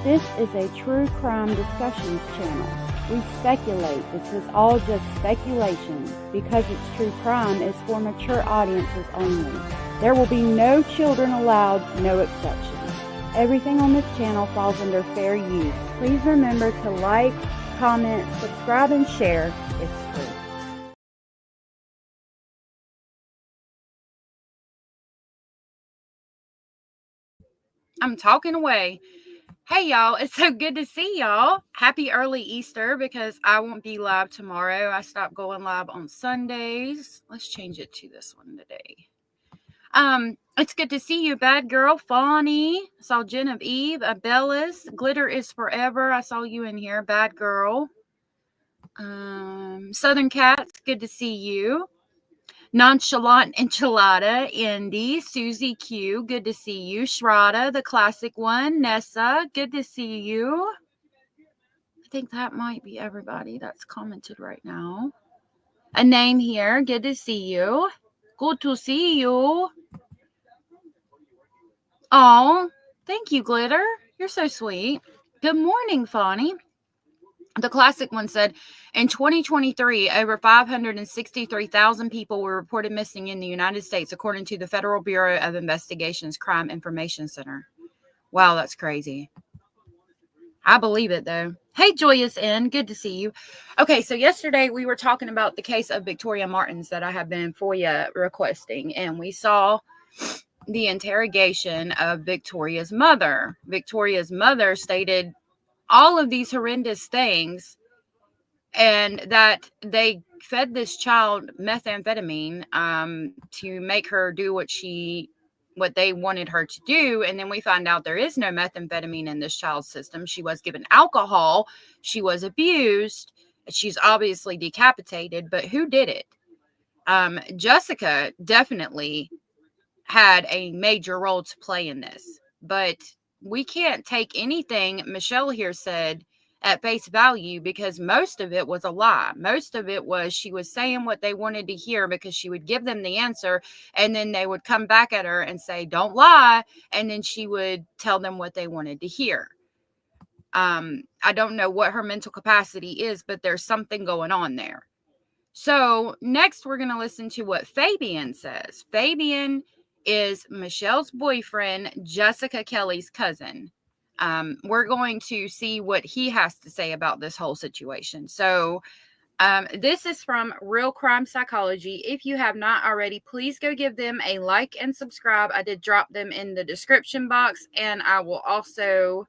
This is a true crime discussions channel. We speculate. This is all just speculation. Because it's true crime, it's for mature audiences only. There will be no children allowed, no exceptions. Everything on this channel falls under fair use. Please remember to like, comment, subscribe, and share. It's free. I'm talking away. Hey y'all, it's so good to see y'all. Happy early Easter, because I won't be live tomorrow. I stopped going live on Sundays. Let's change it to this one today. It's good to see you, Bad Girl, Fawny. I saw Genevieve, Abellis, Glitter is Forever. I saw you in here, Bad Girl. Southern Cats, good to see you. Nonchalant Enchilada, Indy, Susie Q, good to see you. Shrada, the classic one. Nessa, good to see you. I think that might be everybody that's commented right now. A name here, good to see you. Good to see you. Oh, thank you, Glitter. You're so sweet. Good morning, Fawny. The classic one said, in 2023, over 563,000 people were reported missing in the United States, according to the Federal Bureau of Investigation's Crime Information Center. Wow, that's crazy. I believe it, though. Hey, Joyous N, good to see you. Okay, so yesterday we were talking about the case of Victoria Martens that I have been FOIA requesting, and we saw the interrogation of Victoria's mother. Victoria's mother stated all of these horrendous things, and that they fed this child methamphetamine to make her do what they wanted her to do. And then we find out there is no methamphetamine in this child's system. She was given alcohol. She was abused. She's obviously decapitated, but who did it? Jessica definitely had a major role to play in this, but we can't take anything Michele here said at face value, because most of it was a lie. Most of it was she was saying what they wanted to hear, because she would give them the answer and then they would come back at her and say, don't lie. And then she would tell them what they wanted to hear. I don't know what her mental capacity is, but there's something going on there. So next we're going to listen to what Fabian says. Fabian is Michele's boyfriend, Jessica Kelly's cousin. We're going to see what he has to say about this whole situation. So this is from Real Crime Psychology. If you have not already, please go give them a like and subscribe. I did drop them in the description box, and I will also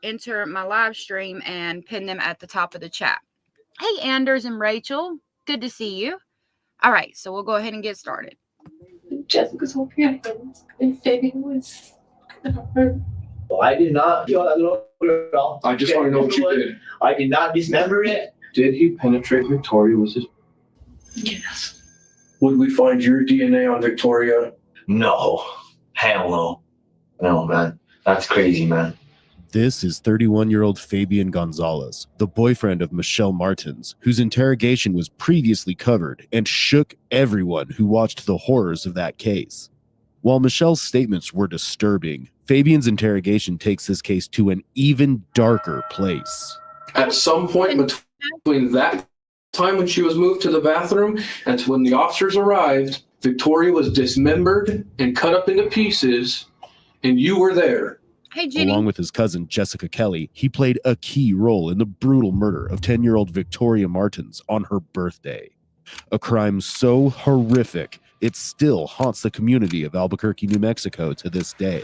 enter my live stream and pin them at the top of the chat. Hey, Anders and Rachel, good to see you. All right, so we'll go ahead and get started. Jessica's whole hands, and Fabian was her. Well, I did not kill that little girl. I just want to know what you did. I did not dismember it. Did he penetrate Victoria with his... Yes. Would we find your DNA on Victoria? No. Hell no. No, man. That's crazy, man. This is 31-year-old Fabian Gonzales, the boyfriend of Michele Martens, whose interrogation was previously covered and shook everyone who watched the horrors of that case. While Michele's statements were disturbing, Fabian's interrogation takes this case to an even darker place. At some point between that time when she was moved to the bathroom and when the officers arrived, Victoria was dismembered and cut up into pieces, and you were there. Hey, Jenny. Along with his cousin, Jessica Kelly, he played a key role in the brutal murder of 10-year-old Victoria Martens on her birthday. A crime so horrific, it still haunts the community of Albuquerque, New Mexico to this day.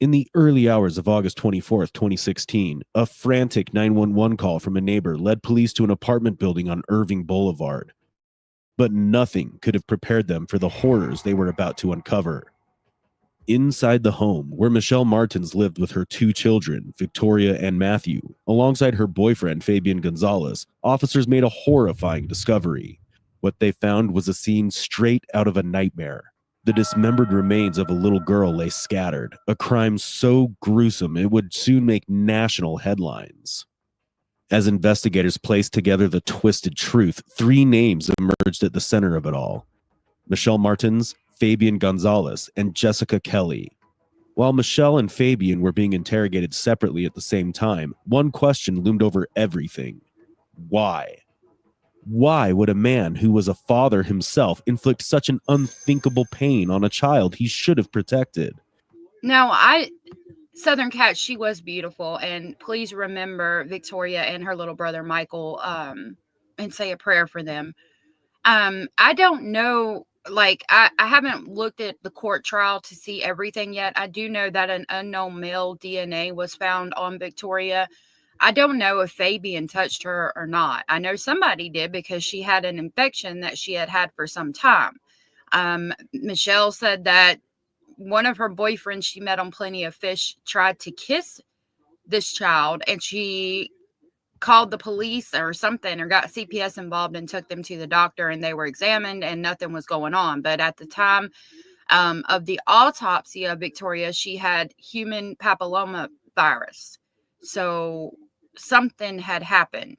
In the early hours of August 24th, 2016, a frantic 911 call from a neighbor led police to an apartment building on Irving Boulevard. But nothing could have prepared them for the horrors they were about to uncover. Inside the home, where Michele Martens lived with her two children, Victoria and Matthew, alongside her boyfriend, Fabian Gonzales, officers made a horrifying discovery. What they found was a scene straight out of a nightmare. The dismembered remains of a little girl lay scattered, a crime so gruesome it would soon make national headlines. As investigators placed together the twisted truth, three names emerged at the center of it all: Michele Martens, Fabian Gonzales, and Jessica Kelly. While Michele and Fabian were being interrogated separately at the same time, one question loomed over everything. Why? Why would a man who was a father himself inflict such an unthinkable pain on a child he should have protected? Now, Southern Cat, she was beautiful, and please remember Victoria and her little brother Michael, and say a prayer for them. I don't know, like, I haven't looked at the court trial to see everything yet. I do know that an unknown male DNA was found on Victoria. I don't know if Fabian touched her or not. I know somebody did because she had an infection that she had had for some time. Michele said that one of her boyfriends she met on Plenty of Fish tried to kiss this child, and she called the police or something, or got CPS involved and took them to the doctor, and they were examined and nothing was going on. But at the time of the autopsy of Victoria, she had human papilloma virus. So something had happened,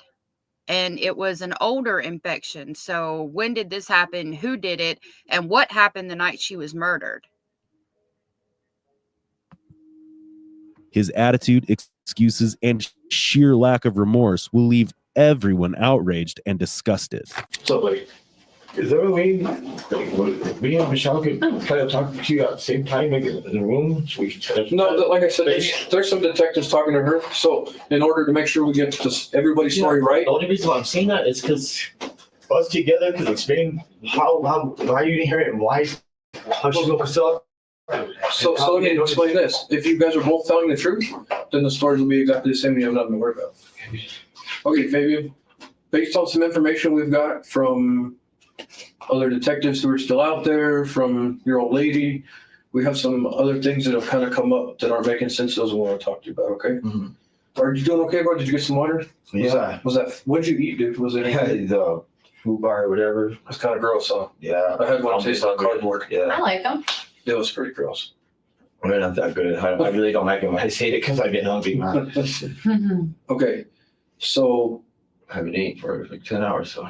and it was an older infection. So when did this happen? Who did it? And what happened the night she was murdered? His attitude, excuses, and sheer lack of remorse will leave everyone outraged and disgusted. So, like, is there a way me and Michele could kind of talk to you at the same time, like in the room, so we can try to... No, like I said, there's some detectives talking to her. So in order to make sure we get everybody's story right. The only reason why I'm saying that is because us together could explain why you didn't hear it and how she's going to still. So let me explain this. If you guys are both telling the truth, then the stories will be exactly the same and you have nothing to worry about. Okay, Fabian, based on some information we've got from other detectives who are still out there, from your old lady, we have some other things that have kind of come up that aren't making sense. Those we want to talk to you about, okay? Mm-hmm. Are you doing okay, bro? Did you get some water? Yeah. Was that what did you eat, dude? Was it the food bar or whatever? It's kind of gross, huh? Yeah. I had one taste like cardboard. I Yeah. like them. It was pretty gross. They're not that good. I really don't like them. I just hate it because I get hungry, man. Okay, so I haven't eaten for like 10 hours, so.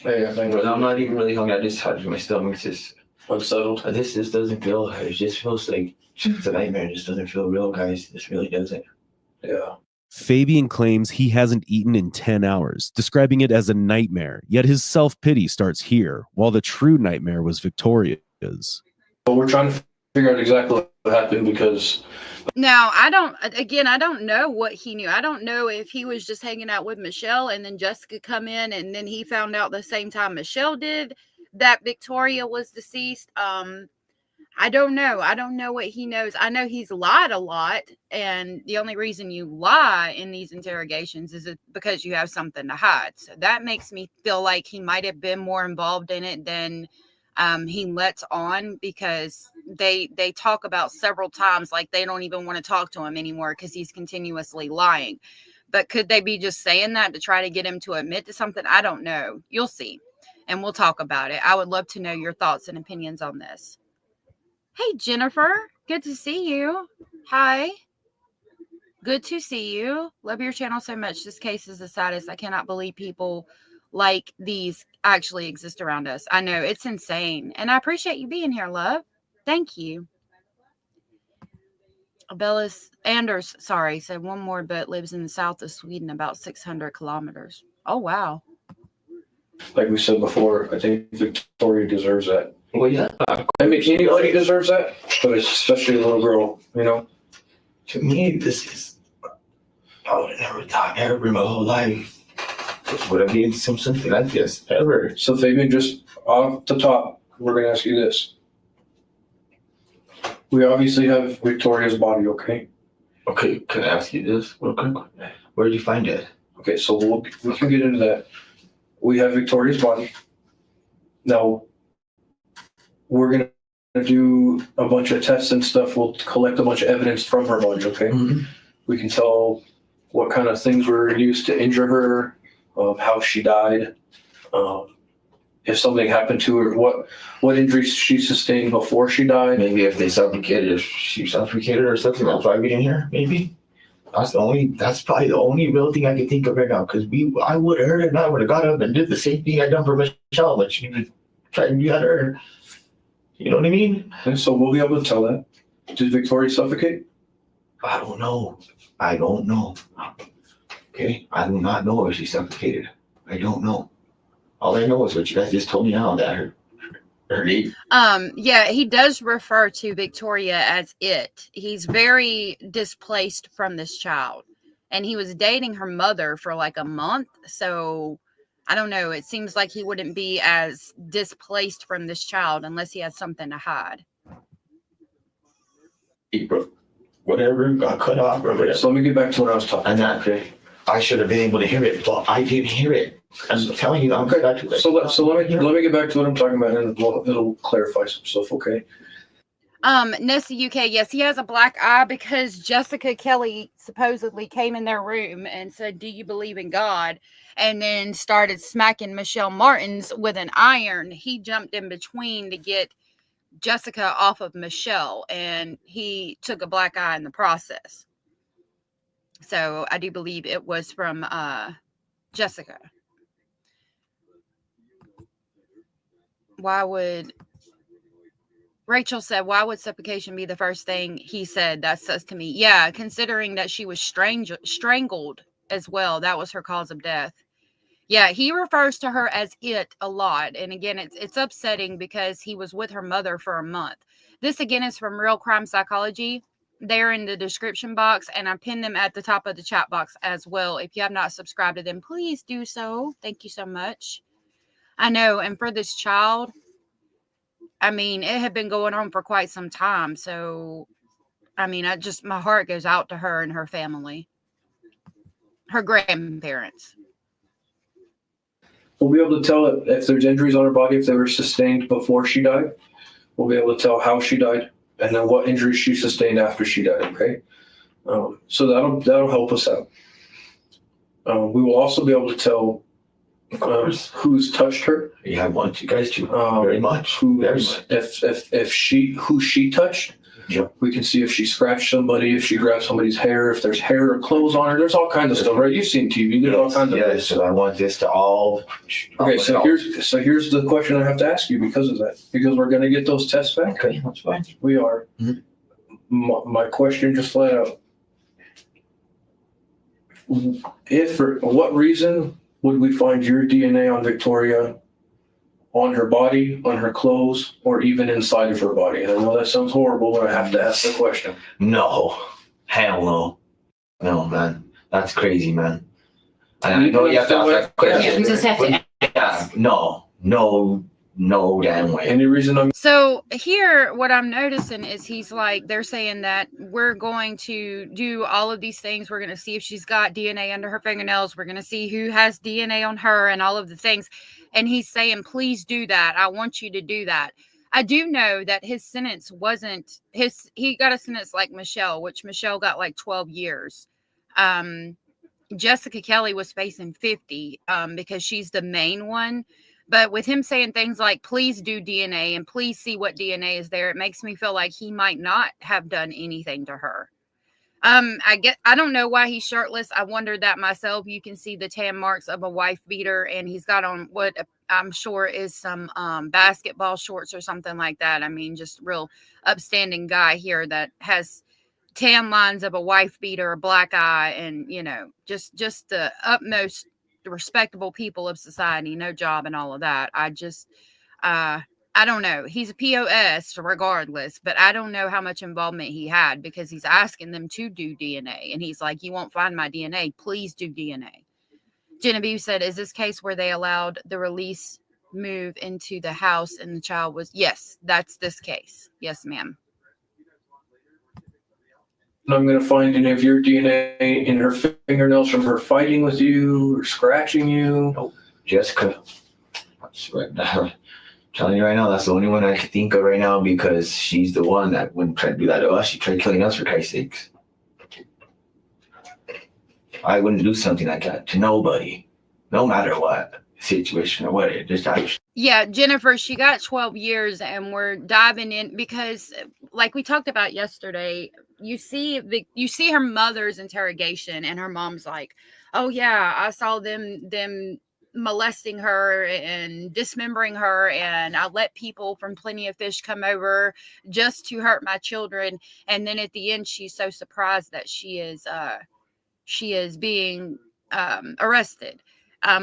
hey, I think But I'm not even really hungry. I just had my stomach's just unsettled. this doesn't feel. It just feels like it's a nightmare. It just doesn't feel real, guys. This really doesn't. Yeah. Fabian claims he hasn't eaten in 10 hours, describing it as a nightmare, yet his self-pity starts here, while the true nightmare was Victoria's. But we're trying to figure out exactly what happened because Now, I don't know what he knew. I don't know if he was just hanging out with Michele and then Jessica come in and then he found out the same time Michele did that Victoria was deceased. I don't know. I don't know what he knows. I know he's lied a lot, and the only reason you lie in these interrogations is because you have something to hide. So that makes me feel like he might have been more involved in it than he lets on, because they talk about several times like they don't even want to talk to him anymore because he's continuously lying. But could they be just saying that to try to get him to admit to something? I don't know. You'll see, and we'll talk about it. I would love to know your thoughts and opinions on this. Hey, Jennifer, good to see you. Hi. Good to see you. Love your channel so much. This case is the saddest. I cannot believe people like these actually exist around us. I know, it's insane. And I appreciate you being here, love. Thank you. Bellis Anders, said one more, but lives in the south of Sweden, about 600 kilometers. Oh, wow. like we said before, I think Victoria deserves that. Well, yeah. I mean, anybody deserves that, but especially a little girl, you know? To me, this is. I would have never thought ever in my whole life would I be something like this ever. So Fabian, just off the top, we're going to ask you this. We obviously have Victoria's body, okay? Okay, can I ask you this real quick? Where did you find it? Okay, so we can get into that. We have Victoria's body. Now, we're going to do a bunch of tests and stuff. We'll collect a bunch of evidence from her body, okay? Mm-hmm. We can tell what kind of things were used to injure her, how she died, if something happened to her, what injuries she sustained before she died. Maybe if she suffocated or something, that's why we didn't hear, maybe. That's probably the only real thing I can think of right now, because I would have heard it and I would have got up and did the same thing I done for Michele, but she was trying to get her. You know what I mean? And so we'll be able to tell that. Did Victoria suffocate? I don't know. I don't know. Okay, I do not know if she suffocated. I don't know. All I know is what you guys just told me now, that her name. Yeah, he does refer to Victoria as it. He's very displaced from this child. And he was dating her mother for like a month. So I don't know. It seems like he wouldn't be as displaced from this child unless he had something to hide. He broke whatever, got cut off or whatever. So let me get back to what I was talking And about. that I should have been able to hear it, but I didn't hear it. I'm telling you, I'm Okay. back to it. So let me get back to what I'm talking about, and it'll clarify some stuff. Okay. Nessa UK, yes, he has a black eye because Jessica Kelly supposedly came in their room and said, "Do you believe in God?" And then started smacking Michele Martens with an iron. He jumped in between to get Jessica off of Michele, and he took a black eye in the process. So I do believe it was from Jessica. Rachel said, why would suffocation be the first thing he said? That says to me, yeah, considering that she was strangled as well. That was her cause of death. Yeah, he refers to her as it a lot. And again, it's upsetting because he was with her mother for a month. This, again, is from Real Crime Psychology. They're in the description box, and I pinned them at the top of the chat box as well. If you have not subscribed to them, please do so. Thank you so much. I know, and for this child, I mean, it had been going on for quite some time. So, I mean, my heart goes out to her and her family, her grandparents. We'll be able to tell if there's injuries on her body, if they were sustained before she died. We'll be able to tell how she died and then what injuries she sustained after she died. Okay. So that'll help us out. We will also be able to tell who's touched her. Yeah, I want you guys to very much. If who she touched. Yep. We can see if she scratched somebody, if she grabbed somebody's hair, if there's hair or clothes on her. There's all kinds of stuff, right? You've seen TV. There's all kinds of. Yeah, so I want this to all. Okay, so here's the question I have to ask you because of that. Because we're gonna get those tests back. Okay, that's fine. We are. Mhm. My question just flat out. If for what reason would we find your DNA on Victoria, on her body, on her clothes, or even inside of her body? And I know that sounds horrible, but I have to ask the question. No, hell no. No, man. That's crazy, man. And I know you have to ask that question. Yeah, we just have to Yeah, no damn way. Any reason I'm So here, what I'm noticing is he's like, they're saying that we're going to do all of these things. We're going to see if she's got DNA under her fingernails. We're going to see who has DNA on her and all of the things. And he's saying, please do that. I want you to do that. I do know that his sentence wasn't he got a sentence like Michele, which Michele got like 12 years. Jessica Kelly was facing 50 because she's the main one. But with him saying things like, please do DNA and please see what DNA is there, it makes me feel like he might not have done anything to her. I don't know why he's shirtless. I wondered that myself. You can see the tan marks of a wife beater, and he's got on what I'm sure is some basketball shorts or something like that. I mean, just real upstanding guy here that has tan lines of a wife beater, a black eye, and just the utmost respectable people of society, no job and all of that. I don't know. He's a POS regardless, but I don't know how much involvement he had because he's asking them to do DNA. And he's like, you won't find my DNA. Please do DNA. Genevieve said, is this case where they allowed the release move into the house and the child was? Yes, that's this case. Yes, ma'am. going to find any of your DNA in her fingernails from her fighting with you or scratching you. Nope. Jessica. That's right now. Telling you right now, that's the only one I can think of right now because she's the one that wouldn't try to do that to us. She tried killing us for Christ's sakes. I wouldn't do something like that to nobody, no matter what situation or what. Yeah, Jennifer, she got 12 years and we're diving in because like we talked about yesterday, you see her mother's interrogation and her mom's like, oh yeah, I saw them molesting her and dismembering her, and I let people from Plenty of Fish come over just to hurt my children. And then at the end, she's so surprised that she is being arrested.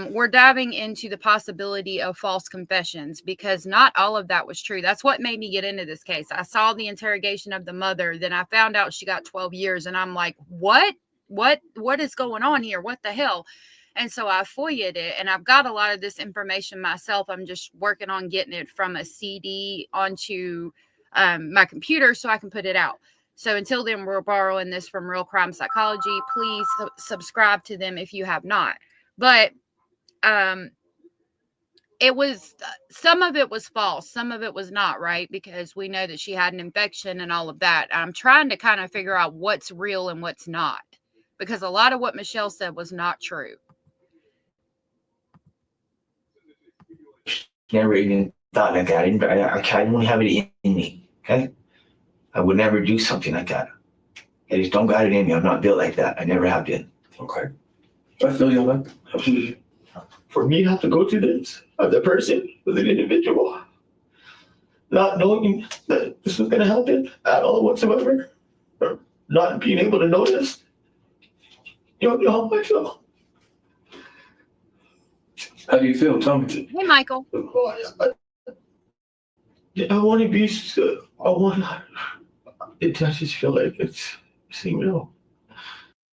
We're diving into the possibility of false confessions because not all of that was true. That's what made me get into this case. I saw the interrogation of the mother, then I found out she got 12 years, and I'm like, what is going on here? What the hell? And so I FOIA'd it, and I've got a lot of this information myself. I'm just working on getting it from a CD onto my computer so I can put it out. So until then, we're borrowing this from Real Crime Psychology. Please subscribe to them if you have not. But it was, some of it was false. Some of it was not, right? Because we know that she had an infection and all of that. I'm trying to kind of figure out what's real and what's not. Because a lot of what Michele said was not true. Never even thought like that. I don't have it in me. Okay, I would never do something like that. I just don't got it in me. I'm not built like that. I never have been. Okay. I feel you on that. For me to have to go through this as a person, as an individual, not knowing that this was going to happen at all whatsoever, or not being able to notice, you don't know how I feel. How do you feel? Tell me. Hey, Michael. I want to be, I just feel like it's real.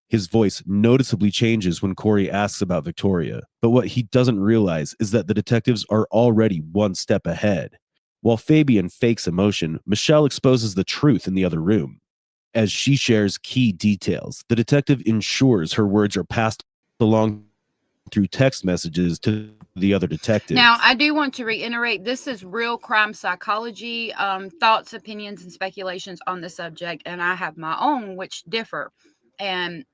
His voice noticeably changes when Corey asks about Victoria, but what he doesn't realize is that the detectives are already one step ahead. While Fabian fakes emotion, Michele exposes the truth in the other room. As she shares key details, the detective ensures her words are passed along through text messages to the other detectives. Now, I do want to reiterate, this is Real Crime Psychology, thoughts, opinions, and speculations on the subject, and I have my own, which differ. And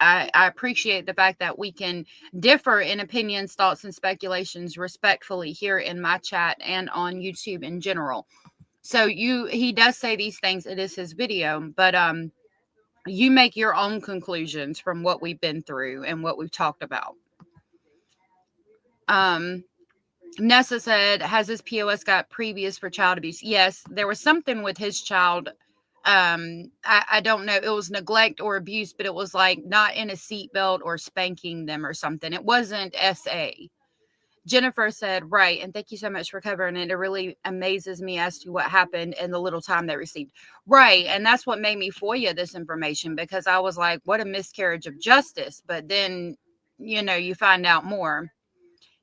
I appreciate the fact that we can differ in opinions, thoughts, and speculations respectfully here in my chat and on YouTube in general. So he does say these things. It is his video, but you make your own conclusions from what we've been through and what we've talked about. Nessa said, has his POS got previous for child abuse? Yes, there was something with his child. I don't know. It was neglect or abuse, but it was like not in a seatbelt or spanking them or something. It wasn't SA. Jennifer said, right. And thank you so much for covering it. It really amazes me as to what happened and the little time they received. Right. And that's what made me FOIA this information, because I was like, what a miscarriage of justice. But then, you find out more.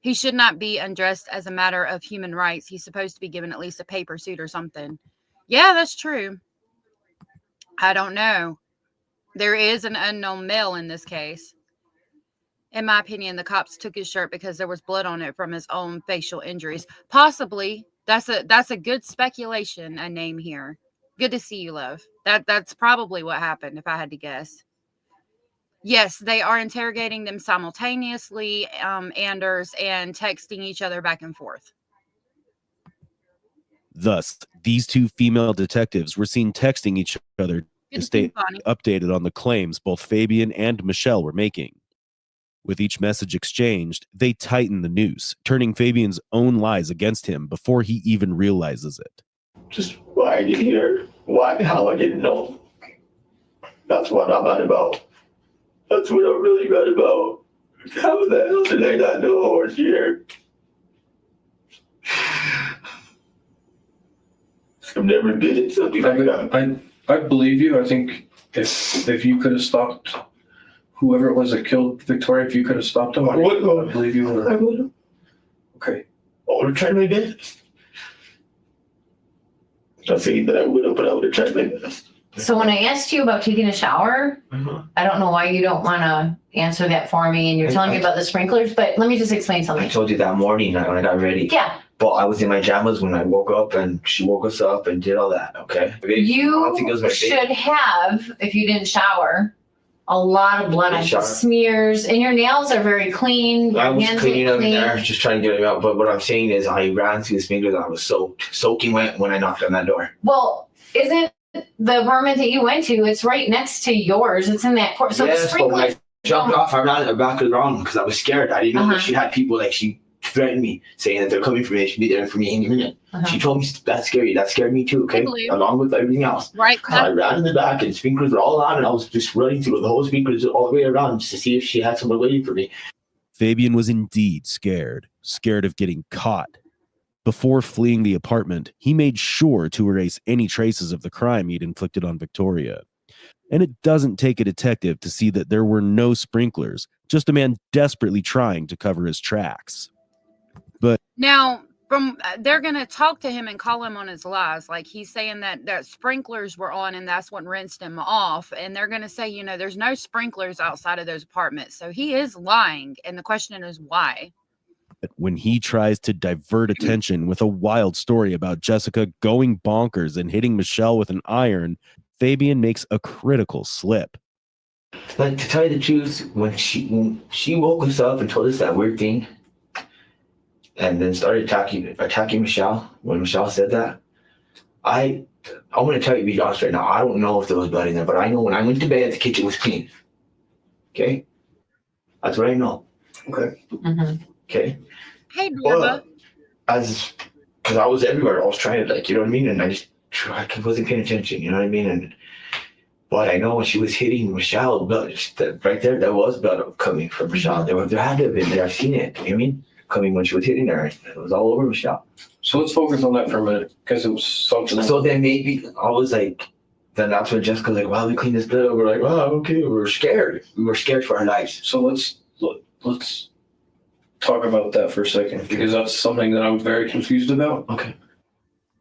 He should not be undressed as a matter of human rights. He's supposed to be given at least a paper suit or something. Yeah, that's true. I don't know. There is an unknown male in this case. In my opinion, the cops took his shirt because there was blood on it from his own facial injuries. Possibly. That's a good speculation, a name here. Good to see you, love. That's probably what happened, if I had to guess. Yes, they are interrogating them simultaneously, Anders, and texting each other back and forth. Thus, these two female detectives were seen texting each other to stay updated on the claims both Fabian and Michele were making. With each message exchanged, they tighten the noose, turning Fabian's own lies against him before he even realizes it. Just why I get here, how I didn't know. That's what I'm mad about. That's what I'm really mad about. How the hell did I not know I was here? I've never been in something like that. I believe you. I think if you could have stopped whoever it was that killed Victoria, if you could have stopped him, I believe you would. I would have. Okay. I would have tried my best. Not saying that I would have, but I would have tried my best. So when I asked you about taking a shower, I don't know why you don't want to answer that for me, and you're telling me about the sprinklers, but let me just explain something. I told you that morning when I got ready. Yeah. But I was in my pajamas when I woke up, and she woke us up and did all that, okay? You should have, if you didn't shower, a lot of blood on smears, and your nails are very clean. I was cleaning them there, just trying to get them out. But what I'm saying is I ran through the sprinklers and I was soaking wet when I knocked on that door. Well, isn't the apartment that you went to, it's right next to yours. It's in that court. So the sprinklers jumped off. I ran at the back of the ground because I was scared. I didn't know that she had people, like, she threatened me, saying that they're coming for me. She'd be there for me any minute. She told me that's scary. That scared me too, okay? Along with everything else. Right. So I ran in the back and sprinklers were all on, and I was just running through the whole sprinklers all the way around just to see if she had someone waiting for me. Fabian was indeed scared of getting caught. Before fleeing the apartment, he made sure to erase any traces of the crime he'd inflicted on Victoria. And it doesn't take a detective to see that there were no sprinklers, just a man desperately trying to cover his tracks. But now, they're going to talk to him and call him on his lies. Like, he's saying that sprinklers were on and that's what rinsed him off. And they're going to say, there's no sprinklers outside of those apartments. So he is lying. And the question is why? When he tries to divert attention with a wild story about Jessica going bonkers and hitting Michele with an iron, Fabian makes a critical slip. Like, to tell you the truth, when she woke us up and told us that weird thing, and then started attacking Michele, when Michele said that, I'm going to tell you, be honest right now, I don't know if there was blood in there, but I know when I went to bed, the kitchen was clean. Okay? That's what I know. Okay? Okay? Hey, Dorba. Because I was everywhere, I was trying to, like, you know what I mean? And I wasn't paying attention, you know what I mean? But I know when she was hitting Michele, blood, right there, there was blood coming from Michele. There had to have been there. I've seen it. You know what I mean? Coming when she was hitting her. It was all over Michele. So let's focus on that for a minute, because it was something. So then maybe I was like, then that's when Jessica's like, wow, we cleaned this blood. We're like, wow, okay. We were scared. We were scared for our lives. So let's talk about that for a second, because that's something that I'm very confused about. Okay.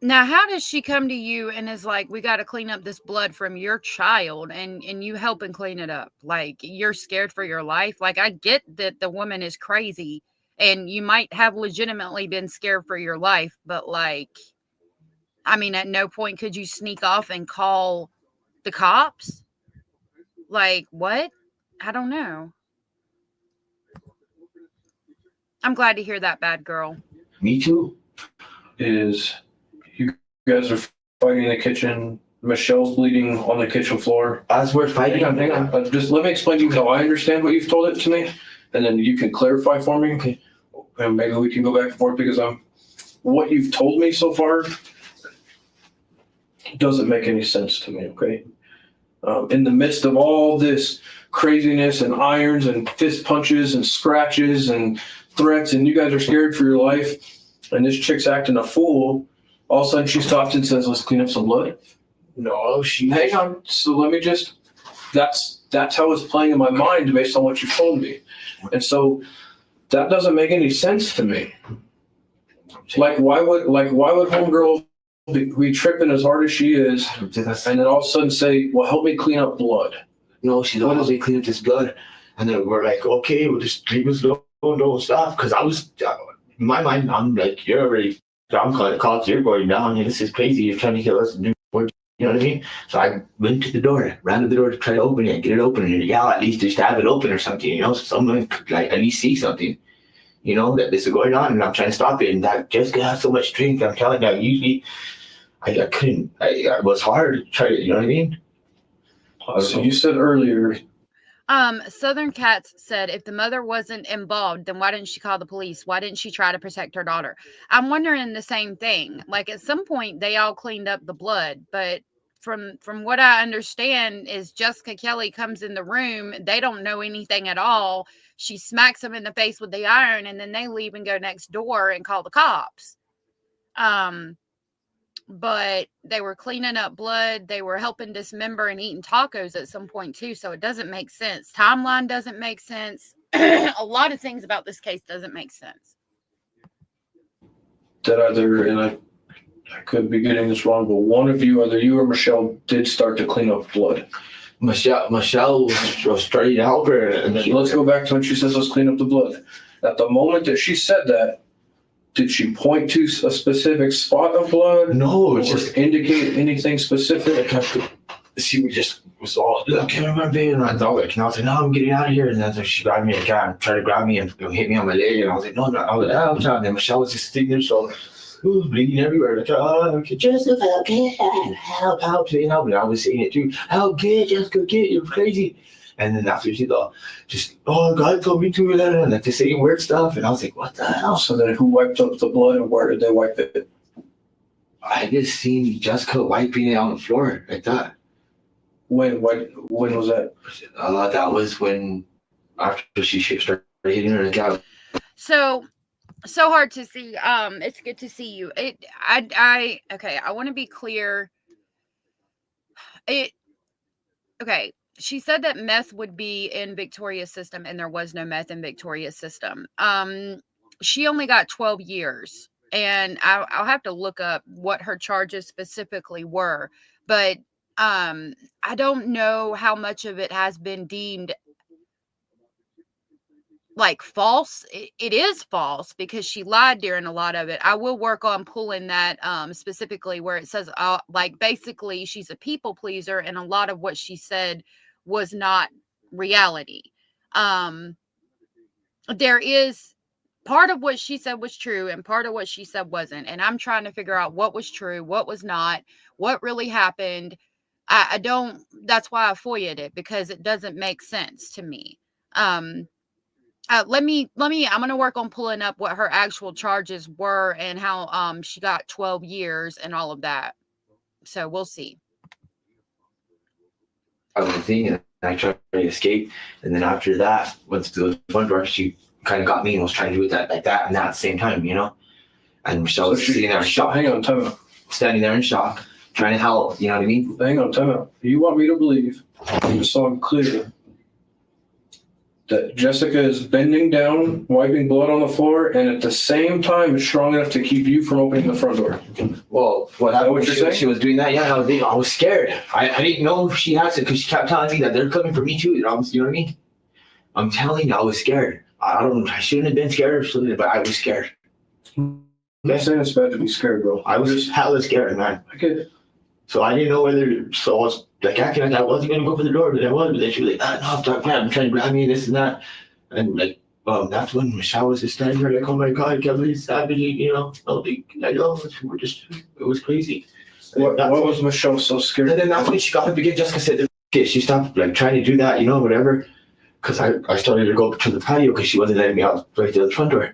Now, how does she come to you and is like, we got to clean up this blood from your child, and you help and clean it up? Like, you're scared for your life? Like, I get that the woman is crazy and you might have legitimately been scared for your life, but like, I mean, at no point could you sneak off and call the cops? Like, what? I don't know. I'm glad to hear that, bad girl. Me too. Is you guys are fighting in the kitchen. Michelle's bleeding on the kitchen floor. As we're fighting, hang on. Just let me explain to you how I understand what you've told it to me, and then you can clarify for me. Okay. And maybe we can go back and forth, because what you've told me so far doesn't make any sense to me. Okay. In the midst of all this craziness and irons and fist punches and scratches and threats, and you guys are scared for your life, and this chick's acting a fool, all of a sudden she stops and says, let's clean up some blood. No, hang on. So let me just, that's how it's playing in my mind based on what you told me. And so that doesn't make any sense to me. Like, why would homegirl be tripping as hard as she is, and then all of a sudden say, well, help me clean up blood? No, she's always like, clean up this blood. And then we're like, okay, we'll just leave us alone, don't stop. Because I was, in my mind, I'm like, you're already, I'm calling the cops, you're going down, this is crazy, you're trying to kill us. You know what I mean? So I went to the door, ran to the door to try to open it, get it open, and at least just have it open or something, so someone could like at least see something, that this is going on, and I'm trying to stop it. And that Jessica has so much strength, I'm telling you, usually I couldn't, it was hard to try to, you know what I mean? So you said earlier. Southern Cats said, if the mother wasn't involved, then why didn't she call the police? Why didn't she try to protect her daughter? I'm wondering the same thing. Like, at some point they all cleaned up the blood, but from what I understand is Jessica Kelly comes in the room. They don't know anything at all. She smacks them in the face with the iron, and then they leave and go next door and call the cops. But they were cleaning up blood. They were helping dismember and eating tacos at some point too. So it doesn't make sense. Timeline doesn't make sense. A lot of things about this case doesn't make sense. That either, and I could be getting this wrong, but one of you, either you or Michelle, did start to clean up blood. Michelle was trying to help her. And then let's go back to when she says, let's clean up the blood. At the moment that she said that, did she point to a specific spot of blood? No, it's just indicate anything specific. She was all, look, come here, baby. And I was like, no, I'm getting out of here. And then she grabbed me in the car and tried to grab me and hit me on my leg. And I was like, no. I was like, I'm trying. And Michelle was just sitting there, so bleeding everywhere. Like, okay, Jessica, help, help. And I was saying it too. Help, get Jessica, get. You're crazy. And then after she's all just, oh, God told me to, and like just saying weird stuff. And I was like, what the hell? So then who wiped up the blood and where did they wipe it? I just seen Jessica wiping it on the floor like that. When was that? That was when after she started hitting her in the couch. So hard to see. It's good to see you. I want to be clear. Okay. She said that meth would be in Victoria's system, and there was no meth in Victoria's system. She only got 12 years, and I'll have to look up what her charges specifically were, but I don't know how much of it has been deemed like false. It is false because she lied during a lot of it. I will work on pulling that specifically where it says like basically she's a people pleaser, and a lot of what she said was not reality. There is part of what she said was true and part of what she said wasn't, and I'm trying to figure out what was true, what was not, what really happened. I don't, that's why I FOIA'd it, because it doesn't make sense to me. I'm going to work on pulling up what her actual charges were and how she got 12 years and all of that. So we'll see. I was thinking, and I tried to escape, and then after that, went to the front door. She kind of got me and was trying to do it that like that, and that at the same time, And Michelle was sitting there in shock. Hang on, time out. Standing there in shock, trying to help. You know what I mean? Hang on, time out. You want me to believe, you saw him clearly, that Jessica is bending down, wiping blood on the floor, and at the same time is strong enough to keep you from opening the front door? Well, what happened what when you're saying? she was doing that? Yeah, I was scared. I didn't know if she had to, because she kept telling me that they're coming for me too. You know what I mean? I'm telling you, I was scared. I shouldn't have been scared or something, but I was scared. I'm not saying it's bad to be scared, bro. I was hella scared, man. I get it. So I didn't know whether, so I was like acting like I wasn't going to go for the door, but I was. But then she was like, no, stop, I'm trying to grab me, this and that. And like, that's when Michelle was just standing there like, oh my God, I can't believe savage, it was crazy. What was Michelle so scared? And then that's when she got up again. Jessica said, she stopped like trying to do that, whatever. Because I started to go to the patio because she wasn't letting me out right to the front door,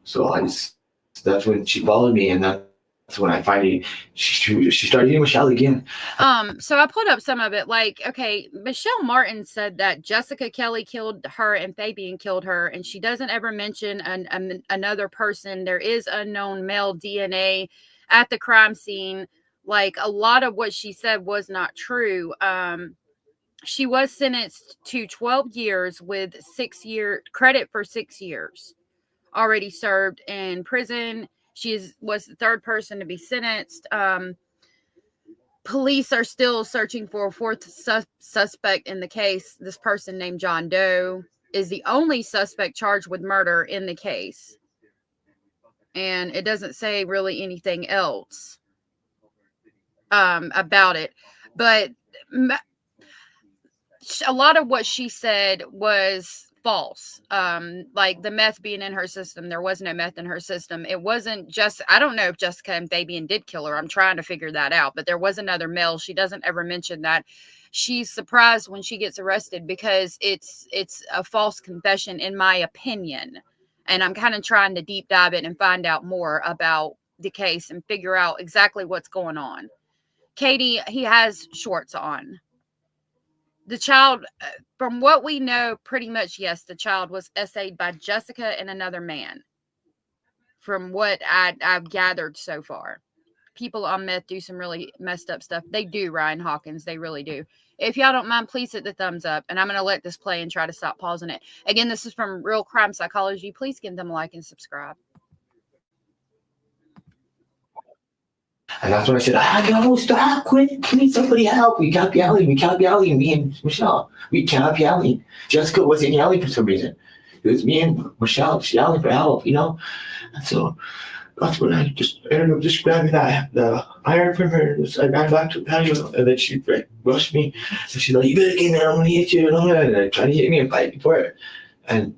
So that's when she followed me, and that's when I finally, she started hitting Michelle again. So I pulled up some of it. Like, okay, Michele Martens said that Jessica Kelly killed her and Fabian killed her, and she doesn't ever mention another person. There is unknown male DNA at the crime scene. Like, a lot of what she said was not true. She was sentenced to 12 years with 6 year credit for 6 years already served in prison. She was the third person to be sentenced. Police are still searching for a fourth suspect in the case. This person named John Doe is the only suspect charged with murder in the case. And it doesn't say really anything else about it. But a lot of what she said was false. Like the meth being in her system, there was no meth in her system. It wasn't just, I don't know if Jessica and Fabian did kill her. I'm trying to figure that out, but there was another male. She doesn't ever mention that. She's surprised when she gets arrested because it's a false confession, in my opinion. And I'm kind of trying to deep dive it and find out more about the case and figure out exactly what's going on. Katie, he has shorts on. The child, from what we know, pretty much, yes, the child was essayed by Jessica and another man. From what I've gathered so far. People on meth do some really messed up stuff. They do, Ryan Hawkins. They really do. If y'all don't mind, please hit the thumbs up. And I'm going to let this play and try to stop pausing it. Again, this is from Real Crime Psychology. Please give them a like and subscribe. And that's when I said, no, stop, quit, please, somebody help. We kept yelling, me and Michelle. We kept yelling. Jessica wasn't yelling for some reason. It was me and Michelle yelling for help, And so that's when I ended up just grabbing the iron from her. I ran back to the patio, and then she rushed me. And she's like, you better get in there, I'm going to hit you. And I tried to hit me and fight for it. And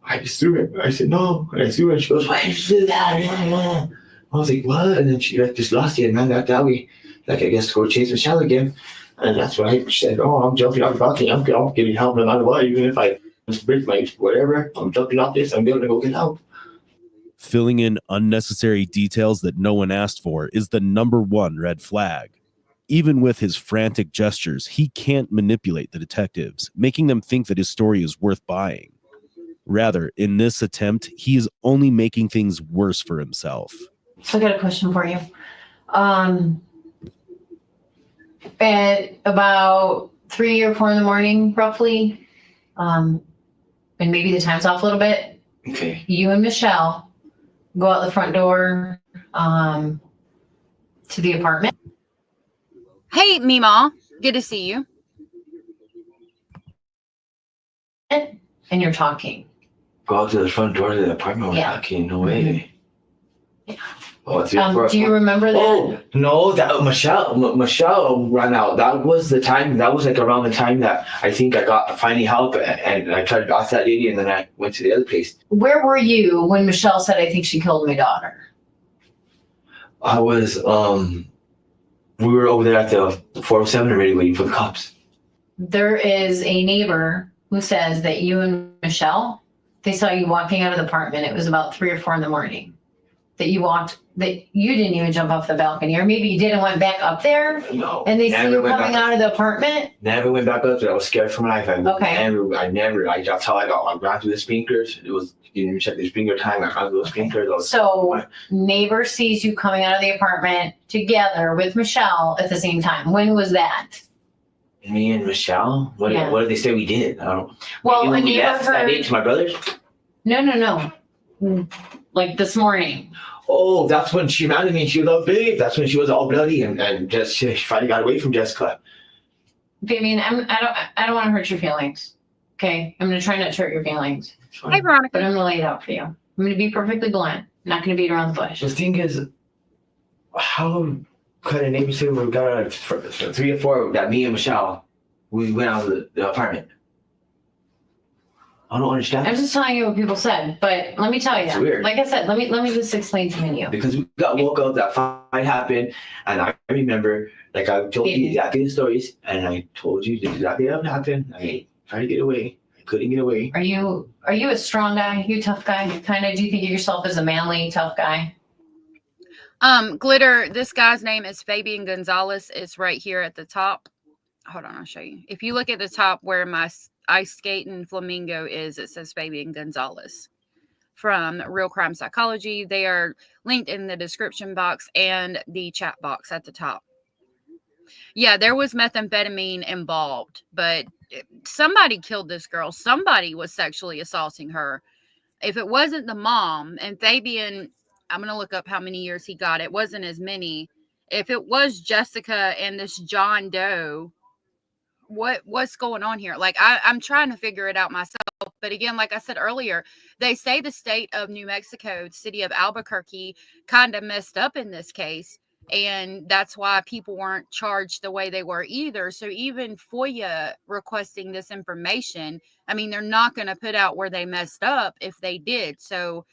I just threw it. I said, no. And I threw it, and she goes, why did you do that? I was like, what? And then she just lost it and ran back that way. I guess to go chase Michelle again. And that's when I said, "Oh, I'm jumping off the thing. I'm getting help no matter what. Even if I break my whatever, I'm jumping off this. I'm going to go get help." Filling in unnecessary details that no one asked for is the number one red flag. Even with his frantic gestures, he can't manipulate the detectives, making them think that his story is worth buying. Rather, in this attempt, he is only making things worse for himself. So I got a question for you. At about 3 or 4 in the morning, roughly, and maybe the time's off a little bit, Okay. you and Michelle go out the front door to the apartment. Hey, Mima. Good to see you. And you're talking. Go out to the front door to the apartment. Yeah. Okay, no way. Yeah. Oh, Do you remember that? Oh no, that Michelle ran out. That was the time. That was like around the time that I think I got finally help, and I tried to ask that lady, and then I went to the other place. Where were you when Michelle said, "I think she killed my daughter"? I was we were over there at the 407 already waiting for the cops. There is a neighbor who says that you and Michelle, they saw you walking out of the apartment. It was about 3 or 4 in the morning. That you didn't even jump off the balcony, or maybe you did and went back up there, No. and they see you coming out of the apartment. Never went back up there. I was scared for my life. Okay. That's how I got. I ran through the sprinklers. It was, you didn't check the sprinkler time. I ran through the sprinklers. So neighbor sees you coming out of the apartment together with Michelle at the same time. When was that? Me and Michelle? What did they say we did? I don't. Well, a Maybe neighbor that day heard. to my brothers. No. Like this morning. Oh, that's when she ran to me and she was all big. That's when she was all bloody and just she finally got away from Jessica. Fabian, I don't want to hurt your feelings. Okay, I'm gonna try not to hurt your feelings, Hey, Veronica. but I'm gonna lay it out for you. I'm gonna be perfectly blunt. I'm not gonna beat around the bush. The thing is, how could a neighbor say we got out of 3 or 4 that me and Michelle, we went out of the apartment? I don't understand. I'm just telling you what people said, but let me tell you. It's weird. Like I said, let me just explain to you. Because we got woke up, that fight happened, and I remember, like I told you exactly the stories, and I told you exactly what happened. I tried to get away. I couldn't get away. Are you a strong guy? You a tough guy? Kind of. Do you think of yourself as a manly, tough guy? Glitter, this guy's name is Fabian Gonzales. It's right here at the top. Hold on, I'll show you. If you look at the top where my ice skating flamingo is, it says Fabian Gonzales from Real Crime Psychology. They are linked in the description box and the chat box at the top. Yeah, there was methamphetamine involved, but somebody killed this girl. Somebody was sexually assaulting her. If it wasn't the mom, and Fabian, I'm going to look up how many years he got. It wasn't as many. If it was Jessica and this John Doe, what's going on here? Like, I'm trying to figure it out myself. But again, like I said earlier, they say the state of New Mexico, the city of Albuquerque, kind of messed up in this case. And that's why people weren't charged the way they were either. So even FOIA requesting this information, I mean, they're not going to put out where they messed up if they did. So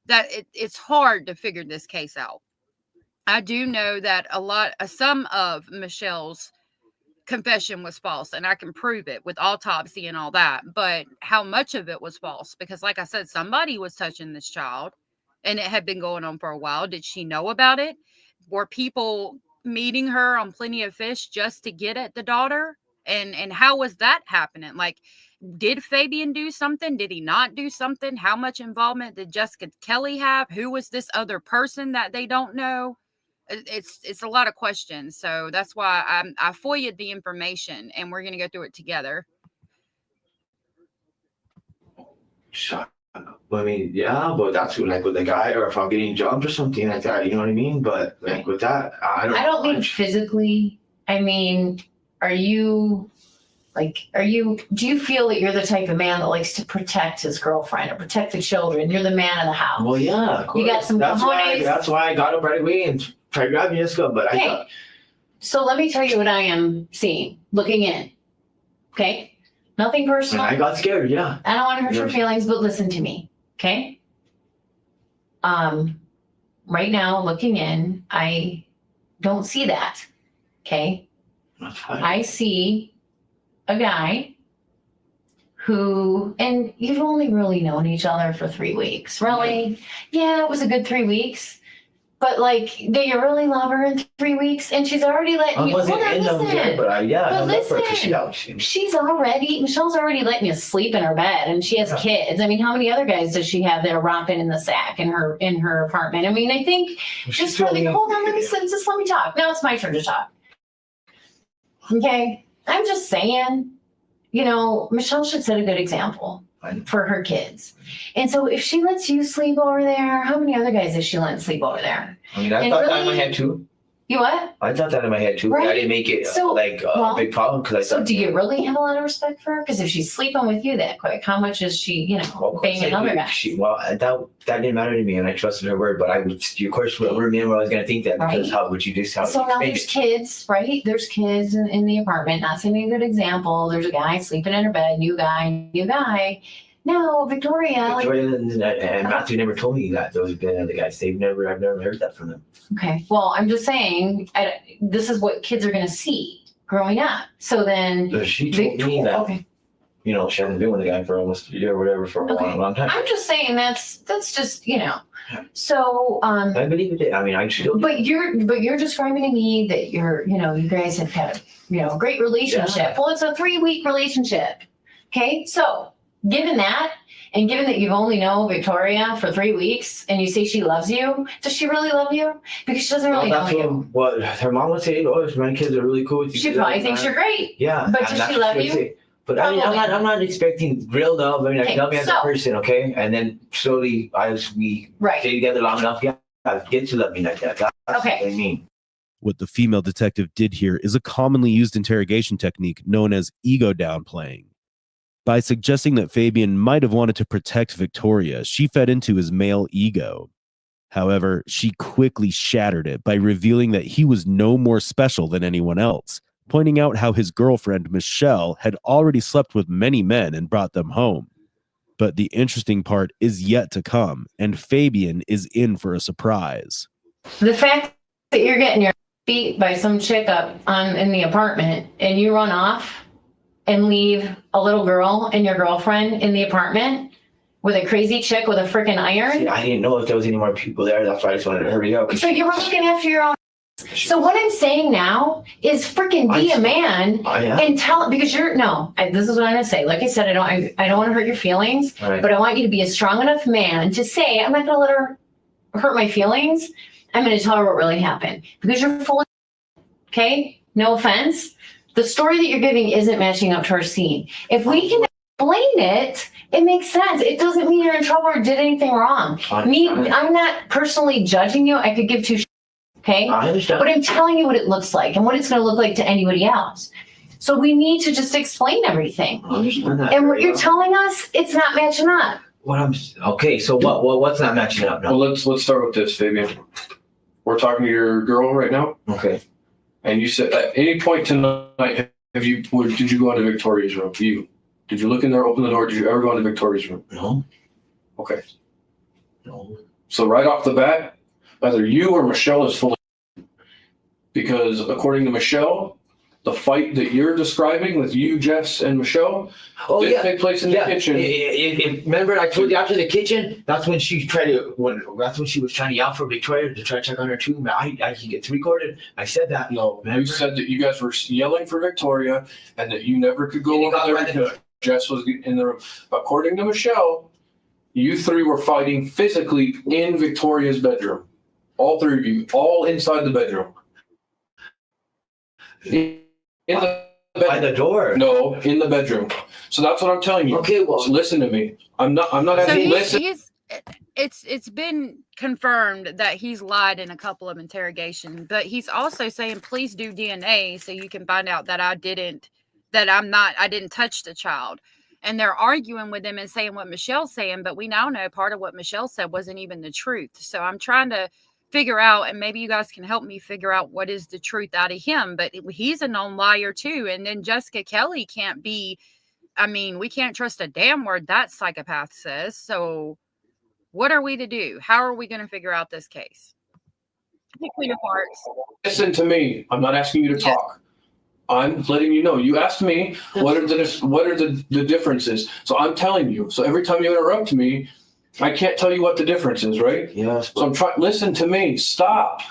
that it's hard to figure this case out. I do know that some of Michelle's confession was false, and I can prove it with autopsy and all that. But how much of it was false? Because like I said, somebody was touching this child and it had been going on for a while. Did she know about it? Were people meeting her on Plenty of Fish just to get at the daughter? And how was that happening? Like, did Fabian do something? Did he not do something? How much involvement did Jessica Kelly have? Who was this other person that they don't know? It's a lot of questions. So that's why I FOIA'd the information, and we're going to go through it together. I mean, yeah, but that's like with the guy, or if I'm getting jumped or something like that, you know what I mean? But like with that, I don't mean physically. I mean, do you feel that you're the type of man that likes to protect his girlfriend or protect the children? You're the man of the house. Well, yeah, of course. You got some cojones. That's why I got up right away and tried to grab Jessica, but okay. I thought. So let me tell you what I am seeing, looking in. Okay? Nothing personal. And I got scared, yeah. I don't want to hurt your feelings, but listen to me. Okay? Right now, looking in, I don't see that. Okay? That's fine. I see a guy who, and you've only really known each other for 3 weeks. Really? Yeah, it was a good 3 weeks. But like, do you really love her in 3 weeks? And she's already letting I you. wasn't in them yet, but I love her because Michelle's already letting you sleep in her bed, and she has kids. I mean, how many other guys does she have that are romping in the sack in her apartment? I mean, I think just hold on, just let me talk. Now it's my turn to talk. Okay, I'm just saying, Michelle should set a good example for her kids. And so if she lets you sleep over there, how many other guys is she letting sleep over there? I mean, I thought that in my head too. You what? I thought that in my head too. Right. I didn't make it a big problem because I thought. So do you really have a lot of respect for her? Because if she's sleeping with you that quick, how much is she, banging other guys? That didn't matter to me, and I trusted her word. But of course, remember I was going to think that because how would you just how? So now there's kids, right? There's kids in the apartment. Not saying a good example. There's a guy sleeping in her bed. New guy. No, Victoria and Matthew never told me that those have been other guys. I've never heard that from them. Okay. Well, I'm just saying, this is what kids are going to see growing up. So then she told me that. Okay. She hasn't been with a guy for almost a year or whatever for a long time. I'm just saying that's just So I believe it. I mean, I still. But you're describing to me that you guys have had a great relationship. Yeah. Well, it's a 3-week relationship. Okay, so. Given that, and given that you've only known Victoria for 3 weeks, and you say she loves you, does she really love you? Because she doesn't really know you. What her mom would say, my kids are really cool with you. She probably thinks you're great. Yeah. But does she love you? But I mean, I'm not expecting real love. I mean, love me as a person, okay? And then slowly, as we stay together long enough, I get to love me like that. That's what I mean. What the female detective did here is a commonly used interrogation technique known as ego downplaying. By suggesting that Fabian might have wanted to protect Victoria, she fed into his male ego. However, she quickly shattered it by revealing that he was no more special than anyone else, pointing out how his girlfriend, Michele, had already slept with many men and brought them home. But the interesting part is yet to come, and Fabian is in for a surprise. The fact that you're getting your beat by some chick up in the apartment and you run off and leave a little girl and your girlfriend in the apartment with a crazy chick with a freaking iron. See, I didn't know if there was any more people there. That's why I just wanted to hurry up. So you were looking after your own. So what I'm saying now is freaking be a man and tell, because this is what I'm going to say. Like I said, I don't want to hurt your feelings, but I want you to be a strong enough man to say, I'm not going to let her hurt my feelings. I'm going to tell her what really happened because you're full of okay? No offense. The story that you're giving isn't matching up to our scene. If we can explain it, it makes sense. It doesn't mean you're in trouble or did anything wrong. I'm not personally judging you. I could give two shits, okay? I understand. But I'm telling you what it looks like and what it's going to look like to anybody else. So we need to just explain everything. I understand that. And what you're telling us, it's not matching up. So what's not matching up now? Well, let's start with this, Fabian. We're talking to your girl right now. Okay. And you said at any point tonight, did you go into Victoria's room? Did you look in there, open the door? Did you ever go into Victoria's room? No. Okay. No. So right off the bat, either you or Michele is full of because according to Michele, the fight that you're describing with you, Jess, and Michele did take place in the kitchen. Remember, I told you after the kitchen. That's when she was trying to yell for Victoria to try to check on her too. I can get recorded. I said that. No, you said that you guys were yelling for Victoria and that you never could go over there because Jess was in the room. According to Michele, you three were fighting physically in Victoria's bedroom. All three of you, all inside the bedroom. By the door. No, in the bedroom. So that's what I'm telling you. Okay, well, so listen to me. I'm not asking. It's been confirmed that he's lied in a couple of interrogations, but he's also saying, please do DNA so you can find out that I didn't touch the child. And they're arguing with him and saying what Michelle's saying, but we now know part of what Michele said wasn't even the truth. So I'm trying to figure out, and maybe you guys can help me figure out what is the truth out of him, but he's a known liar too. And then Jessica Kelly can't be, we can't trust a damn word that psychopath says. So what are we to do? How are we going to figure out this case? Pick your parts. Listen to me. I'm not asking you to talk. I'm letting you know. You asked me what are the differences. So I'm telling you. So every time you interrupt me, I can't tell you what the difference is, right? Yes. So I'm trying. Listen to me. Stop.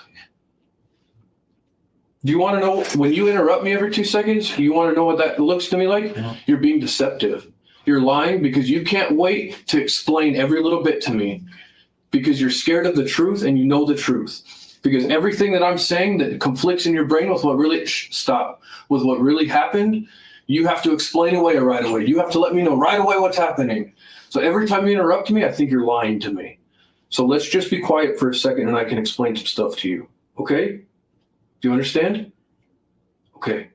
Do you want to know when you interrupt me every 2 seconds? You want to know what that looks to me like? Yeah. You're being deceptive. You're lying because you can't wait to explain every little bit to me because you're scared of the truth and you know the truth. Because everything that I'm saying that conflicts in your brain with what really with what really happened, you have to explain away right away. You have to let me know right away what's happening. So every time you interrupt me, I think you're lying to me. So let's just be quiet for a second and I can explain some stuff to you. Okay? Do you understand? Okay.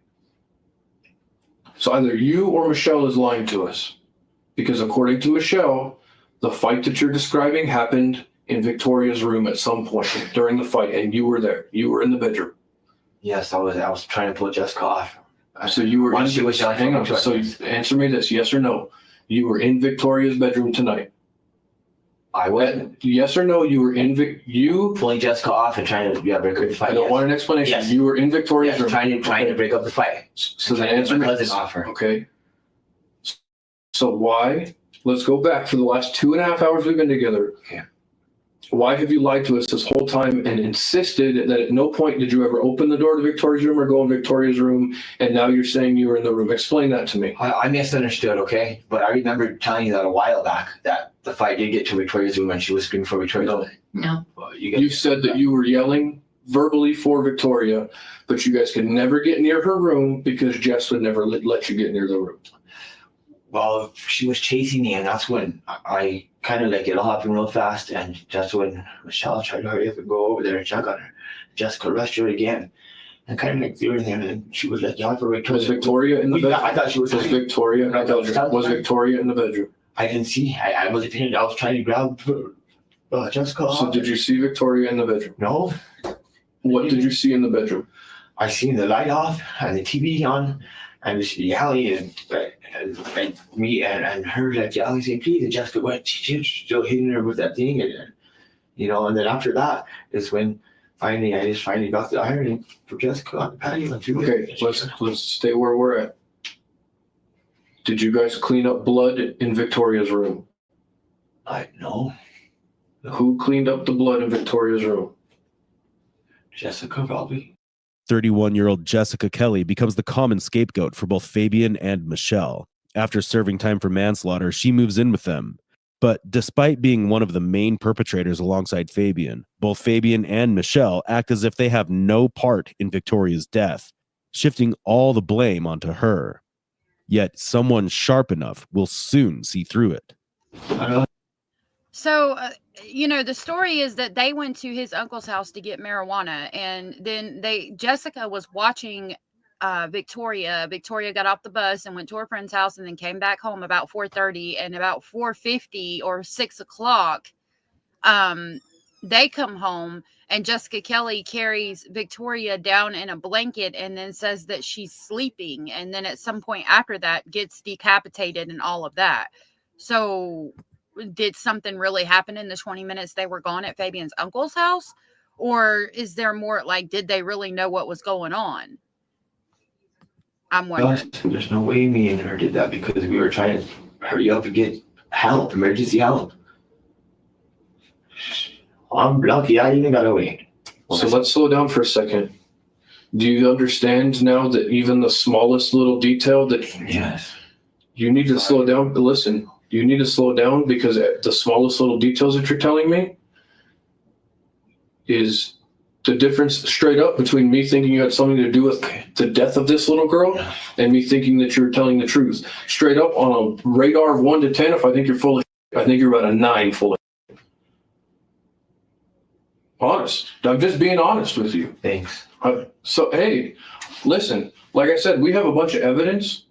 So either you or Michele is lying to us. Because according to Michele, the fight that you're describing happened in Victoria's room at some point during the fight, and you were there. You were in the bedroom. Yes, I was trying to pull Jessica off. So you were Once she was done, hang on. So answer me this, yes or no. You were in Victoria's bedroom tonight. I went Yes or no, you were in pulling Jessica off and trying to break up the fight. I don't want an explanation. Yes. You were in Victoria's room. trying to break up the fight. So the answer my is cousin off her. okay. So why? Let's go back for the last 2.5 hours we've been together. Okay. Why have you lied to us this whole time and insisted that at no point did you ever open the door to Victoria's room or go in Victoria's room, and now you're saying you were in the room? Explain that to me. I misunderstood, okay? But I remember telling you that a while back that the fight did get to Victoria's room and she was screaming for Victoria. No. No. Well, You said that you were yelling verbally for Victoria, but you guys could never get near her room because Jess would never let you get near the room. Well, she was chasing me, and that's when I kind of like it all happened real fast, and that's when Michele tried to hurry up and go over there and check on her. Jessica rushed her again, and kind of like threw her there, and she was like yelling for Victoria. Was Victoria in the bedroom? I thought she was. Victoria in the bedroom? Was Victoria in the bedroom? I didn't see. I wasn't paying. I was trying to grab Jessica. So did you see Victoria in the bedroom? No. What did you see in the bedroom? I seen the light off and the TV on, and she yelling and me and her like yelling saying, please, and Jessica went, she was still hitting her with that thing, and and then after that is when finally I just got the iron for Jessica on the patio and threw it. Okay, let's stay where we're at. Did you guys clean up blood in Victoria's room? No. Who cleaned up the blood in Victoria's room? Jessica probably. 31-year-old Jessica Kelly becomes the common scapegoat for both Fabian and Michele. After serving time for manslaughter, she moves in with them. But despite being one of the main perpetrators alongside Fabian, both Fabian and Michele act as if they have no part in Victoria's death, shifting all the blame onto her. Yet someone sharp enough will soon see through it. So, the story is that they went to his uncle's house to get marijuana, and then Jessica was watching Victoria. Victoria got off the bus and went to her friend's house and then came back home about 4:30, and about 4:50 or 6 o'clock, they come home and Jessica Kelly carries Victoria down in a blanket and then says that she's sleeping. And then at some point after that gets decapitated and all of that. So did something really happen in the 20 minutes they were gone at Fabian's uncle's house? Or is there more like, did they really know what was going on? I'm wondering. There's no way me and her did that because we were trying to hurry up and get help, emergency help. I'm lucky I even got away. So let's slow down for a second. Do you understand now that even the smallest little detail that Yes. you need to slow down? Listen, you need to slow down because the smallest little details that you're telling me is the difference straight up between me thinking you had something to do with the death of this little girl and me thinking that you're telling the truth. Straight up on a radar of 1 to 10, if I think you're full of shit, I think you're about a 9 full of shit. Honest. I'm just being honest with you. Thanks. So, hey, listen, like I said, we have a bunch of evidence.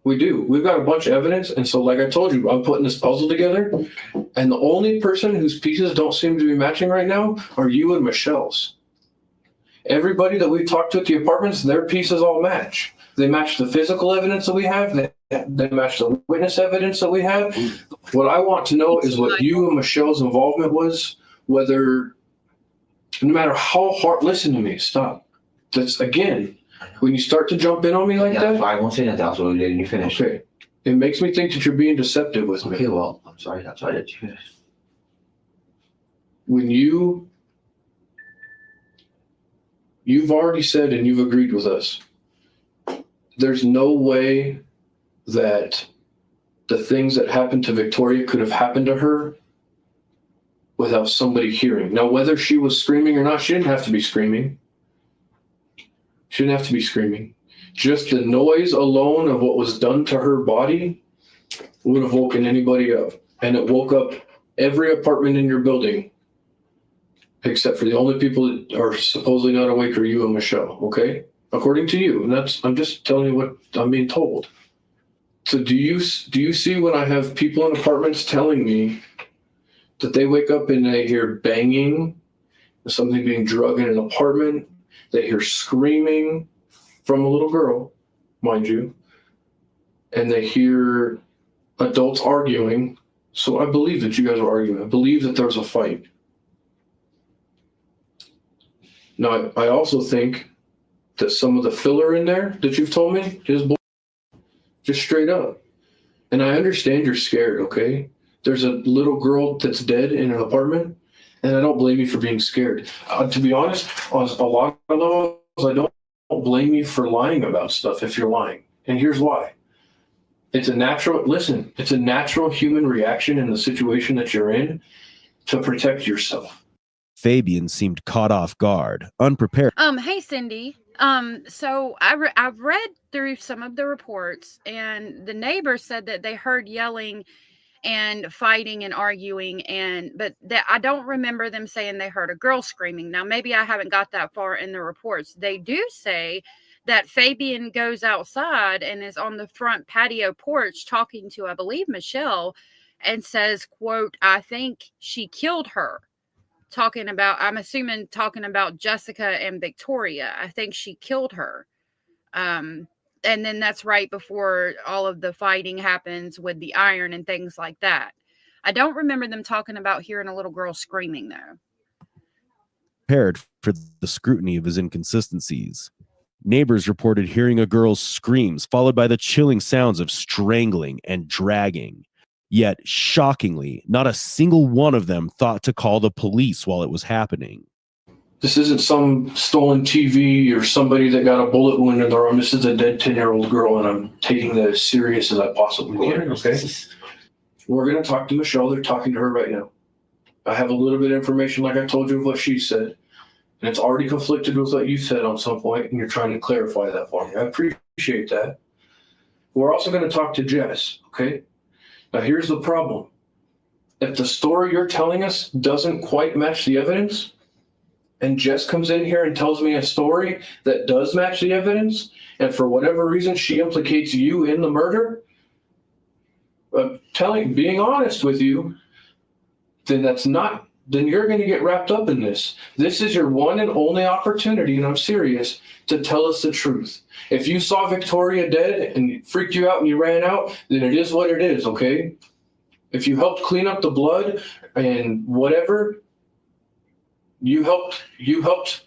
We do. We've got a bunch of evidence. And so, like I told you, I'm putting this puzzle together. And the only person whose pieces don't seem to be matching right now are you and Michelle's. Everybody that we've talked to at the apartments, their pieces all match. They match the physical evidence that we have. They match the witness evidence that we have. What I want to know is what you and Michelle's involvement was, whether, no matter how hard, listen to me, stop. That's, again, When you start to jump in on me like Yeah, that, I won't say that. That's what we did, and you finish. okay, it makes me think that you're being deceptive with me. Okay, well, I'm sorry that you finished. When you've already said and you've agreed with us, there's no way that the things that happened to Victoria could have happened to her without somebody hearing. Now, whether she was screaming or not, she didn't have to be screaming. She didn't have to be screaming. Just the noise alone of what was done to her body would have woken anybody up. And it woke up every apartment in your building, except for the only people that are supposedly not awake are you and Michelle, okay? According to you. And I'm just telling you what I'm being told. So do you see when I have people in apartments telling me that they wake up and they hear banging, something being drugged in an apartment, they hear screaming from a little girl, mind you, and they hear adults arguing. So I believe that you guys are arguing. I believe that there's a fight. Now, I also think that some of the filler in there that you've told me is bull, just straight up. And I understand you're scared, okay? There's a little girl that's dead in an apartment, and I don't blame you for being scared. To be honest, on a lot of levels, I don't blame you for lying about stuff if you're lying. And here's why. It's a natural human reaction in the situation that you're in to protect yourself. Fabian seemed caught off guard, unprepared. Hey Cindy. So I've read through some of the reports, and the neighbors said that they heard yelling and fighting and arguing, but that I don't remember them saying they heard a girl screaming. Now maybe I haven't got that far in the reports. They do say that Fabian goes outside and is on the front patio porch talking to, I believe, Michelle, and says, quote, "I think she killed her." I'm assuming talking about Jessica and Victoria. I think she killed her. And then that's right before all of the fighting happens with the iron and things like that. I don't remember them talking about hearing a little girl screaming, though. Prepared for the scrutiny of his inconsistencies. Neighbors reported hearing a girl's screams, followed by the chilling sounds of strangling and dragging. Yet, shockingly, not a single one of them thought to call the police while it was happening. This isn't some stolen TV or somebody that got a bullet wound in their arm. This is a dead 10-year-old girl, and I'm taking that as serious as I possibly can, okay? We're going to talk to Michelle. They're talking to her right now. I have a little bit of information, like I told you, of what she said. And it's already conflicted with what you said on some point, and you're trying to clarify that for me. I appreciate that. We're also going to talk to Jess, okay? Now, here's the problem. If the story you're telling us doesn't quite match the evidence, and Jess comes in here and tells me a story that does match the evidence, and for whatever reason she implicates you in the murder, being honest with you, then you're going to get wrapped up in this. This is your one and only opportunity, and I'm serious, to tell us the truth. If you saw Victoria dead and it freaked you out and you ran out, then it is what it is, okay? If you helped clean up the blood and whatever, you helped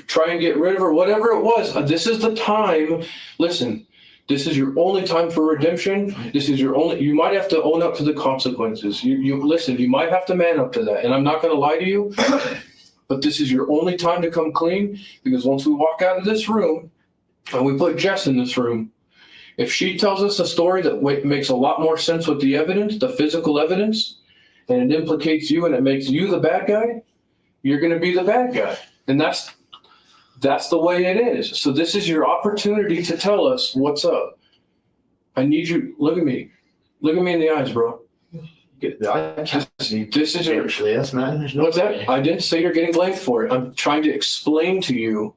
try and get rid of her, whatever it was, this is the time. Listen, this is your only time for redemption. You might have to own up to the consequences. You might have to man up to that. And I'm not going to lie to you, but this is your only time to come clean, because once we walk out of this room and we put Jess in this room, if she tells us a story that makes a lot more sense with the evidence, the physical evidence, and it implicates you and it makes you the bad guy, you're going to be the bad guy. And that's the way it is. So this is your opportunity to tell us what's up. I need you. Look at me in the eyes, bro. This is your. Yes, man. What's that? I didn't say you're getting blamed for it. I'm trying to explain to you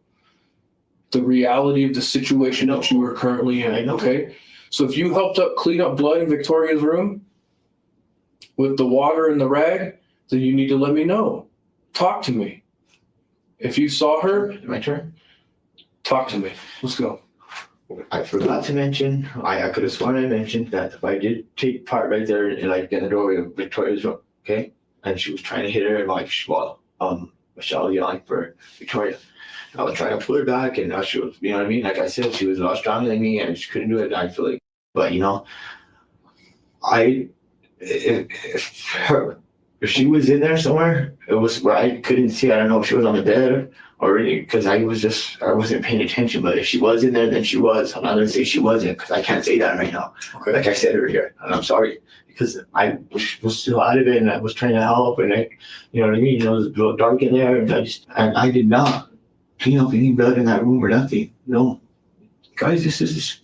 the reality of the situation that you are currently in. Okay. So if you helped clean up blood in Victoria's room with the water and the rag, then you need to let me know. Talk to me. If you saw her, My turn. talk to me. Let's go. I forgot to mention, I could have sworn I mentioned that if I did take part right there in the doorway of Victoria's room, okay? And she was trying to hit her, and Michelle yelling for Victoria. I was trying to pull her back, and she was, you know what I mean? Like I said, she was a lot stronger than me, and she couldn't do it. I feel like, but if she was in there somewhere, it was where I couldn't see. I don't know if she was on the bed or because I wasn't paying attention. But if she was in there, then she was. I'm not gonna say she wasn't because I can't say that right now. Okay. Like I said earlier, and I'm sorry because I was still out of it, and I was trying to help, and you know what I mean. It was a little dark in there, and I did not clean up any blood in that room or nothing. No, guys,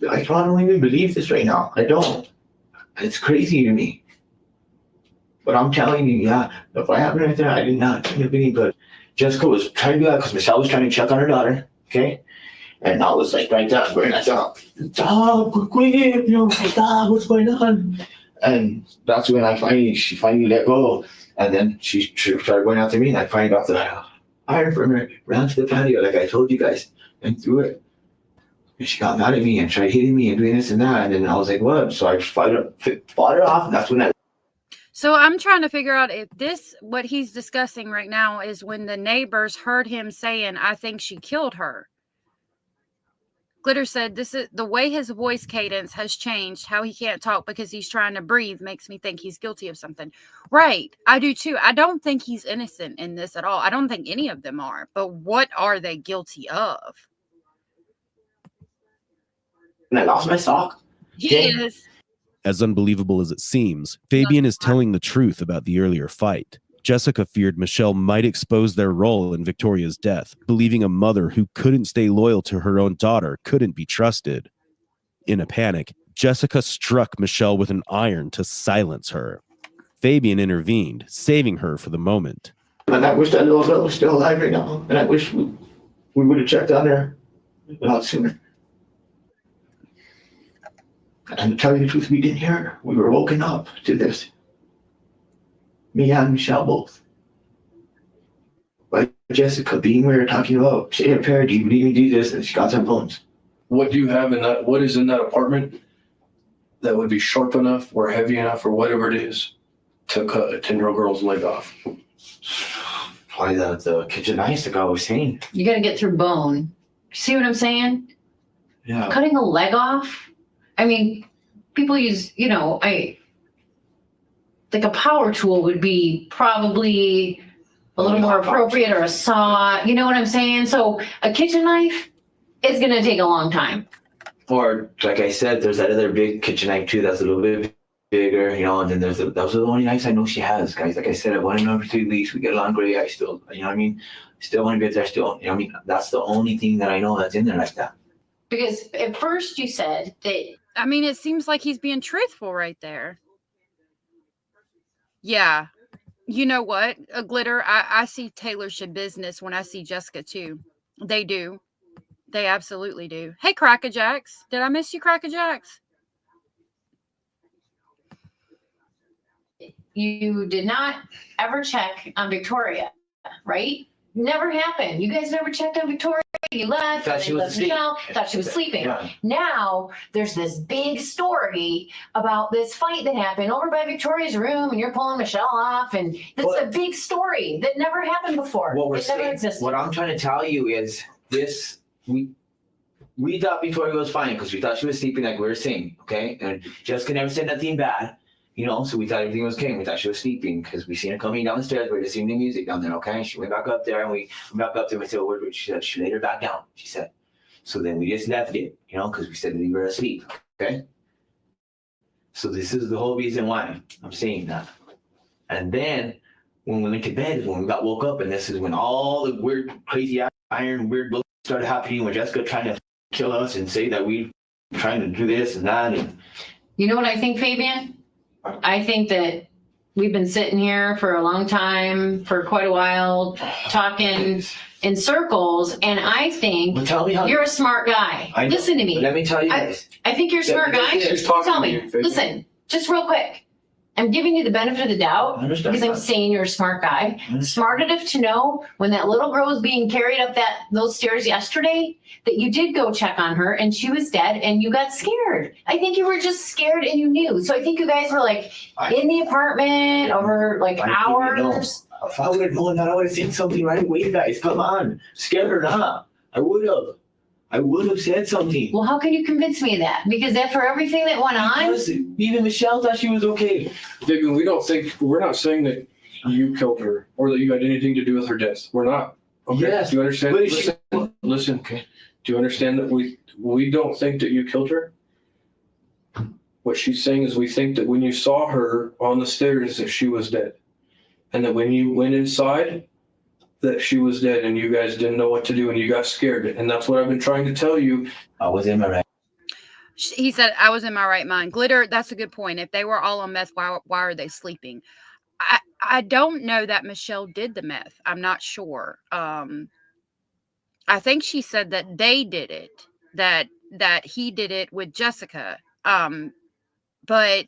I don't even believe this right now. I don't. It's crazy to me. But I'm telling you, yeah, if I happened right there, I did not clean up any blood. Jessica was trying to do that because Michelle was trying to check on her daughter, okay? And I was like right there, going like, stop, quick, stop, what's going on? And that's when she finally let go. And then she started going after me, and I finally got the iron from her, ran to the patio, like I told you guys, and threw it. And she got mad at me and tried hitting me and doing this and that. And then I was like, what? So I fought her off, and that's when I. So I'm trying to figure out if what he's discussing right now is when the neighbors heard him saying, I think she killed her. Glitter said, this is the way his voice cadence has changed, how he can't talk because he's trying to breathe makes me think he's guilty of something. Right. I do too. I don't think he's innocent in this at all. I don't think any of them are. But what are they guilty of? And I lost my sock. Yes. As unbelievable as it seems, Fabian is telling the truth about the earlier fight. Jessica feared Michele might expose their role in Victoria's death, believing a mother who couldn't stay loyal to her own daughter couldn't be trusted. In a panic, Jessica struck Michele with an iron to silence her. Fabian intervened, saving her for the moment. And I wish that little girl was still alive right now. And I wish we would have checked on her a lot sooner. And to tell you the truth, we didn't hear her. We were woken up to this. Me and Michele both. But Jessica, being we were talking about, say a prayer, do you believe in Jesus? And she got some bones. What do you have in that? What is in that apartment that would be sharp enough or heavy enough or whatever it is to cut a 10-year-old girl's leg off? Probably the kitchen knife the guy was saying. You got to get through bone. See what I'm saying? Yeah. Cutting a leg off. I mean, people use, like a power tool would be probably a little more appropriate, or a saw, you know what I'm saying? So a kitchen knife is going to take a long time. Or, like I said, there's that other big kitchen knife too that's a little bit bigger, and then those are the only knives I know she has, guys. Like I said, I've wanted her for 3 weeks. We get along great. I still, still want to be there still. That's the only thing that I know that's in there like that. Because at first you said that. It seems like he's being truthful right there. Yeah. You know what? A Glitter, I see Taylorship business when I see Jessica too. They do. They absolutely do. Hey, Crackerjacks. Did I miss you, Crackerjacks? You did not ever check on Victoria, right? Never happened. You guys never checked on Victoria. You left. Thought she was asleep. Thought she was sleeping. Yeah. Now there's this big story about this fight that happened over by Victoria's room, and you're pulling Michele off, and that's a big story that never happened before. It never existed. What I'm trying to tell you is this: we thought Victoria was fine because we thought she was sleeping, like we were saying, okay? And Jessica never said nothing bad. So we thought everything was okay. We thought she was sleeping because we seen her coming down the stairs. We were listening to music down there, okay? She went back up there, and we went back up there. We said, "What?" She said, she laid her back down, she said. So then we just left it, because we said we were asleep, okay? So this is the whole reason why I'm saying that. And then when we went to bed, when we got woke up, and this is when all the weird, crazy iron, weird bullshit started happening, when Jessica trying to kill us and say that we trying to do this and that. And you know what I think, Fabian? I think that we've been sitting here for a long time, for quite a while, talking in circles, and I think you're a smart guy. Listen to me. Let me tell you this. I think you're a smart guy. Tell me. Listen, just real quick. I'm giving you the benefit of the doubt because I'm saying you're a smart guy. Smart enough to know when that little girl was being carried up those stairs yesterday that you did go check on her and she was dead and you got scared. I think you were just scared and you knew. So I think you guys were in the apartment over hours. If I would have known that, I would have seen something right away, guys. Come on. Scared or not. I would have said something. Well, how can you convince me of that? Because after everything that went on, Because even Michelle thought she was okay. Fabian, we're not saying that you killed her or that you had anything to do with her death. We're not. Okay. Yes. Do you understand? But if Listen. Okay. Do you understand that we don't think that you killed her? What she's saying is we think that when you saw her on the stairs that she was dead. And that when you went inside that she was dead and you guys didn't know what to do and you got scared. And that's what I've been trying to tell you. I was in my right. He said, I was in my right mind. Glitter, that's a good point. If they were all on meth, why are they sleeping? I don't know that Michelle did the meth. I'm not sure. I think she said that they did it, that he did it with Jessica. But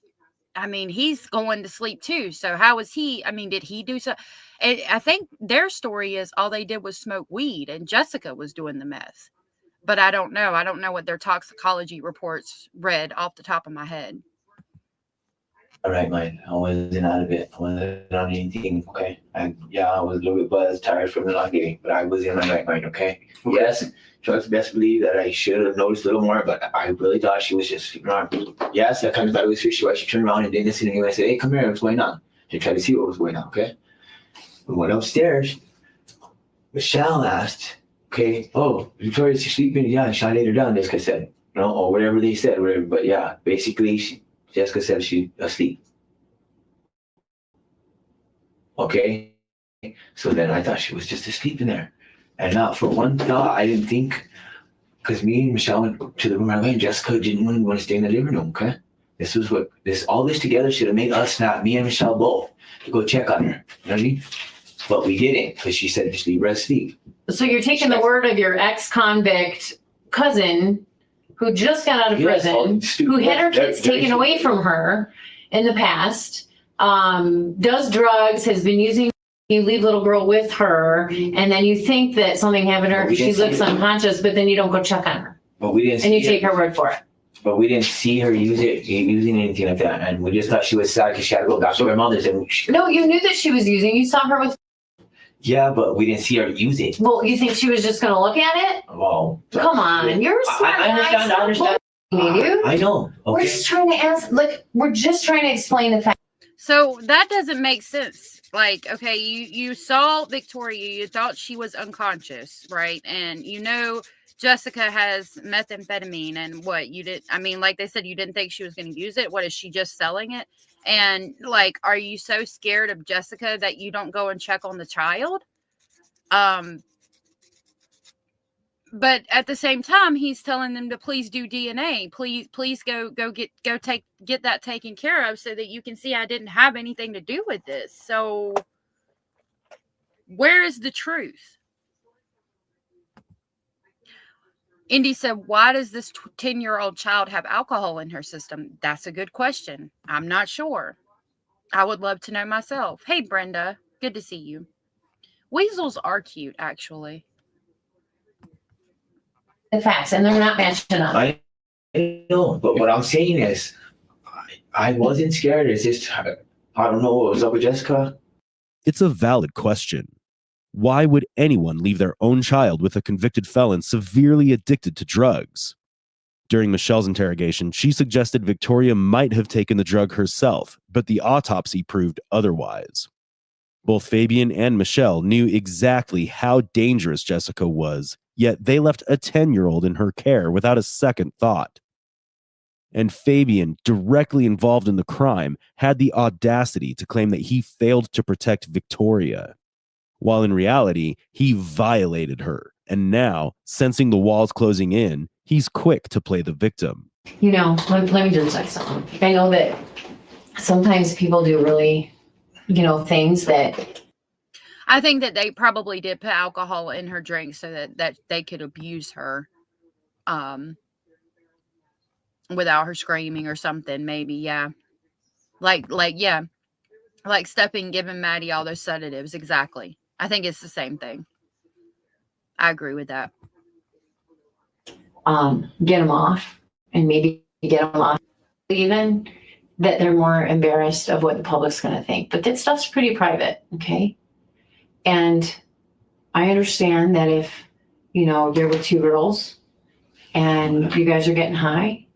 I mean, he's going to sleep too. So how was he? I mean, did he do so? I think their story is all they did was smoke weed and Jessica was doing the meth. But I don't know. I don't know what their toxicology reports read off the top of my head. All right, mind. I wasn't out of it. I wasn't on anything. Okay. I was a little bit buzzed, tired from the long game, but I was in my right mind. Okay. Yes. Trust best believe that I should have noticed a little more, but I really thought she was just sleeping around. Yes, I kind of thought it was fishy. Why she turned around and didn't listen to me. I said, "Hey, come here. What's going on?" She tried to see what was going on. Okay. We went upstairs. Michelle asked, "Okay, oh, Victoria's sleeping." Yeah, she laid her down. Jessica said, "No," or whatever they said, whatever. But yeah, basically, Jessica said she's asleep. Okay. So then I thought she was just asleep in there. And not for one thought, I didn't think, because me and Michelle went to the room right away and Jessica didn't want to stay in the living room, okay? All this together should have made us snap, me and Michelle both, to go check on her. You know what I mean? But we didn't, because she said just leave her asleep. so you're taking the word of your ex-convict cousin who just got out of prison, who had her kids taken away from her in the past, does drugs, has been using, you leave little girl with her, and then you think that something happened to her because she looks unconscious, but then you don't go check on her. But we didn't. And you take her word for it. But we didn't see her using anything like that, and we just thought she was sad because she had to go back to her mother's. No, you knew that she was using. You saw her with. Yeah, but we didn't see her use it. Well, you think she was just going to look at it? Well, come on, you're a smart guy. I understand. I know. Okay. We're just trying to ask. Like, we're just trying to explain the fact. So that doesn't make sense. Like, okay, you saw Victoria, you thought she was unconscious, right? And you know Jessica has methamphetamine, and what you did, I mean, like they said, you didn't think she was going to use it. What, is she just selling it? And like, are you so scared of Jessica that you don't go and check on the child? But at the same time, he's telling them to please do DNA. Please go get that taken care of so that you can see I didn't have anything to do with this. So where is the truth? Indy said, why does this 10-year-old child have alcohol in her system? That's a good question. I'm not sure. I would love to know myself. Hey, Brenda, good to see you. Weasels are cute, actually. The facts, and they're not matching up. I know, but what I'm saying is, I wasn't scared. It's just, I don't know what was up with Jessica. It's a valid question. Why would anyone leave their own child with a convicted felon severely addicted to drugs? During Michelle's interrogation, she suggested Victoria might have taken the drug herself, but the autopsy proved otherwise. Both Fabian and Michelle knew exactly how dangerous Jessica was, yet they left a 10-year-old in her care without a second thought. And Fabian, directly involved in the crime, had the audacity to claim that he failed to protect Victoria, while in reality, he violated her. And now, sensing the walls closing in, he's quick to play the victim. You know, let me just say something. I know that sometimes people do really, things that. I think that they probably did put alcohol in her drink so that they could abuse her without her screaming or something, maybe, yeah. Like stepping, giving Maddie all those sedatives, exactly. I think it's the same thing. I agree with that. Get them off, and maybe get them off even that they're more embarrassed of what the public's going to think. But that stuff's pretty private, okay? And I understand that if you're with two girls and you guys are getting high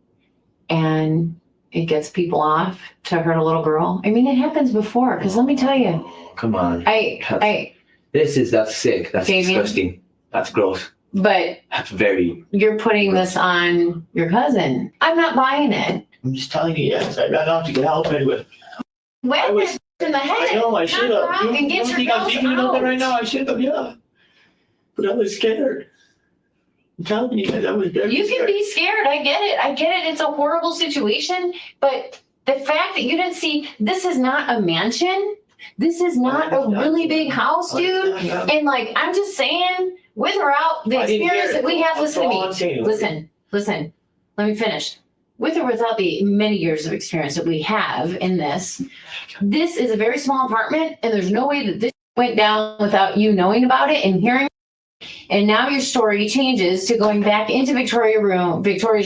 and it gets people off to hurt a little girl. I mean, it happens before, because let me tell you. Come on. That's sick. That's Fabian, disgusting. That's gross. But that's very. You're putting this on your cousin. I'm not buying it. I'm just telling you, yes. I got off to get help anyway. Whack in the head. I know, I should have. You don't think I'm thinking about that right now? I should have, yeah. But I was scared. I'm telling you guys, I was very You scared. can be scared. I get it. It's a horrible situation. But the fact that you didn't see, this is not a mansion. This is not a really big house, dude. And like, I'm just saying, with or out, the experience that we have, listen to me. Listen. Let me finish. With or without the many years of experience that we have in this is a very small apartment, and there's no way that this went down without you knowing about it and hearing. And now your story changes to going back into Victoria's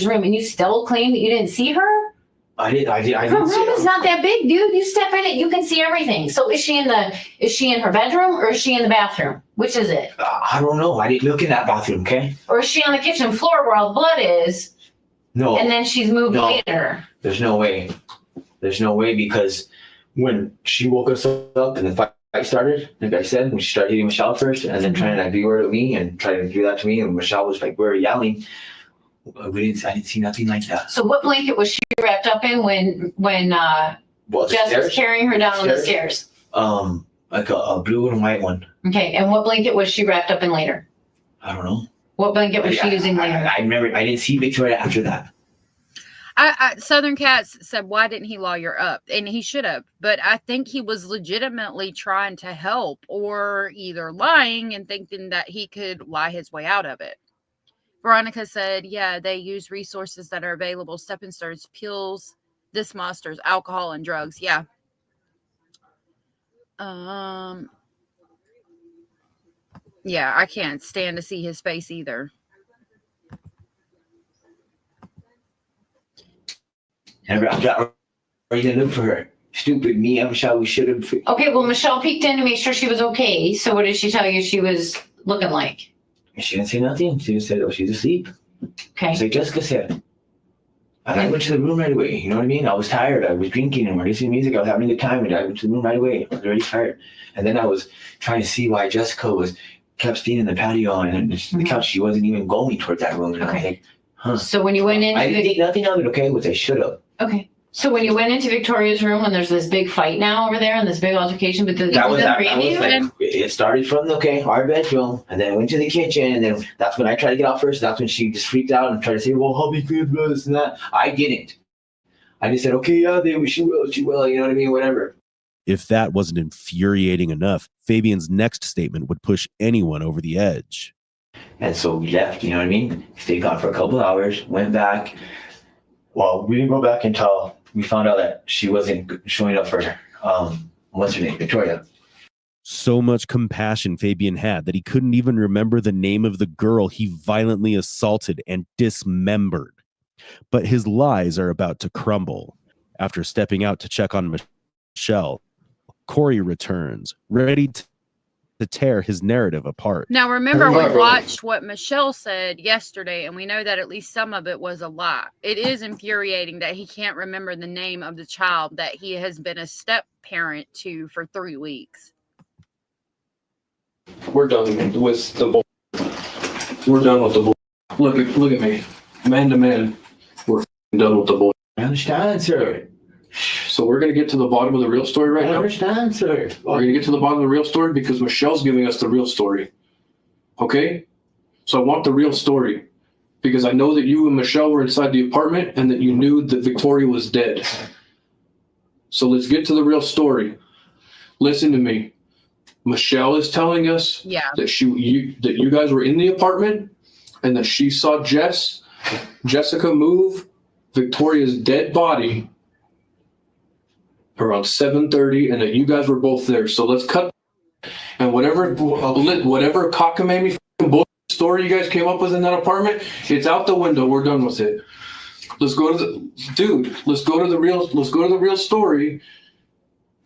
room, and you still claim that you didn't see her? I didn't Her room is not that big, dude. You step in it, you can see everything. So is she in her bedroom or is she in the bathroom? Which is it? I don't know. I didn't look in that bathroom, okay? Or is she on the kitchen floor where all the blood is? No. And then she's moved later. There's no way. There's no way, because when she woke us up and the fight started, like I said, when she started hitting Michele first and then trying to do her to me and trying to do that to me, and Michele was like, we were yelling. I didn't see nothing like that. So what blanket was she wrapped up in when Jess was carrying her down the stairs? Like a blue and white one. Okay, and what blanket was she wrapped up in later? I don't know. What blanket was she using later? I remember I didn't see Victoria after that. Southern Cats said, why didn't he lawyer up? And he should have. But I think he was legitimately trying to help, or either lying and thinking that he could lie his way out of it. Veronica said, yeah, they use resources that are available. Stepping stones, pills, dismasters, alcohol, and drugs. Yeah. Yeah, I can't stand to see his face either. I'm not ready to look for her. Stupid me, Michele, we should have. Okay, well, Michele peeked in to make sure she was okay. So what did she tell you she was looking like? She didn't say nothing. She just said, oh, she's asleep. Okay. It's like Jessica said. And I went to the room right away. You know what I mean? I was tired. I was drinking and we're listening to music. I was having a good time, and I went to the room right away. I was already tired. And then I was trying to see why Jessica kept staying in the patio and the couch. She wasn't even going towards that room. And I was like, huh. So when you went into I didn't think nothing of it, okay? Which I should have. Okay. So when you went into Victoria's room, and there's this big fight now over there and this big altercation, but it started from our bedroom, and then I went to the kitchen, and then that's when I tried to get out first. That's when she just freaked out and tried to say, well, hubby could do this and that. I didn't. I just said, okay, yeah, she will, you know what I mean? Whatever. If that wasn't infuriating enough, Fabian's next statement would push anyone over the edge. And so we left, you know what I mean? Stayed gone for a couple hours, went back. Well, we didn't go back until we found out that she wasn't showing up for what's her name, Victoria. So much compassion Fabian had that he couldn't even remember the name of the girl he violently assaulted and dismembered. But his lies are about to crumble. After stepping out to check on Michele, Corey returns, ready to tear his narrative apart. Now, remember, we watched what Michele said yesterday, and we know that at least some of it was a lie. It is infuriating that he can't remember the name of the child that he has been a step parent to for 3 weeks. We're done with the bull. We're done with the bull. Look at me. Man to man. We're done with the bull. I understand, sir. So we're going to get to the bottom of the real story right now. I understand, sir. We're going to get to the bottom of the real story because Michele's giving us the real story. Okay? So I want the real story because I know that you and Michele were inside the apartment and that you knew that Victoria was dead. So let's get to the real story. Listen to me. Michele is telling us that you guys were in the apartment and that she saw Jessica move Victoria's dead body around 7:30, and that you guys were both there. So let's cut. And whatever cockamamie bullshit story you guys came up with in that apartment, it's out the window. We're done with it. Let's go to the real story.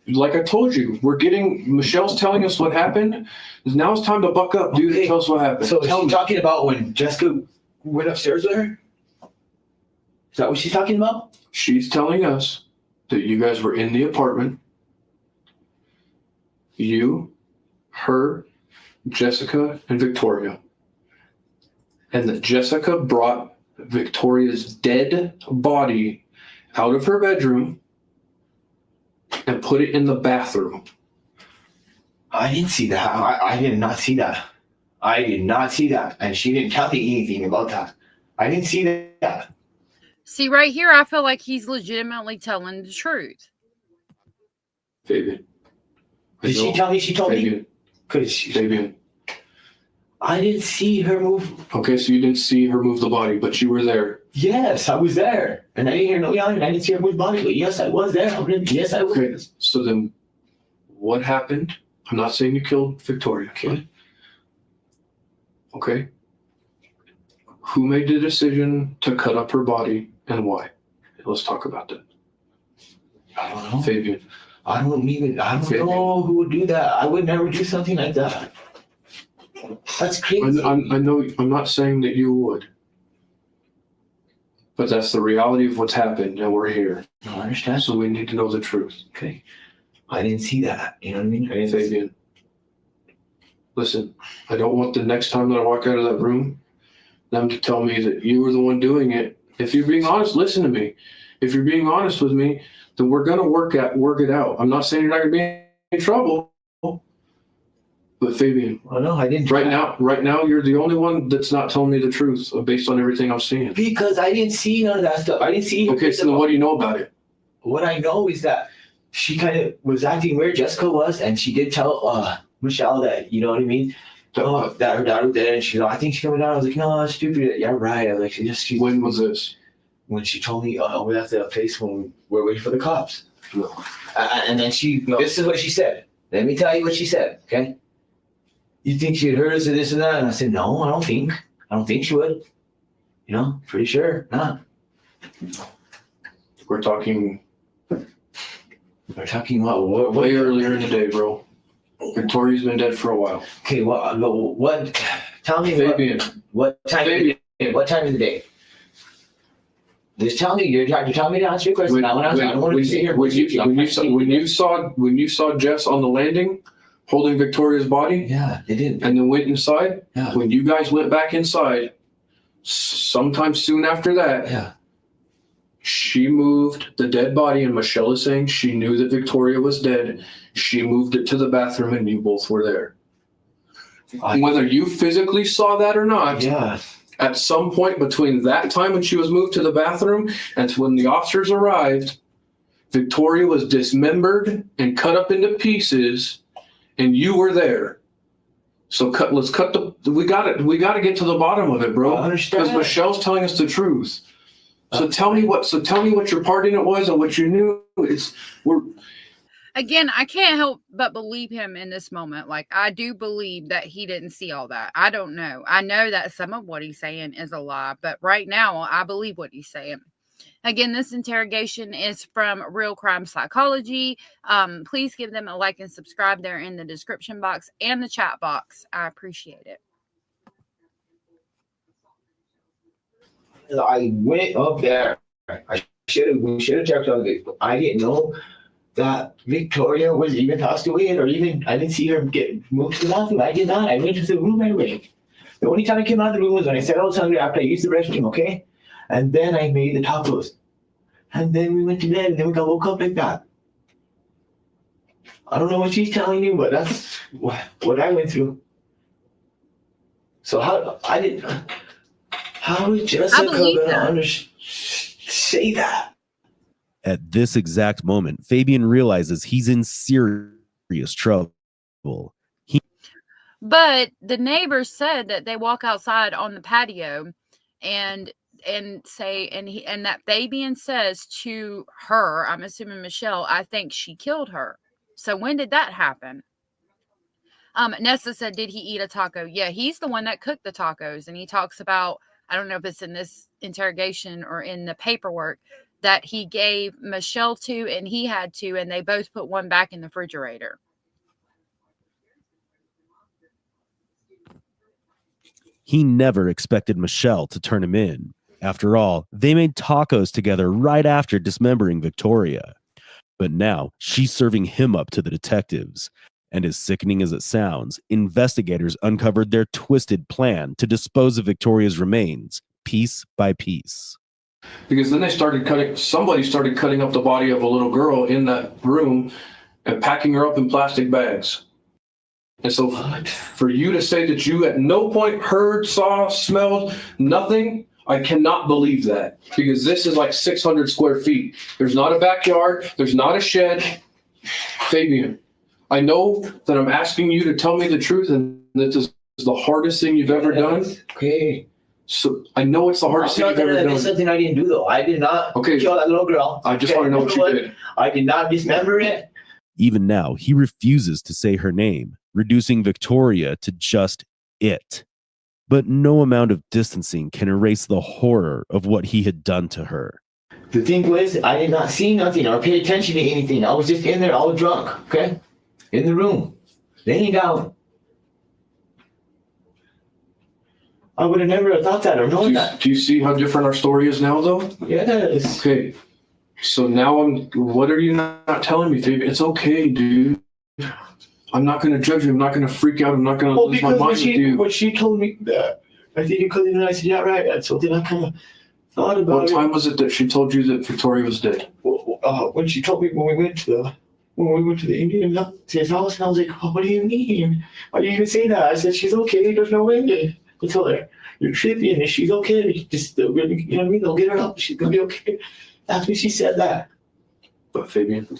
like I told you, Michelle's telling us what happened. Now it's time to buck up, dude. Okay. Tell us what happened. So is Tell she me. talking about when Jessica went upstairs with her? Is that what she's talking about? She's telling us that you guys were in the apartment. You, her, Jessica, and Victoria. And that Jessica brought Victoria's dead body out of her bedroom and put it in the bathroom. I didn't see that. I did not see that. I did not see that. And she didn't tell me anything about that. I didn't see that. See, right here, I feel like he's legitimately telling the truth. Fabian. Did she tell me she told me? Fabian. Because Fabian. I didn't see her move. Okay, so you didn't see her move the body, but you were there. Yes, I was there. And I didn't hear no yelling. I didn't see her move body. But yes, I was there. Yes, I was. Okay, so then what happened? I'm not saying you killed Victoria, okay? Okay. Who made the decision to cut up her body and why? Let's talk about that. I don't know. Fabian. I don't know who would do that. I would never do something like that. That's crazy. I know, I'm not saying that you would. But that's the reality of what's happened, and we're here. I understand. So we need to know the truth. Okay. I didn't see that. You know what I mean? Hey, Fabian. Listen, I don't want the next time that I walk out of that room, them to tell me that you were the one doing it. If you're being honest, listen to me. If you're being honest with me, then we're gonna work it out. I'm not saying you're not gonna be in trouble. But Fabian, Oh no, I didn't. right now, you're the only one that's not telling me the truth based on everything I'm seeing. Because I didn't see none of that stuff. I didn't see. Okay, so then what do you know about it? What I know is that she kind of was acting weird. Jessica was, and she did tell Michelle that, you know what I mean, that her daughter did, and she's like, I think she's coming down. I was like, no, that's stupid. Yeah, right. I was like, she When was this? when she told me we're at the place when we were waiting for the cops. No. And then this is what she said. Let me tell you what she said, okay? You think she had heard us and this and that? And I said, no, I don't think she would. You know, pretty sure not. We're talking We're talking about what way earlier in the day, bro. Victoria's been dead for a while. okay, what tell me Fabian. what time Fabian. what time of the day? Just tell me, you're telling me to answer your question. I don't want to sit here. When you saw Jess on the landing holding Victoria's body, Yeah, they did. and then went inside, Yeah. when you guys went back inside, sometime soon after that, Yeah. she moved the dead body, and Michelle is saying she knew that Victoria was dead. She moved it to the bathroom, and you both were there. Whether you physically saw that or not, Yeah. at some point between that time when she was moved to the bathroom and when the officers arrived, Victoria was dismembered and cut up into pieces, and you were there. So we got to get to the bottom of it, bro. I understand. Because Michelle's telling us the truth. So tell me what your part in it was and what you knew. Again, I can't help but believe him in this moment. Like, I do believe that he didn't see all that. I don't know. I know that some of what he's saying is a lie, but right now I believe what he's saying. Again, this interrogation is from Real Crime Psychology. Please give them a like and subscribe. They're in the description box and the chat box. I appreciate it. I went up there. We should have checked on it. I didn't know that Victoria was even passed away, or even I didn't see her get moved to the bathroom. I did not. I went to the room right away. The only time I came out of the room was when I said I was hungry after I used the restroom, okay? And then I made the tacos. And then we went to bed, and then we got woke up like that. I don't know what she's telling you, but that's what I went through. So how is Jessica gonna say that? At this exact moment, Fabian realizes he's in serious trouble. But the neighbors said that they walk outside on the patio and that Fabian says to her, I'm assuming Michelle, I think she killed her. So when did that happen? Nessa said, did he eat a taco? Yeah, he's the one that cooked the tacos. And he talks about, I don't know if it's in this interrogation or in the paperwork, that he gave Michelle to and he had to, and they both put one back in the refrigerator. He never expected Michelle to turn him in. After all, they made tacos together right after dismembering Victoria. But now she's serving him up to the detectives. And as sickening as it sounds, investigators uncovered their twisted plan to dispose of Victoria's remains, piece by piece. Because then somebody started cutting up the body of a little girl in that room and packing her up in plastic bags. And so for you to say that you at no point heard, saw, smelled, nothing, I cannot believe that. Because this is like 600 square feet. There's not a backyard. There's not a shed. Fabian, I know that I'm asking you to tell me the truth, and that this is the hardest thing you've ever done. Okay. So I know it's the hardest thing you've ever done. It's something I didn't do, though. I did not kill that little girl. I just want to know what you did. I did not dismember it. Even now, he refuses to say her name, reducing Victoria to just it. But no amount of distancing can erase the horror of what he had done to her. The thing was, I did not see nothing or pay attention to anything. I was just in there all drunk, okay? In the room, laying down. I would have never thought that or known that. Do you see how different our story is now, though? Yes. Okay. So now what are you not telling me, Fabian? It's okay, dude. I'm not going to judge you. I'm not going to freak out. I'm not going to lose my mind with you. When she told me that, I think you could have, and I said, yeah, right. So then I kind of thought about What time was it that she told you that Victoria was dead? When she told me when we went to the Indian to his house, and I was like, oh, what do you mean? Why do you even say that? I said, she's okay. There's no way. I told her, you're tripping, and she's okay. Just, you know what I mean? They'll get her up. She's going to be okay. That's when she said that. But Fabian.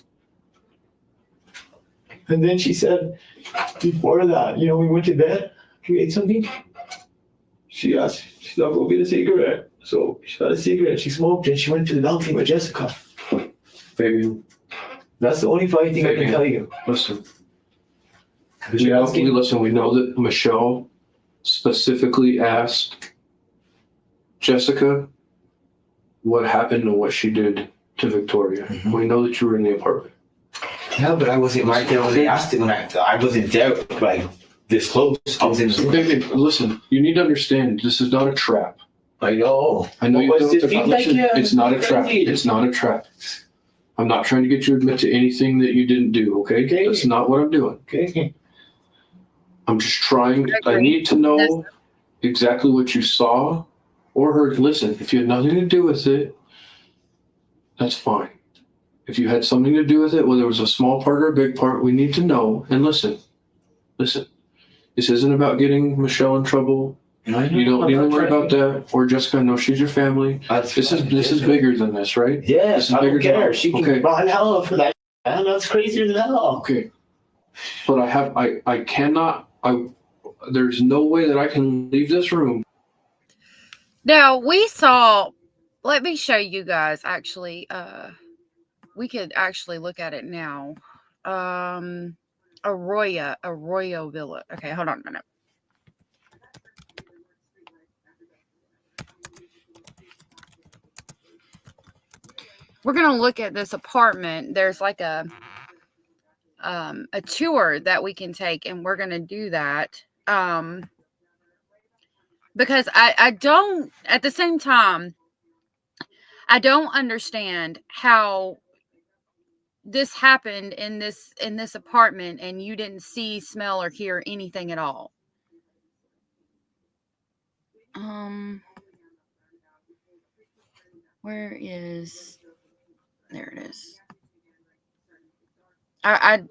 And then she said, before that, we went to bed, we ate something. She said, I'll go get a cigarette. So she got a cigarette, she smoked, and she went to the balcony with Jessica. Fabian. That's the only funny thing I can tell you. Listen. We know that Michelle specifically asked Jessica what happened and what she did to Victoria. Mm-hmm. We know that you were in the apartment. Yeah, but I wasn't right there when they asked it. When I wasn't there, like this close. I was in. Listen, you need to understand. This is not a trap. I know. You don't. It's not a trap. It's not a trap. I'm not trying to get you to admit to anything that you didn't do. Okay? That's not what I'm doing. Okay. I'm just trying. I need to know exactly what you saw or heard. Listen, if you had nothing to do with it, that's fine. If you had something to do with it, whether it was a small part or a big part, we need to know. And listen, this isn't about getting Michelle in trouble. You don't need to worry about that. Or Jessica, no, she's your family. This is bigger than this, right? Yes, I don't care. She can run hell for that. Man, that's crazier than hell. Okay. But I cannot, there's no way that I can leave this room. Now, let me show you guys, actually, we could actually look at it now. Arroyo Villa. Okay, hold on a minute. We're going to look at this apartment. There's like a tour that we can take, and we're going to do that. Because I don't, at the same time, I don't understand how this happened in this apartment and you didn't see, smell, or hear anything at all. There it is. I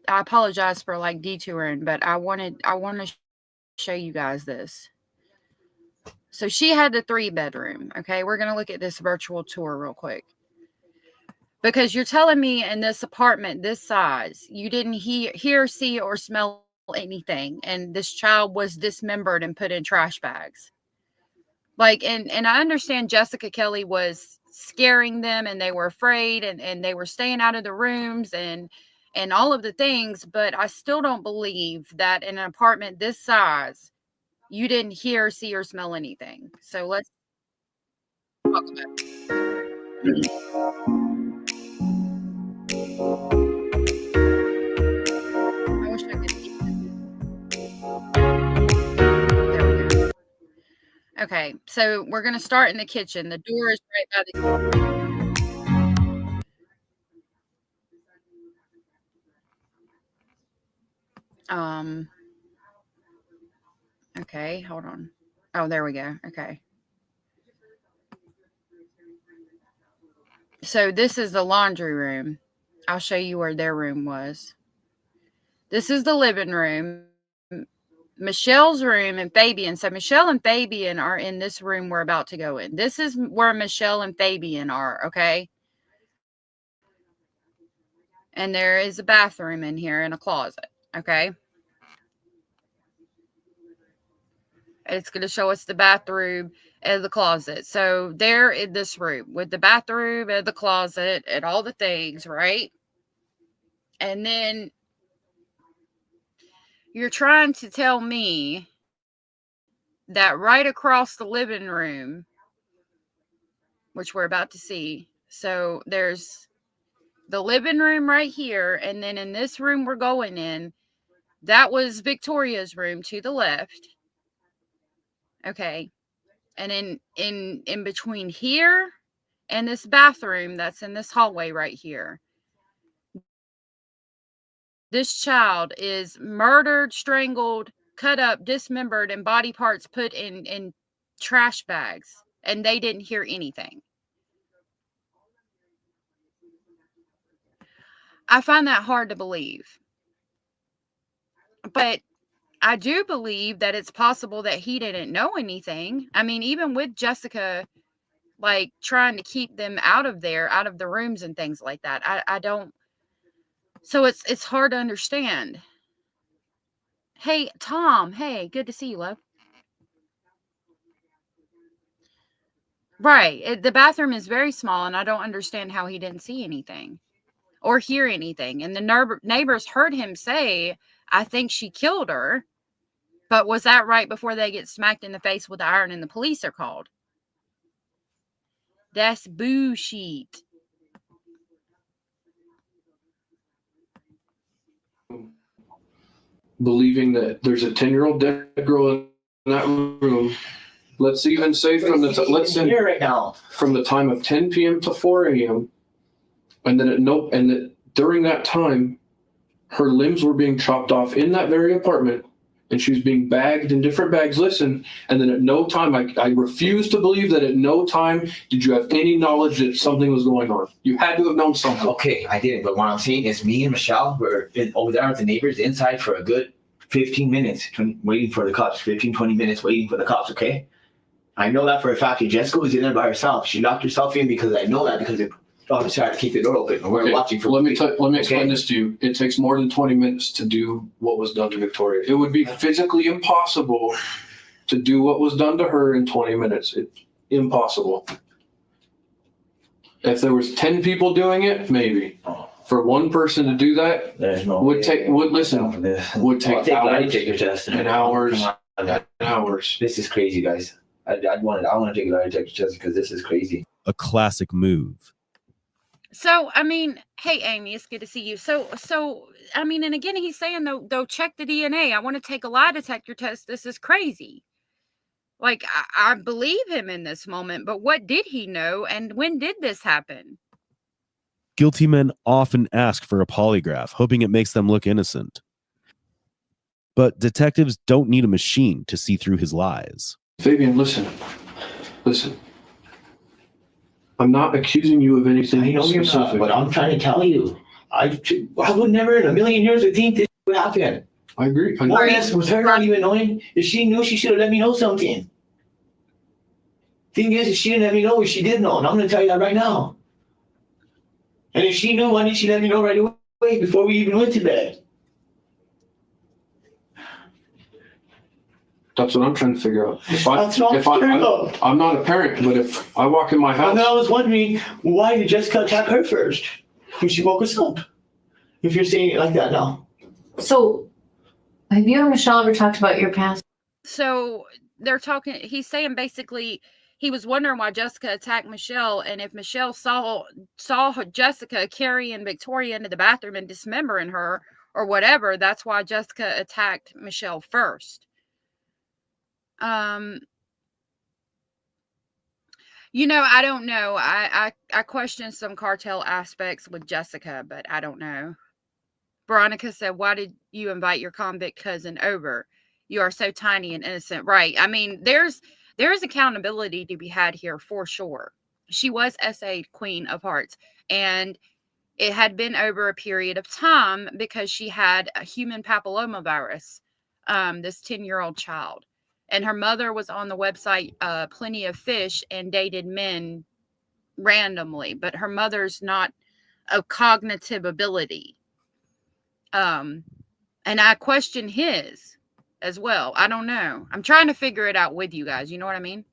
apologize for like detouring, but I want to show you guys this. So she had the 3-bedroom. Okay, we're going to look at this virtual tour real quick. Because you're telling me in this apartment, this size, you didn't hear, see, or smell anything. And this child was dismembered and put in trash bags. Like, and I understand Jessica Kelly was scaring them and they were afraid and they were staying out of the rooms and all of the things. But I still don't believe that in an apartment this size, you didn't hear, see, or smell anything. So let's. Welcome back. I wish I could see that. There we go. Okay, so we're gonna start in the kitchen. The door is right by the okay, hold on. Oh, there we go. Okay. So this is the laundry room. I'll show you where their room was. This is the living room. Michelle's room and Fabian. So Michelle and Fabian are in this room we're about to go in. This is where Michelle and Fabian are, okay? And there is a bathroom in here and a closet, okay? It's going to show us the bathroom and the closet. So they're in this room with the bathroom and the closet and all the things, right? And then you're trying to tell me that right across the living room, which we're about to see, so there's the living room right here, and then in this room we're going in, that was Victoria's room to the left. Okay. And in between here and this bathroom that's in this hallway right here, this child is murdered, strangled, cut up, dismembered, and body parts put in trash bags, and they didn't hear anything. I find that hard to believe. But I do believe that it's possible that he didn't know anything. I mean, even with Jessica, like, trying to keep them out of there, out of the rooms and things like that. I don't. So it's hard to understand. Hey, Tom. Hey, good to see you, love. Right. The bathroom is very small, and I don't understand how he didn't see anything or hear anything. And the neighbors heard him say, I think she killed her. But was that right before they get smacked in the face with the iron and the police are called? That's bullshit. Believing that there's a 10-year-old dead girl in that room. Let's even say from the here right now. From the time of 10 p.m. to 4 a.m. and that during that time, her limbs were being chopped off in that very apartment, and she was being bagged in different bags. Listen, and then at no time, I refuse to believe that at no time did you have any knowledge that something was going on. You had to have known something. Okay, I didn't, but what I'm saying is me and Michelle were over there with the neighbors inside for a good 15 minutes waiting for the cops, 15, 20 minutes waiting for the cops, okay? I know that for a fact. Jessica was in there by herself. She locked herself in because I know that because the officer had to keep the door open. And we're watching for. Let me explain this to you. It takes more than 20 minutes to do what was done to Victoria. It would be physically impossible to do what was done to her in 20 minutes. It's impossible. If there was 10 people doing it, maybe. For one person to do that would take hours and hours and hours. This is crazy, guys. I want to take a lie detector test because this is crazy. A classic move. So, I mean, hey, Amy, it's good to see you. So, I mean, and again, he's saying, though, check the DNA. I want to take a lie detector test. This is crazy. Like, I believe him in this moment, but what did he know? And when did this happen? Guilty men often ask for a polygraph, hoping it makes them look innocent. But detectives don't need a machine to see through his lies. Fabian, listen. I'm not accusing you of anything I know you're not, specific. but I'm trying to tell you. I would never in a million years would think this would happen. I agree. More or less, with her not even knowing, if she knew, she should have let me know something. Thing is, if she didn't let me know, she did know, and I'm going to tell you that right now. And if she knew, why didn't she let me know right away before we even went to bed? That's what I'm trying to figure out. I'm not a parent, but if I walk in my house. And then I was wondering, why did Jessica attack her first when she woke us up? If you're saying it like that now. So, have you and Michelle ever talked about your past? So they're talking, he's saying basically he was wondering why Jessica attacked Michele, and if Michele saw Jessica carrying Victoria into the bathroom and dismembering her or whatever, that's why Jessica attacked Michele first. You know, I don't know. I question some cartel aspects with Jessica, but I don't know. Veronica said, why did you invite your convict cousin over? You are so tiny and innocent. Right. I mean, there is accountability to be had here for sure. She was SA Queen of Hearts, and it had been over a period of time because she had a human papillomavirus, this 10-year-old child. And her mother was on the website Plenty of Fish and dated men randomly, but her mother's not of cognitive ability. And I question his as well. I don't know. I'm trying to figure it out with you guys. You know what I mean?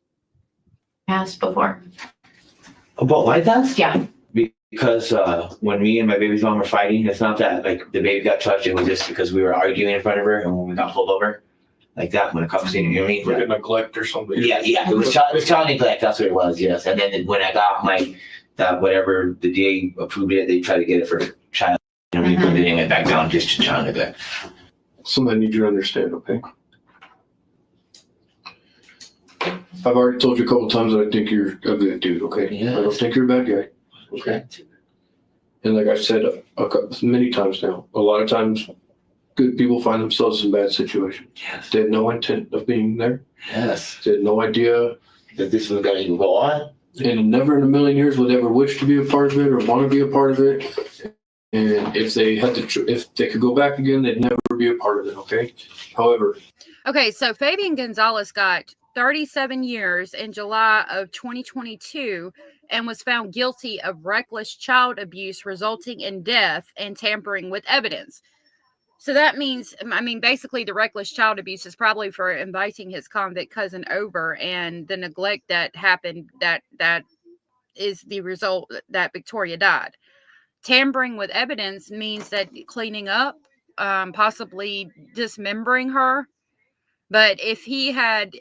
Asked before. About my test? Yeah. Because when me and my baby's mom were fighting, it's not that like the baby got touched. It was just because we were arguing in front of her, and when we got pulled over, like that, when a cop seen it, you know what I mean? Like a neglect or something. Yeah. It was child neglect. That's what it was. Yes. And then when I got that whatever the DA approved it, they tried to get it for child. You know what I mean? But then it went back down just to child neglect. Something I need you to understand, okay? I've already told you a couple times that I think you're a good dude, okay? Yeah. I don't think you're a bad guy, okay? And like I've said many times now, a lot of times good people find themselves in bad situations. Yes. They had no intent of being there. Yes. They had no idea That this was going to go on. and never in a million years would ever wish to be a part of it or want to be a part of it. And if they had to, if they could go back again, they'd never be a part of it, okay? However. Okay, so Fabian Gonzales got 37 years in July of 2022 and was found guilty of reckless child abuse resulting in death and tampering with evidence. So that means, I mean, basically the reckless child abuse is probably for inviting his convict cousin over, and the neglect that happened, that is the result that Victoria died. Tampering with evidence means that cleaning up, possibly dismembering her. But if his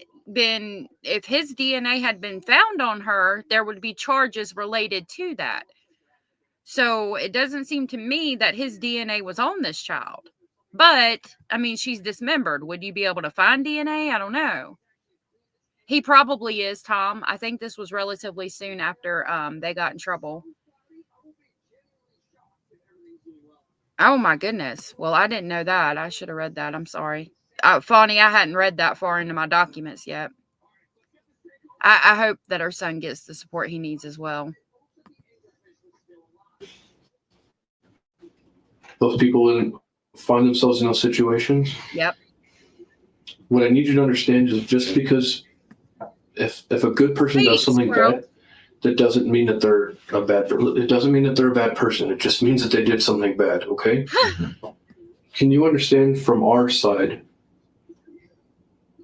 DNA had been found on her, there would be charges related to that. So it doesn't seem to me that his DNA was on this child. But, I mean, she's dismembered. Would you be able to find DNA? I don't know. He probably is, Tom. I think this was relatively soon after they got in trouble. Oh, my goodness. Well, I didn't know that. I should have read that. I'm sorry. Fawny, I hadn't read that far into my documents yet. I hope that our son gets the support he needs as well. Those people find themselves in those situations. Yep. What I need you to understand is just because if a good person does something bad, that doesn't mean that they're a bad. It doesn't mean that they're a bad person. It just means that they did something bad. Okay. Can you understand from our side,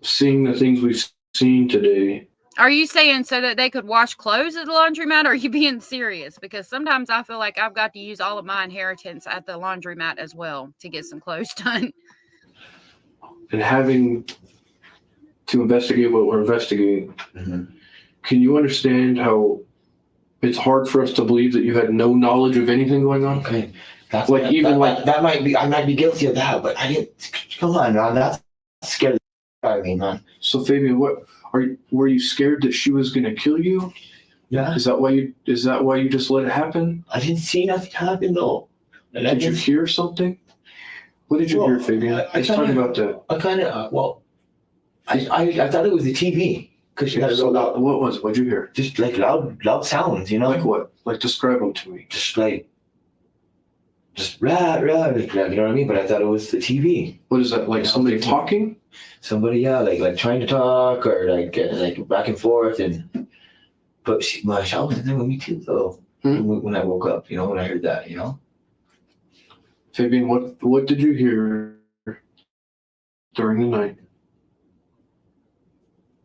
seeing the things we've seen today? Are you saying so that they could wash clothes at the laundromat, or are you being serious? Because sometimes I feel like I've got to use all of my inheritance at the laundromat as well to get some clothes done. And having to investigate what we're investigating, can you understand how it's hard for us to believe that you had no knowledge of anything going on? Okay. That might be, I might be guilty of that, but I didn't, come on, man, that's scary out of me, man. So Fabian, were you scared that she was going to kill you? Yeah. Is that why you just let it happen? I didn't see nothing happen though. And did you hear something? What did you hear, Fabian? Let's talk about that. I thought it was the TV. Cause she had so loud. What was it? What'd you hear? Just like loud sounds, you know? Like what? Like describe them to me. Just rah, like, you know what I mean? But I thought it was the TV. What is that? Like somebody talking? Somebody, yeah, like trying to talk or like back and forth. But Michele was in there with me too, though. When I woke up, you know, when I heard that, you know. Fabian, what did you hear during the night?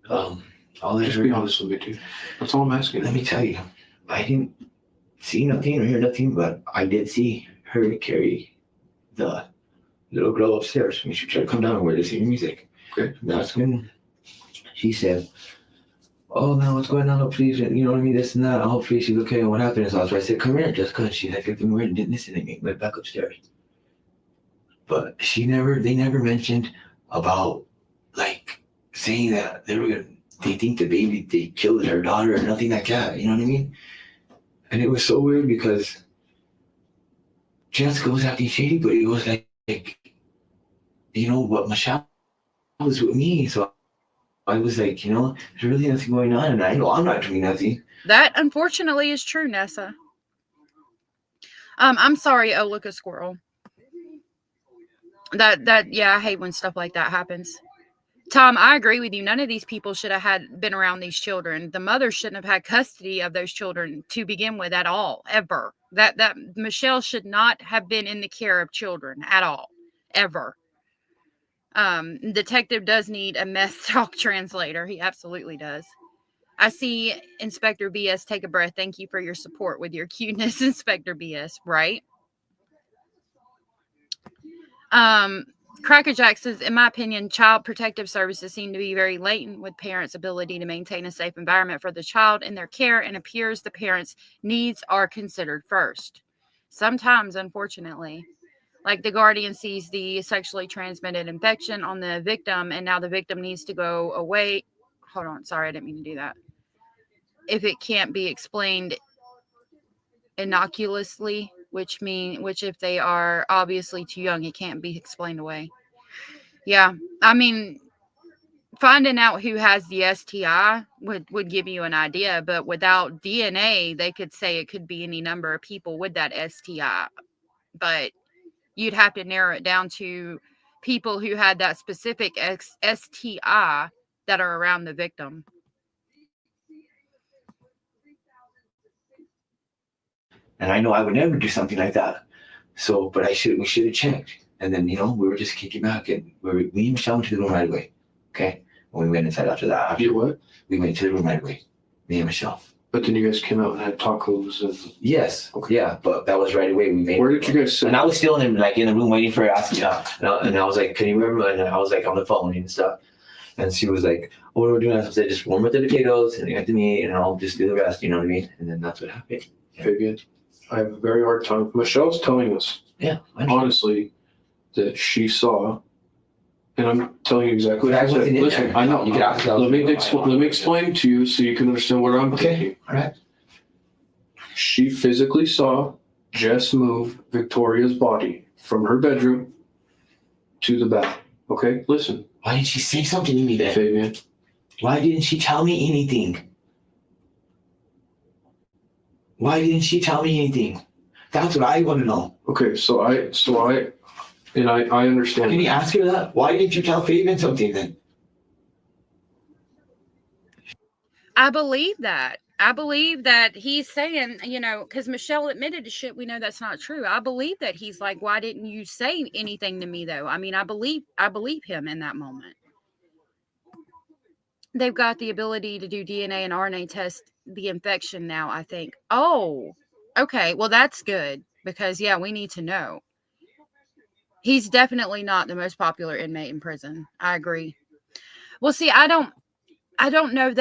Just be honest with me, dude. That's all I'm asking. Let me tell you, I didn't see nothing or hear nothing, but I did see her carry the little girl upstairs when she tried to come down where to see music. Okay. That's when she said, oh man, what's going on? Oh, please, you know what I mean? This and that. Hopefully she's okay. And what happened is I said, come here, just cause she's like, come here, didn't listen to me. Went back upstairs. But they never mentioned about like saying that they think the baby, they killed her daughter or nothing like that. You know what I mean? And it was so weird because Jessica was acting shady, but it was like you know, but Michelle was with me, so I was like, you know, there's really nothing going on, and I know I'm not doing nothing. That unfortunately is true, Nessa. I'm sorry. Oh, look, a squirrel. Yeah, I hate when stuff like that happens. Tom, I agree with you. None of these people should have been around these children. The mother shouldn't have had custody of those children to begin with at all, ever. That Michelle should not have been in the care of children at all, ever. Detective does need a meth talk translator. He absolutely does. I see Inspector BS take a breath. Thank you for your support with your cuteness, Inspector BS, right? Crackerjack says, in my opinion, child protective services seem to be very latent with parents' ability to maintain a safe environment for the child in their care, and appears the parents' needs are considered first. Sometimes, unfortunately, like the guardian sees the sexually transmitted infection on the victim, and now the victim needs to go away. Hold on, sorry, I didn't mean to do that. If it can't be explained innocuously, which if they are obviously too young, it can't be explained away. Yeah, I mean, finding out who has the STI would give you an idea, but without DNA, they could say it could be any number of people with that STI, but you'd have to narrow it down to people who had that specific STI that are around the victim. And I know I would never do something like that. So, but we should have checked. And then, you know, we were just kicking back, and me and Michelle went to the room right away. Okay? When we went inside after that. You what? We went to the room right away. Me and Michelle. But then you guys came out and had tacos and... Yes. Okay. Yeah, but that was right away. Where did you guys sit? And I was still in the room waiting for her asking and I was like, can you remember? And I was like on the phone and stuff. And she was like, oh, what are we doing? I said, just warm up the potatoes and get the meat and I'll just do the rest, you know what I mean? And then that's what happened. Fabian, I have a very hard time. Michelle's telling us, honestly, that she saw, and I'm telling you exactly what I said. Listen, I know. You can ask let me explain to you so you can understand what I'm thinking. All right. She physically saw Jess move Victoria's body from her bedroom to the bath. Okay, listen. Why didn't she say something to me then? Fabian. Why didn't she tell me anything? Why didn't she tell me anything? That's what I want to know. Okay, so I understand. Can you ask her that? Why didn't you tell Fabian something then? I believe that. I believe that he's saying, you know, because Michelle admitted to shit. We know that's not true. I believe that he's like, why didn't you say anything to me though? I mean, I believe him in that moment. They've got the ability to do DNA and RNA test the infection now, I think. Oh, okay. Well, that's good because yeah, we need to know. He's definitely not the most popular inmate in prison. I agree. Well, see, I don't know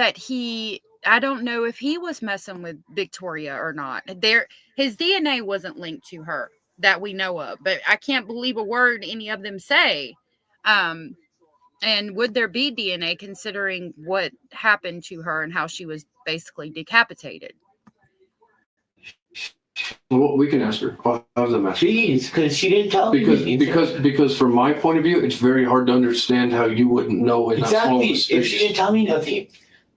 I don't know if he was messing with Victoria or not. His DNA wasn't linked to her that we know of, but I can't believe a word any of them say. And would there be DNA considering what happened to her and how she was basically decapitated? Well, we can ask her. How's that matter? Please, because she didn't tell me. Because from my point of view, it's very hard to understand how you wouldn't know. Exactly. If she didn't tell me nothing,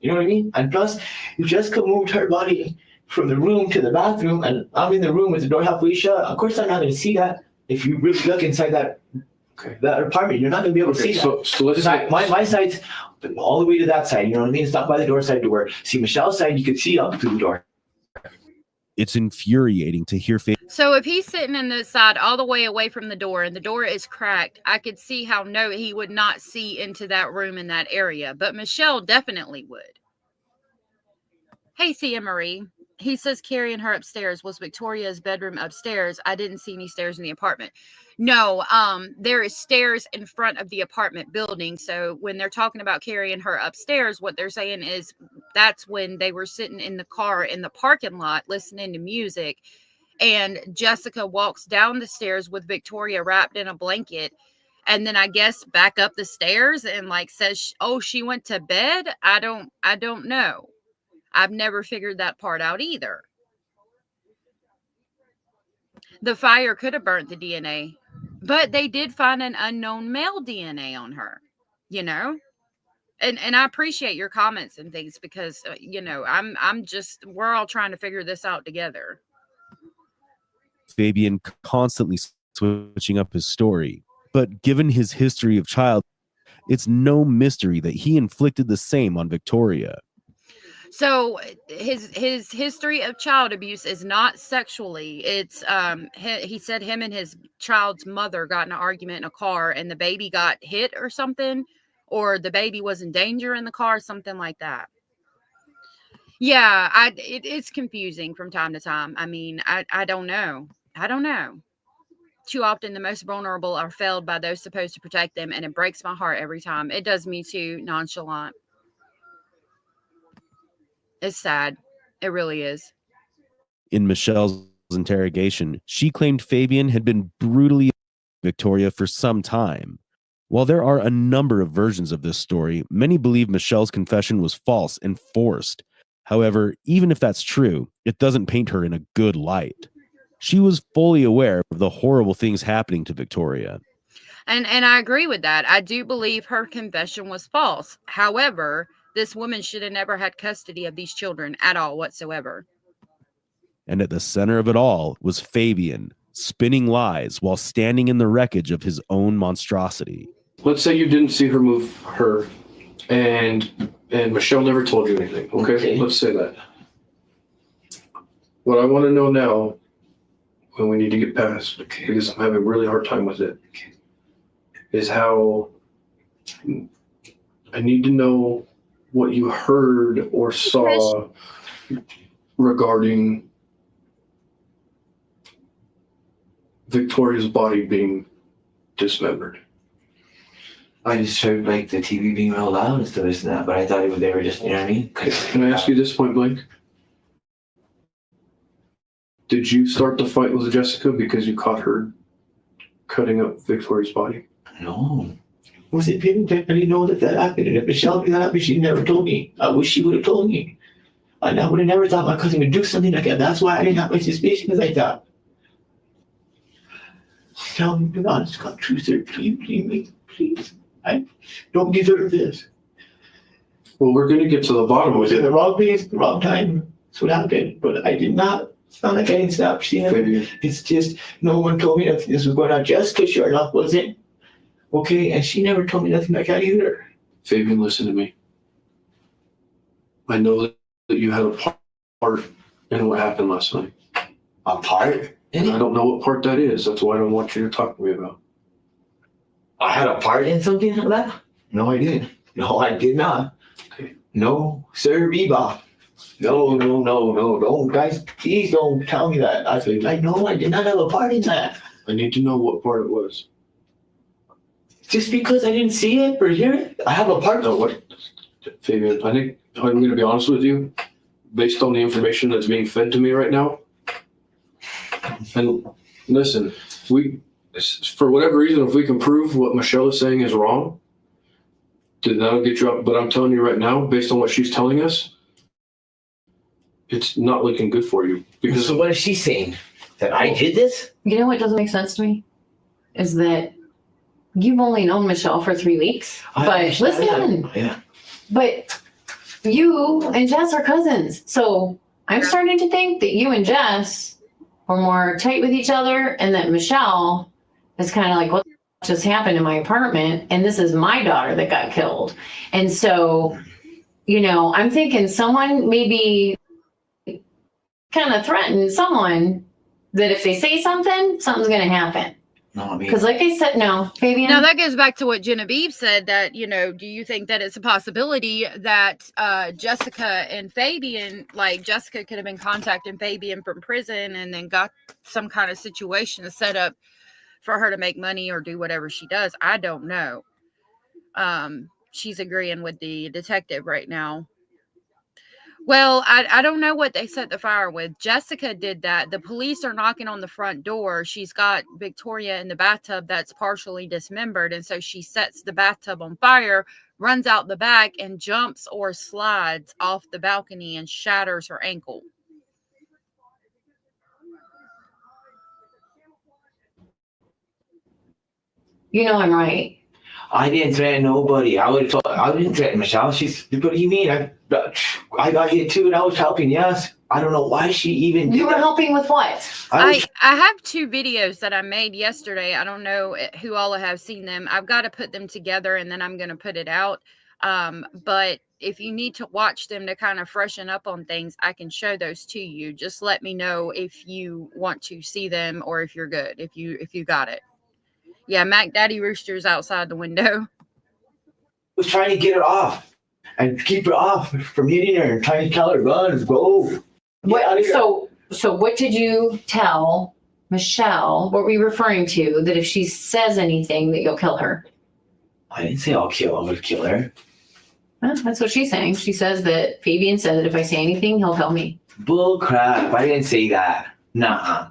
you know what I mean? And plus, you just moved her body from the room to the bathroom, and I'm in the room with the door halfway shut. Of course, I'm not going to see that. If you really look inside that apartment, you're not going to be able to see that. So let's my side's all the way to that side. You know what I mean? It's not by the door side door. See, Michelle's side, you could see up through the door. It's infuriating to hear So if he's sitting in the side all the way away from the door and the door is cracked, I could see how he would not see into that room in that area. But Michelle definitely would. Hey, Thea Marie. He says carrying her upstairs. Was Victoria's bedroom upstairs? I didn't see any stairs in the apartment. No, there is stairs in front of the apartment building. So when they're talking about carrying her upstairs, what they're saying is that's when they were sitting in the car in the parking lot listening to music. And Jessica walks down the stairs with Victoria wrapped in a blanket. And then I guess back up the stairs and like says, oh, she went to bed. I don't know. I've never figured that part out either. The fire could have burnt the DNA, but they did find an unknown male DNA on her, you know? And I appreciate your comments and things because, you know, we're all trying to figure this out together. Fabian constantly switching up his story, but given his history of child, it's no mystery that he inflicted the same on Victoria. So his history of child abuse is not sexually. It's he said him and his child's mother got in an argument in a car and the baby got hit or something, or the baby was in danger in the car, something like that. Yeah, it's confusing from time to time. I mean, I don't know. Too often the most vulnerable are failed by those supposed to protect them, and it breaks my heart every time. It does me too, nonchalant. It's sad. It really is. In Michelle's interrogation, she claimed Fabian had been brutally Victoria for some time. While there are a number of versions of this story, many believe Michelle's confession was false and forced. However, even if that's true, it doesn't paint her in a good light. She was fully aware of the horrible things happening to Victoria. And I agree with that. I do believe her confession was false. However, this woman should have never had custody of these children at all whatsoever. And at the center of it all was Fabian, spinning lies while standing in the wreckage of his own monstrosity. Let's say you didn't see her move her, and Michelle never told you anything. Okay, let's say that. What I want to know now, when we need to get past, because I'm having a really hard time with it, is how I need to know what you heard or saw regarding Victoria's body being dismembered. I just heard like the TV being real loud and stuff like that, but I thought they were just, you know what I mean? Can I ask you this point blank? Did you start the fight with Jessica because you caught her cutting up Victoria's body? No. Was it him? I didn't know that happened. And if Michelle knew that happened, she never told me. I wish she would have told me. And I would have never thought my cousin would do something like that. That's why I didn't have my suspicions like that. Tell me the honest God, truth, sir. Please. I don't deserve this. Well, we're going to get to the bottom I of was in it. the wrong place, the wrong time. That's what happened. But I did not. It's not like I didn't stop seeing it. It's just no one told me that this was going on. Jessica sure enough wasn't. Okay, and she never told me nothing like that either. Fabian, listen to me. I know that you had a part in what happened last night. A part? And I don't know what part that is. That's why I don't want you to talk to me about. I had a part in something like that? No, I didn't. No, I did not. Okay. No, sir, Bebop. No. Don't, guys, please don't tell me that. I know I did not have a part in that. I need to know what part it was. Just because I didn't see it or hear it, I have a part. No, what? Fabian, I think I'm going to be honest with you. Based on the information that's being fed to me right now, and listen, for whatever reason, if we can prove what Michelle is saying is wrong, then that'll get you up. But I'm telling you right now, based on what she's telling us, it's not looking good for you. Because So what is she saying? That I did this? You know what doesn't make sense to me? Is that you've only known Michelle for 3 weeks. But listen, Yeah. but you and Jess are cousins. So I'm starting to think that you and Jess were more tight with each other and that Michelle is kind of like, what just happened in my apartment? And this is my daughter that got killed. And so, you know, I'm thinking someone maybe kind of threatened someone that if they say something, something's going to happen. No, I mean, Because like I said, no, Fabian. Now that goes back to what Genevieve said, that, you know, do you think that it's a possibility that Jessica and Fabian, like Jessica could have been contacting Fabian from prison and then got some kind of situation set up for her to make money or do whatever she does? I don't know. She's agreeing with the detective right now. Well, I don't know what they set the fire with. Jessica did that. The police are knocking on the front door. She's got Victoria in the bathtub that's partially dismembered. And so she sets the bathtub on fire, runs out the back, and jumps or slides off the balcony and shatters her ankle. You know I'm right. I didn't threaten nobody. I didn't threaten Michelle. What do you mean? I got hit too, and I was helping. Yes. I don't know why she even did You were that. helping with what? I have 2 videos that I made yesterday. I don't know who all have seen them. I've got to put them together and then I'm going to put it out. But if you need to watch them to kind of freshen up on things, I can show those to you. Just let me know if you want to see them or if you're good, if you got it. Yeah, Mac Daddy Rooster's outside the window. was trying to get her off and keep her off from hitting her and trying to tell her, run, go. What, so what did you tell Michelle? What were you referring to? That if she says anything, that you'll kill her? I didn't say I would kill her. Huh, that's what she's saying. She says that Fabian said that if I say anything, he'll kill me. Bull crap. I didn't say that. Nah.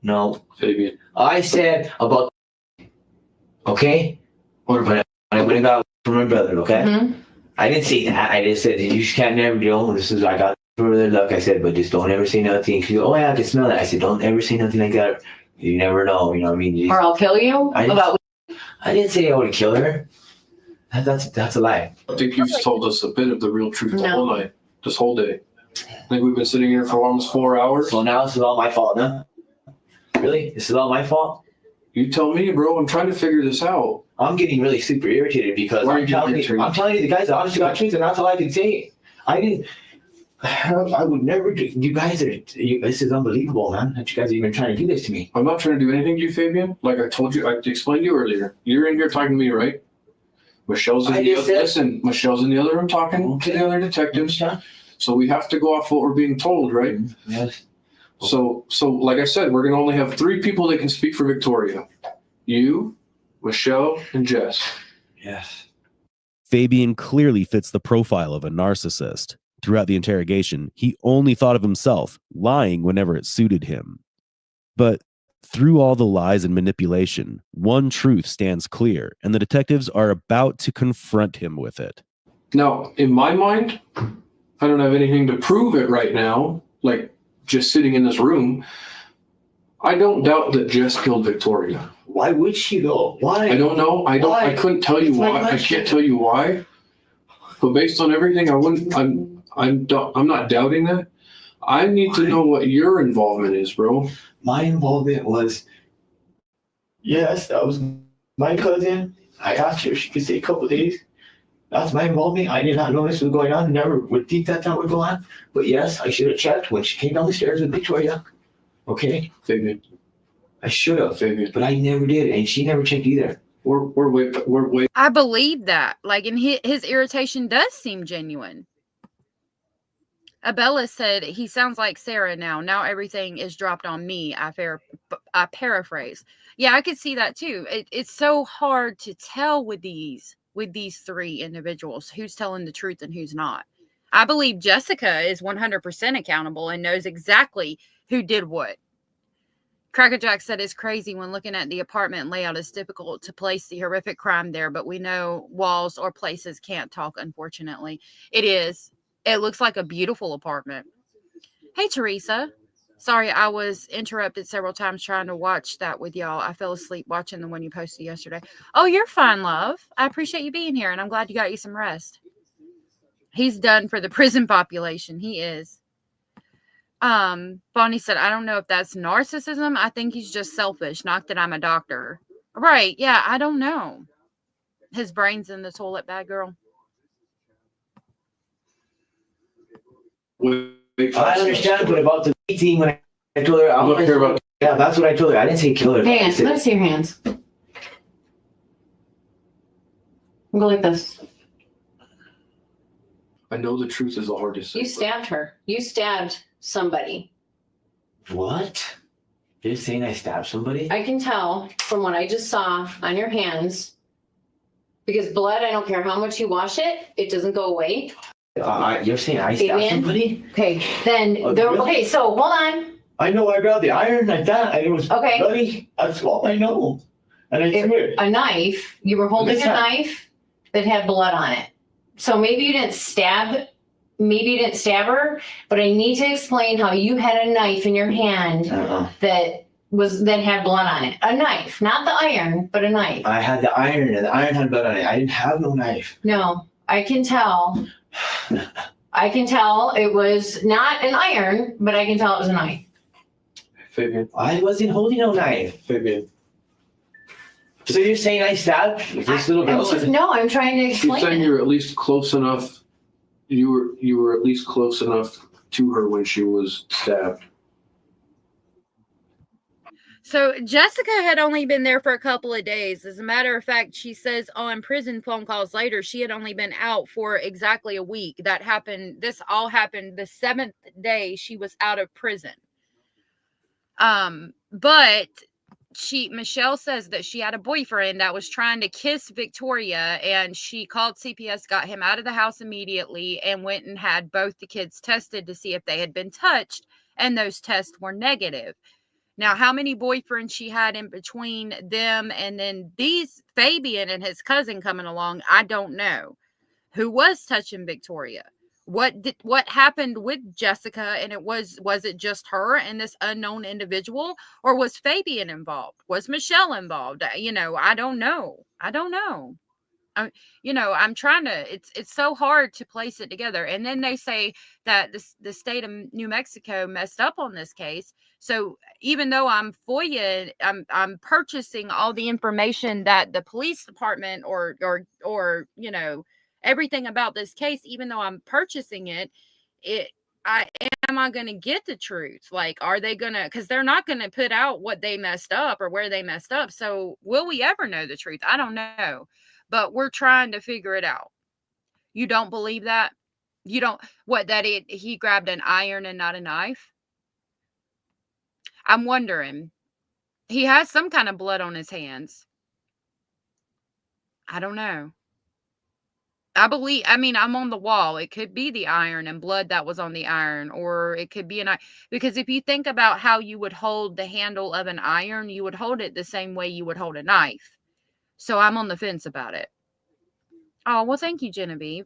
No. Fabian. I said about, okay? When I went and got from my brother, okay? Mm-hmm. I didn't say that. I just said, you just can't never do. This is, I got further luck. I said, but just don't ever say nothing. She goes, oh yeah, I can smell that. I said, don't ever say nothing like that. You never know. You know what I mean? Or I'll kill you? I didn't say I would kill her. That's a lie. I think you've told us a bit of the real truth the No. whole night, this whole day. I think we've been sitting here for almost 4 hours. So now this is all my fault, huh? Really? This is all my fault? You tell me, bro. I'm trying to figure this out. I'm getting really super irritated because Why are I'm you telling irritated? you the guys, the honest to God truth, and that's all I can say. I would never do. This is unbelievable, man, that you guys are even trying to do this to me. I'm not trying to do anything to you, Fabian. Like I told you, I explained to you earlier. You're in here talking to me, right? Michelle's in the other, listen, Michelle's in the other room talking to the other detectives. So we have to go off what we're being told, right? Yes. So like I said, we're gonna only have 3 people that can speak for Victoria. You, Michelle, and Jess. Yes. Fabian clearly fits the profile of a narcissist. Throughout the interrogation, he only thought of himself, lying whenever it suited him. But through all the lies and manipulation, one truth stands clear, and the detectives are about to confront him with it. Now, in my mind, I don't have anything to prove it right now, like just sitting in this room. I don't doubt that Jess killed Victoria. Why would she though? Why? I don't know. Why? I couldn't tell you It's my why. I question. can't tell you why. But based on everything, I'm not doubting that. I need to know what your involvement is, bro. My involvement was, yes, that was my cousin. I asked her if she could stay a couple of days. That's my involvement. I did not know this was going on. Never would think that would go on. But yes, I should have checked when she came down the stairs with Victoria. Okay? Fabian, I should have, Fabian. but I never did, and she never checked either. We're way. I believe that. Like, and his irritation does seem genuine. Abella said, he sounds like Sarah now. Now everything is dropped on me. I paraphrase. Yeah, I could see that too. It's so hard to tell with these 3 individuals who's telling the truth and who's not. I believe Jessica is 100% accountable and knows exactly who did what. Crackerjack said it's crazy when looking at the apartment layout. It's difficult to place the horrific crime there, but we know walls or places can't talk, unfortunately. It is. It looks like a beautiful apartment. Hey, Teresa. Sorry, I was interrupted several times trying to watch that with y'all. I fell asleep watching the one you posted yesterday. Oh, you're fine, love. I appreciate you being here, and I'm glad you got you some rest. He's done for the prison population. He is. Bonnie said, I don't know if that's narcissism. I think he's just selfish. Not that I'm a doctor. Right. Yeah, I don't know. His brain's in the toilet, bad girl. I understand, but about the thing when I told her, I'm not here about. yeah, that's what I told her. I didn't say kill her. Hands. Let me see your hands. Go like this. I know the truth is the hardest. You stabbed her. You stabbed somebody. What? You're saying I stabbed somebody? I can tell from what I just saw on your hands, because blood, I don't care how much you wash it, it doesn't go away. You're saying I stabbed Fabian? somebody? Okay, then, Really? okay, so hold on. I know I grabbed the iron like that, and it was Okay. bloody. That's all I know. And I threw it. A knife, you were holding a Listen. knife that had blood on it. So maybe you didn't stab her, but I need to explain how you had a knife in your hand that had blood on it. A knife, not the iron, but a knife. I had the iron, and the iron had blood on it. I didn't have no knife. No, I can tell. I can tell it was not an iron, but I can tell it was a knife. Fabian. I wasn't holding no knife. Fabian. So you're saying I stabbed this little girl? I'm trying to explain. You're saying it. you're at least close enough. You were at least close enough to her when she was stabbed. So Jessica had only been there for a couple of days. As a matter of fact, she says on prison phone calls later, she had only been out for exactly a week. This all happened the 7th day she was out of prison. But Michelle says that she had a boyfriend that was trying to kiss Victoria, and she called CPS, got him out of the house immediately, and went and had both the kids tested to see if they had been touched, and those tests were negative. Now, how many boyfriends she had in between them and then Fabian and his cousin coming along, I don't know. Who was touching Victoria? What happened with Jessica? And was it just her and this unknown individual, or was Fabian involved? Was Michelle involved? I don't know. I'm trying to, it's so hard to place it together. And then they say that the state of New Mexico messed up on this case. So even though I'm FOIA, I'm purchasing all the information that the police department or everything about this case, even though I'm purchasing it, am I going to get the truth? Like, are they going to, because they're not going to put out what they messed up or where they messed up. So will we ever know the truth? I don't know, but we're trying to figure it out. You don't believe that? You don't, he grabbed an iron and not a knife? I'm wondering. He has some kind of blood on his hands. I don't know. I'm on the wall. It could be the iron and blood that was on the iron, or it could be an iron. Because if you think about how you would hold the handle of an iron, you would hold it the same way you would hold a knife. So I'm on the fence about it. Oh, well, thank you, Genevieve.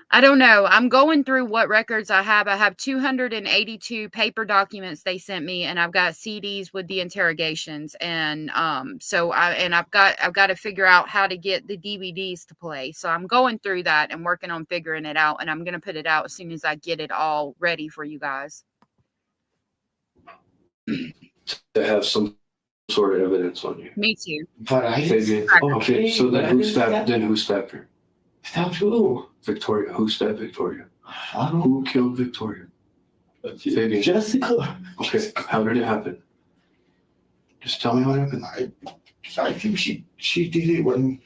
I don't know. I'm going through what records I have. I have 282 paper documents they sent me, and I've got CDs with the interrogations. And I've got to figure out how to get the DVDs to play. So I'm going through that and working on figuring it out, and I'm going to put it out as soon as I get it all ready for you guys. To have some sort of evidence on you. Me too. But Okay, so then who stabbed her? Stabbed who? Victoria. Who stabbed Victoria? I don't know. Who killed Victoria? Fabian. Jessica. Okay, how did it happen? Just tell me what happened. I think she did it when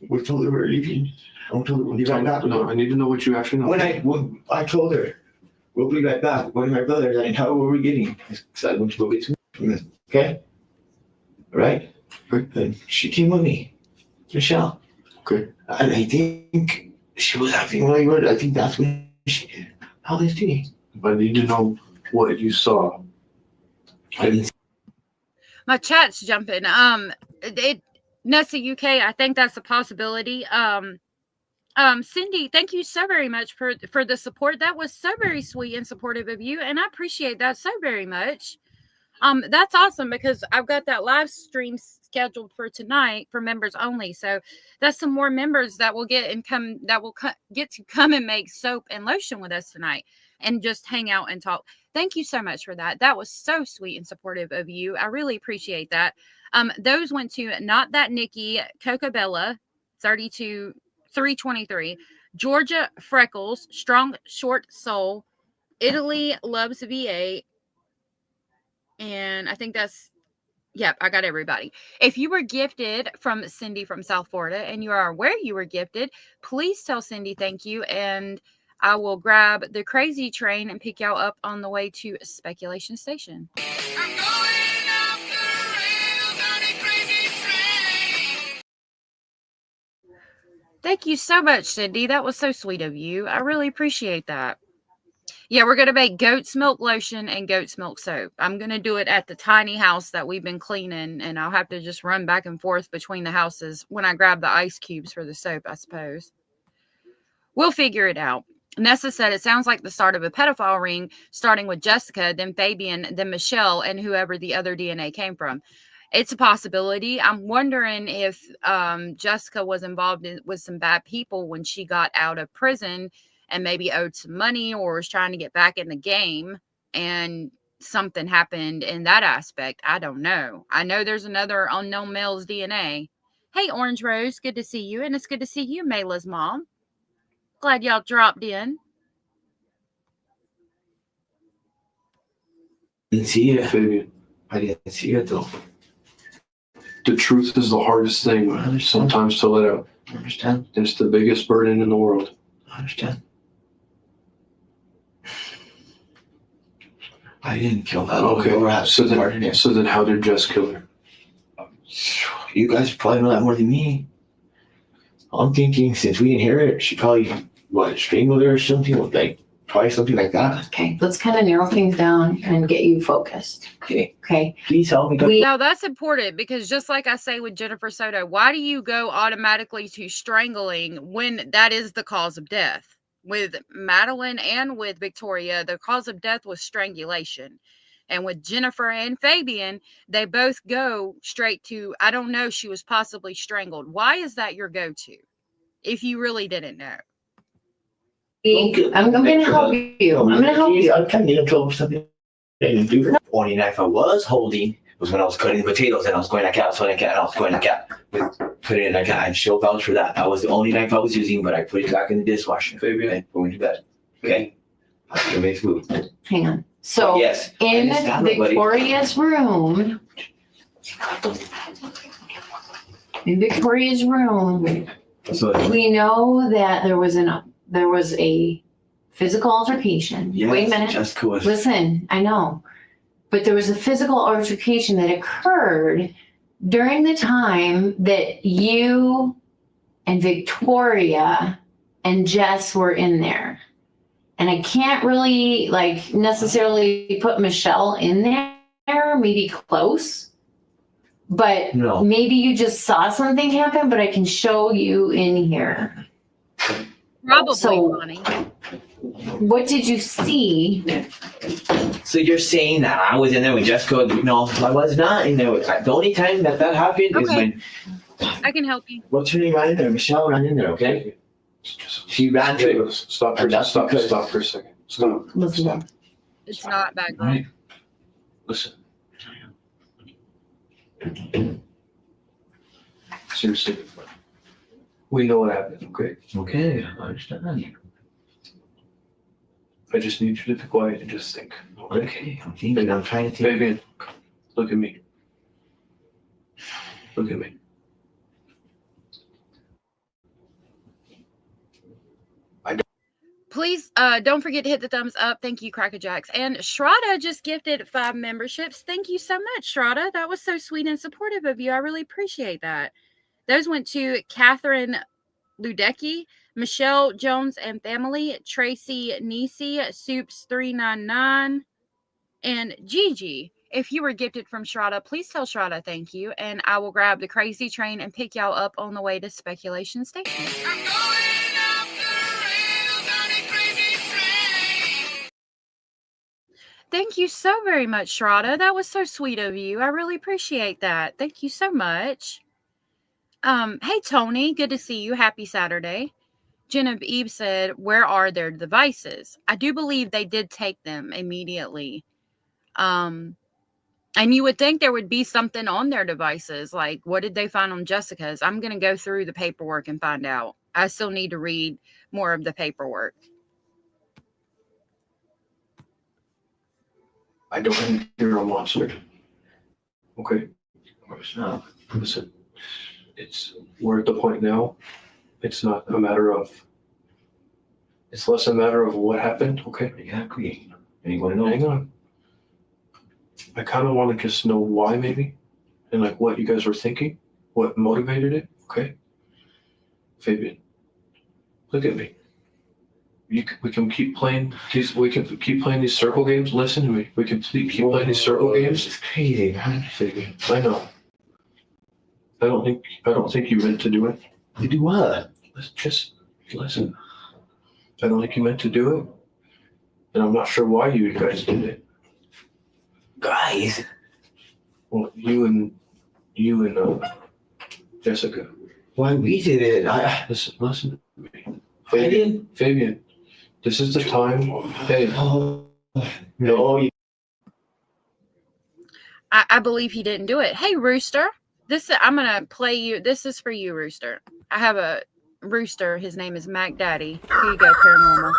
we told her we were leaving. I told her we'll be right back. No, I need to know what you actually know. When I told her we'll be right back, one of my brothers, I didn't know what we were getting. So I went to go get some. Okay? Right? And she came with me. Michelle. Okay. And I think she was acting really weird. I think that's when she did all this to me. But I need to know what you saw. My chat's jumping. Nessie UK, I think that's a possibility. Cindy, thank you so very much for the support. That was so very sweet and supportive of you, and I appreciate that so very much. That's awesome, because I've got that live stream scheduled for tonight for members only. So that's some more members that will get to come and make soap and lotion with us tonight and just hang out and talk. Thank you so much for that. That was so sweet and supportive of you. I really appreciate that. Those went to Not That Nikki, Cocabella, 323, Georgia Freckles, Strong Short Soul, Italy Loves VA, and I think yep, I got everybody. If you were gifted from Cindy from South Florida and you are where you were gifted, please tell Cindy thank you, and I will grab the crazy train and pick y'all up on the way to Speculation Station. I'm going off the rails on a crazy train. Thank you so much, Cindy. That was so sweet of you. I really appreciate that. Yeah, we're going to make goat's milk lotion and goat's milk soap. I'm going to do it at the tiny house that we've been cleaning, and I'll have to just run back and forth between the houses when I grab the ice cubes for the soap, I suppose. We'll figure it out. Nessa said it sounds like the start of a pedophile ring, starting with Jessica, then Fabian, then Michele, and whoever the other DNA came from. It's a possibility. I'm wondering if Jessica was involved with some bad people when she got out of prison and maybe owed some money or was trying to get back in the game, and something happened in that aspect. I don't know. I know there's another unknown male's DNA. Hey, Orange Rose, good to see you. And it's good to see you, Mayla's mom. Glad y'all dropped in. Didn't see it. Fabian, I didn't see it though. the truth is the hardest thing I understand. sometimes to let out. I understand. It's the biggest burden in the world. I understand. I didn't kill that little girl. Okay, so then how did Jess kill her? You guys probably know that more than me. I'm thinking since we didn't hear it, she probably strangled her or something, like probably something like that. Okay, let's kind of narrow things down and get you focused. Okay, Okay. please help me. Now that's important, because just like I say with Jennifer Soto, why do you go automatically to strangling when that is the cause of death? With Madeline and with Victoria, the cause of death was strangulation. And with Jennifer and Fabian, they both go straight to, I don't know, she was possibly strangled. Why is that your go-to? If you really didn't know. I'm going to help you. I'm going to help you. I'm kind of getting in trouble for something I didn't do. The only knife I was holding was when I was cutting the potatoes, and I was going like that, and I was going like that. Put it in like that. I still vouch for that. That was the only knife I was using, but I put it back in the dishwasher. Fabian, and going to bed. Okay? I'm going to make food. Hang on. So Yes. in I understand it, buddy. Victoria's room, So, we know that there was a physical altercation. yes, Wait a minute. Jessica was. Listen, I know. But there was a physical altercation that occurred during the time that you and Victoria and Jess were in there. And I can't really necessarily put Michele in there, maybe close. But No. maybe you just saw something happen, but I can show you in here. Probably, So- Bonnie. What did you see? So you're saying that I was in there with Jessica? No, I was not in there. The only time that happened is Okay. when. I can help you. What's her name ran in there? Michele ran in there, okay? She ran to. Stop And that's stop because- for a second. Stop. Listen. It's not bad. Right. Listen. Seriously. We know what happened, okay? Okay, I understand. I just need you to be quiet and just think. Okay, I'm thinking. I'm trying to think. Fabian, look at me. Look at me. Please don't forget to hit the thumbs up. Thank you, Crackerjacks. And Shraddha just gifted 5 memberships. Thank you so much, Shraddha. That was so sweet and supportive of you. I really appreciate that. Those went to Catherine Ludecki, Michelle Jones and family, Tracy Nisi, Soups399, and Gigi. If you were gifted from Shraddha, please tell Shraddha thank you, and I will grab the crazy train and pick y'all up on the way to Speculation Station. Thank you so very much, Shraddha. That was so sweet of you. I really appreciate that. Thank you so much. Hey, Tony. Good to see you. Happy Saturday. Genevieve said, where are their devices? I do believe they did take them immediately. And you would think there would be something on their devices. Like, what did they find on Jessica's? I'm going to go through the paperwork and find out. I still need to read more of the paperwork. I don't think you're a monster. Okay? Of course not. Listen, we're at the point now. It's not a matter of, it's less a matter of what happened, okay? Exactly. Anyone know? Hang on. I kind of want to just know why, maybe, and what you guys were thinking, what motivated it, okay? Fabian, Look at me. We can keep playing these. We can keep playing these circle games. Listen to me. We can keep playing these circle games. It's crazy, man. I know. I don't think you meant to do it. You do what? Just listen. I don't think you meant to do it, and I'm not sure why you guys did it. Guys. Well, you and Jessica. Why we did it? Listen to me. I didn't. Fabian, this is the time. Hey. Oh, no. I believe he didn't do it. Hey, Rooster. I'm going to play you. This is for you, Rooster. I have a rooster. His name is Mac Daddy. Here you go, Paranormal.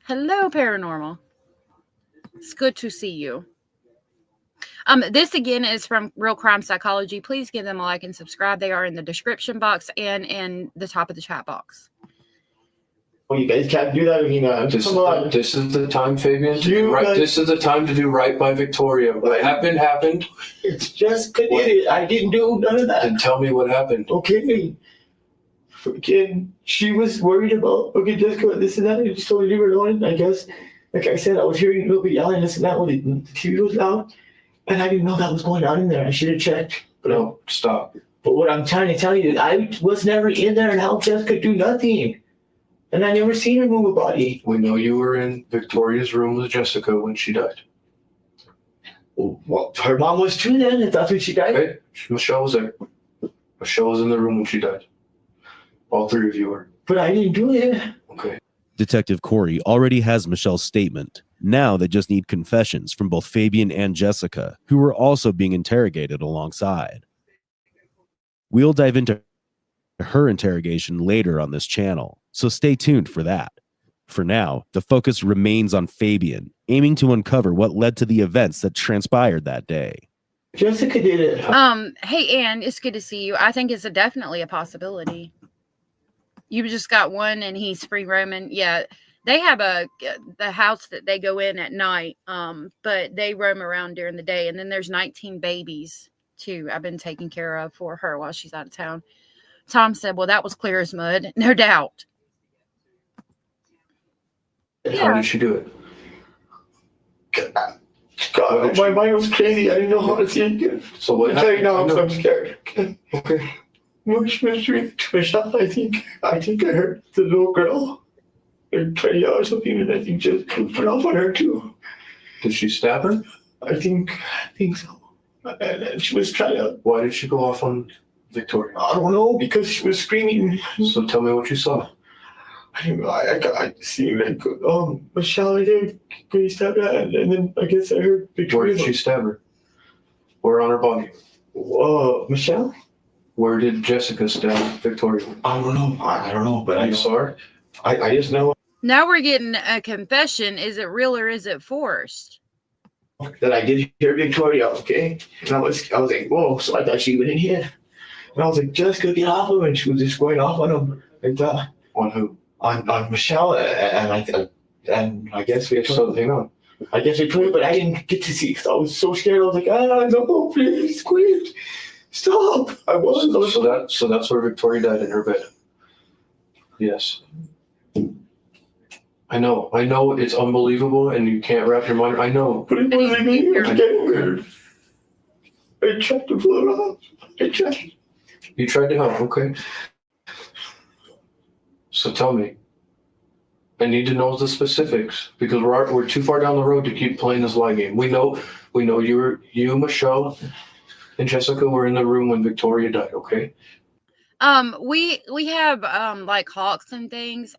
Hello, Paranormal. It's good to see you. This again is from Real Crime Psychology. Please give them a like and subscribe. They are in the description box and in the top of the chat box. Oh, you guys can't do that. I mean, come on. This is the time, Fabian. This is the time to do right by Victoria. What happened. It's just did it. I didn't do none of that. And tell me what happened. Okay. Freaking, she was worried about, Jessica, this and that. I just told her to leave her alone, I guess. Like I said, I was hearing a little bit yelling, this and that, when the TV was loud. And I didn't know that was going on in there. I should have checked. No, stop. But what I'm trying to tell you is I was never in there and helped Jessica do nothing. And I never seen her move a body. We know you were in Victoria's room with Jessica when she died. Well, her mom was too then, if that's when she died. Okay, Michelle was there. Michelle was in the room when she died. All three of you were. But I didn't do it. Okay. Detective Corey already has Michelle's statement. Now they just need confessions from both Fabian and Jessica, who were also being interrogated alongside. We'll dive into her interrogation later on this channel, so stay tuned for that. For now, the focus remains on Fabian, aiming to uncover what led to the events that transpired that day. Jessica did it. Hey, Ann, it's good to see you. I think it's definitely a possibility. You just got one and he's free roaming. Yeah, they have the house that they go in at night, but they roam around during the day. And then there's 19 babies, too, I've been taking care of for her while she's out of town. Tom said, well, that was clear as mud. No doubt. How did she do it? God, my mind was crazy. I didn't know how to think it. So what I'm telling you now, happened? I'm scared. Okay. Michelle, I think I heard the little girl try to yell or something, and I think just went off on her too. Did she stab her? I think so. And she was trying to. Why did she go off on Victoria? I don't know, because she was screaming. So tell me what you saw. I see like Michelle right there getting stabbed at, and then I guess I heard Victoria. Where did she stab her? Where on her body? Michelle? Where did Jessica stab Victoria? I don't know. I don't know, but I saw her. I just know Now we're getting a confession. Is it real or is it forced? that I did hear Victoria. Okay, and I was like, whoa! So I thought she went in here, and I was like, Jessica, get off of him, and she was just going off on him like that. On who? On Michelle, and I guess we had Something on. I guess we played, but I didn't get to see. So I was so scared. I was like, no, please, quit, stop. I was. So that's where Victoria died, in her bed. Yes. I know it's unbelievable and you can't wrap your mind. I know. But it wasn't me. It was getting weird. I tried to pull it off. You tried to help, okay. So tell me. I need to know the specifics because we're too far down the road to keep playing this lie game. We know you, Michelle, and Jessica were in the room when Victoria died, okay? We have like hawks and things.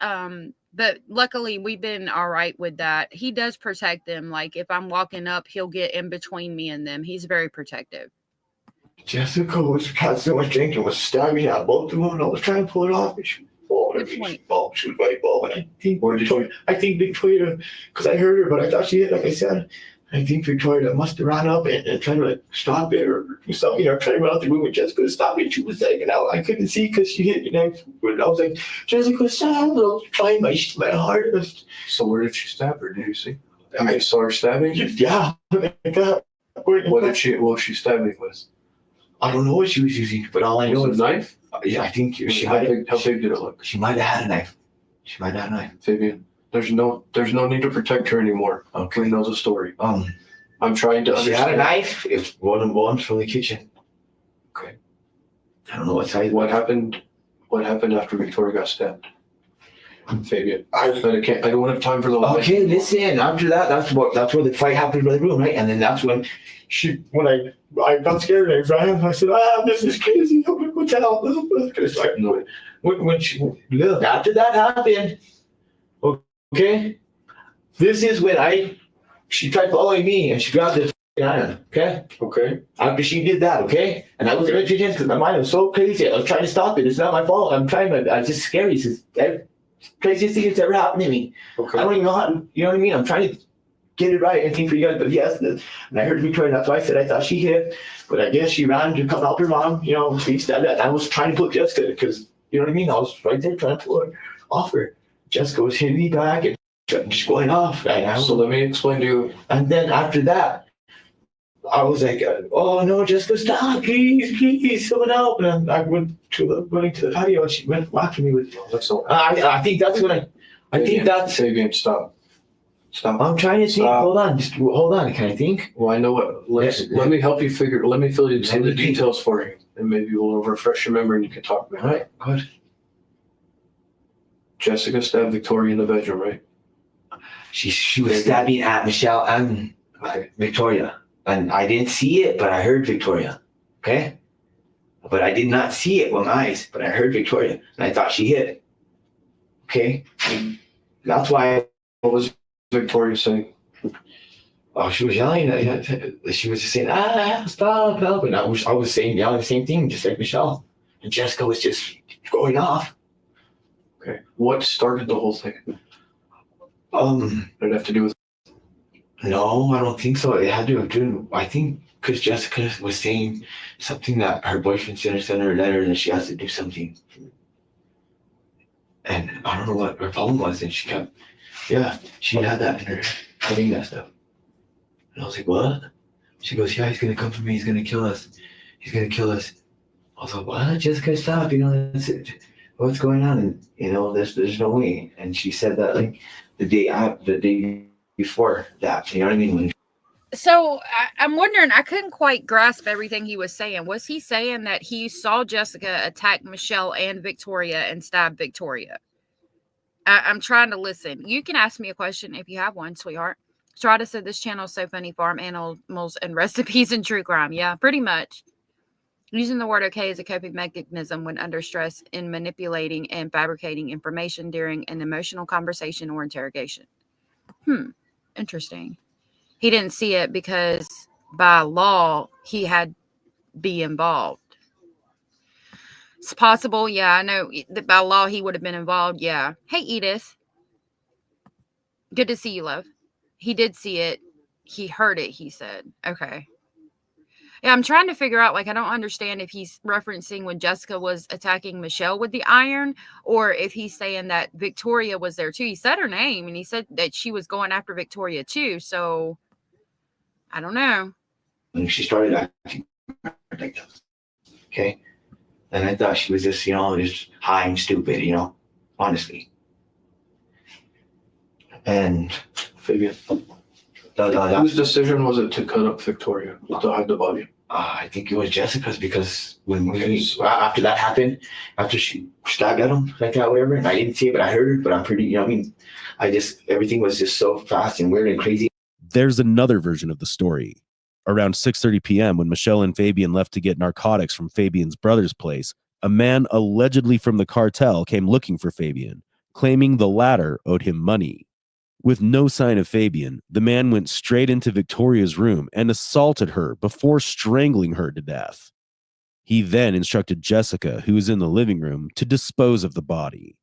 But luckily we've been all right with that. He does protect them. Like if I'm walking up, he'll get in between me and them. He's very protective. Jessica had so much drink and was stabbing at both of them, and I was trying to pull it off, and she was falling. She was right ball. And I think Victoria, because I heard her, but I thought she hit, like I said. I think Victoria must have ran up and tried to like stop it or do something, or try to run out the room, and Jessica to stop it. She was like, and I couldn't see because she hit, and I was like, Jessica, stop! I was trying my hardest. So where did she stab her? Did you see? I saw her stabbing. Yeah, like that. What was she stabbing with? I don't know what she was using, but all I know Was is it a knife? yeah, I think she How might big did it look? she might have had a knife. She might have had a knife. Fabian, there's no need to protect her anymore. Okay. He knows the story. I'm trying to She understand. had a knife. It's one from the kitchen. Okay. I don't know what size. What happened after Victoria got stabbed? Fabian, I don't have time for the Okay, listen. After that, that's where the fight happened in the room, right? And then that's when I got scared and I ran. I said, this is crazy. What the hell? No. When she look after that happened, okay, this is when she tried following me and she grabbed the iron. Okay. After she did that, okay, and I was very intense because my mind was so crazy. I was trying to stop it. It's not my fault. I'm just scary. It's the craziest thing that's ever happened to me. Okay. I don't even know how to, you know what I mean? I'm trying to get it right. I think for you guys, but yes, and I heard Victoria. That's why I said I thought she hit, but I guess she ran to come help her mom. You know, she stabbed that. I was trying to pull Jessica because you know what I mean. I was right there trying to pull her off her. Jessica was hitting me back and just going off. So let me explain to you. And then after that, I was like, "Oh no, Jessica, stop! Please, someone help!" And I went running to the patio, and she went whacking me with. That's all. I think that's when I think that's. Fabian, stop. I'm trying to think. Stop. Hold on, just hold on. Can I think? Well, I know what. Let me help you figure. Let me fill in some of the Let me think. details for you, and maybe we'll refresh your memory, and you can talk about All it. right, good. Jessica stabbed Victoria in the bedroom, right? She was stabbing at Michelle and Okay. Victoria, and I didn't see it, but I heard Victoria. Okay, but I did not see it with my eyes, but I heard Victoria, and I thought she hit. Okay, that's why. What was Victoria saying? Oh, she was yelling. She was just saying, stop, help. And I was saying, yelling the same thing, just like Michelle. And Jessica was just going off. Okay. What started the whole thing? Did it have to do with? No, I don't think so. It had to have done, I think, because Jessica was saying something that her boyfriend sent her a letter and she has to do something. And I don't know what her problem was. And she kept, she had that in her, cutting that stuff. And I was like, what? She goes, he's going to come for me. He's going to kill us. He's going to kill us. I was like, what? Jessica, stop. You know, that's it. What's going on? And, you know, there's no way. And she said that, like, the day before that. You know what I mean? So I'm wondering, I couldn't quite grasp everything he was saying. Was he saying that he saw Jessica attack Michelle and Victoria and stab Victoria? I'm trying to listen. You can ask me a question if you have one, sweetheart. Strata said this channel is so funny, farm animals and recipes and true crime. Yeah, pretty much. Using the word okay as a coping mechanism when under stress in manipulating and fabricating information during an emotional conversation or interrogation. Interesting. He didn't see it because by law, he had to be involved. It's possible. Yeah, I know that by law, he would have been involved. Yeah. Hey, Edith. Good to see you, love. He did see it. He heard it, he said. Okay. Yeah, I'm trying to figure out, like, I don't understand if he's referencing when Jessica was attacking Michelle with the iron, or if he's saying that Victoria was there too. He said her name, and he said that she was going after Victoria too. So, I don't know. When she started acting like that, okay? And I thought she was just, just high and stupid, honestly. And Fabian, that whose decision was it to cut up Victoria to hide the body? I think it was Jessica's because after that happened, after she stabbed at him like that, whatever, and I didn't see it, but I heard her. But I'm pretty, everything was just so fast and weird and crazy. There's another version of the story. Around 6:30 p.m., when Michelle and Fabian left to get narcotics from Fabian's brother's place, a man allegedly from the cartel came looking for Fabian, claiming the latter owed him money. With no sign of Fabian, the man went straight into Victoria's room and assaulted her before strangling her to death. He then instructed Jessica, who was in the living room, to dispose of the body.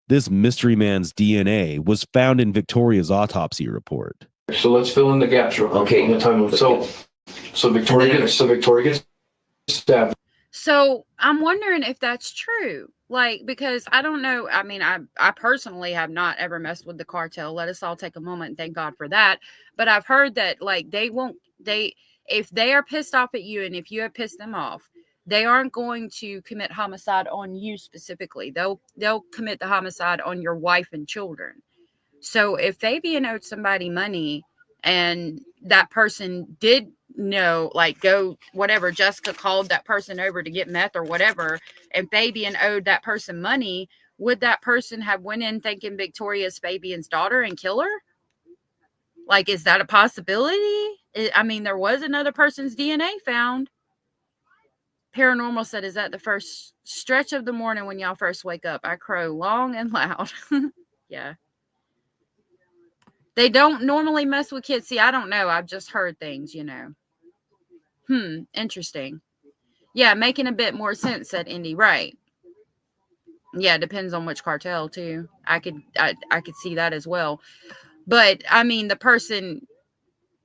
This mystery man's DNA was found in Victoria's autopsy report. So let's fill in the gaps real quick. Okay. On the time. So Victoria gets stabbed. So I'm wondering if that's true. Like, because I don't know. I mean, I personally have not ever messed with the cartel. Let us all take a moment and thank God for that. But I've heard that, like, if they are pissed off at you and if you have pissed them off, they aren't going to commit homicide on you specifically. They'll commit the homicide on your wife and children. So if Fabian owed somebody money and that person did know, like, go whatever, Jessica called that person over to get meth or whatever, and Fabian owed that person money, would that person have went in thinking Victoria's Fabian's daughter and kill her? Like, is that a possibility? I mean, there was another person's DNA found. Paranormal said, is that the first stretch of the morning when y'all first wake up? I crow long and loud. Yeah. They don't normally mess with kids. See, I don't know. I've just heard things, you know. Interesting. Yeah, making a bit more sense, said Indy. Right. Yeah, it depends on which cartel, too. I could see that as well. But, I mean, the person,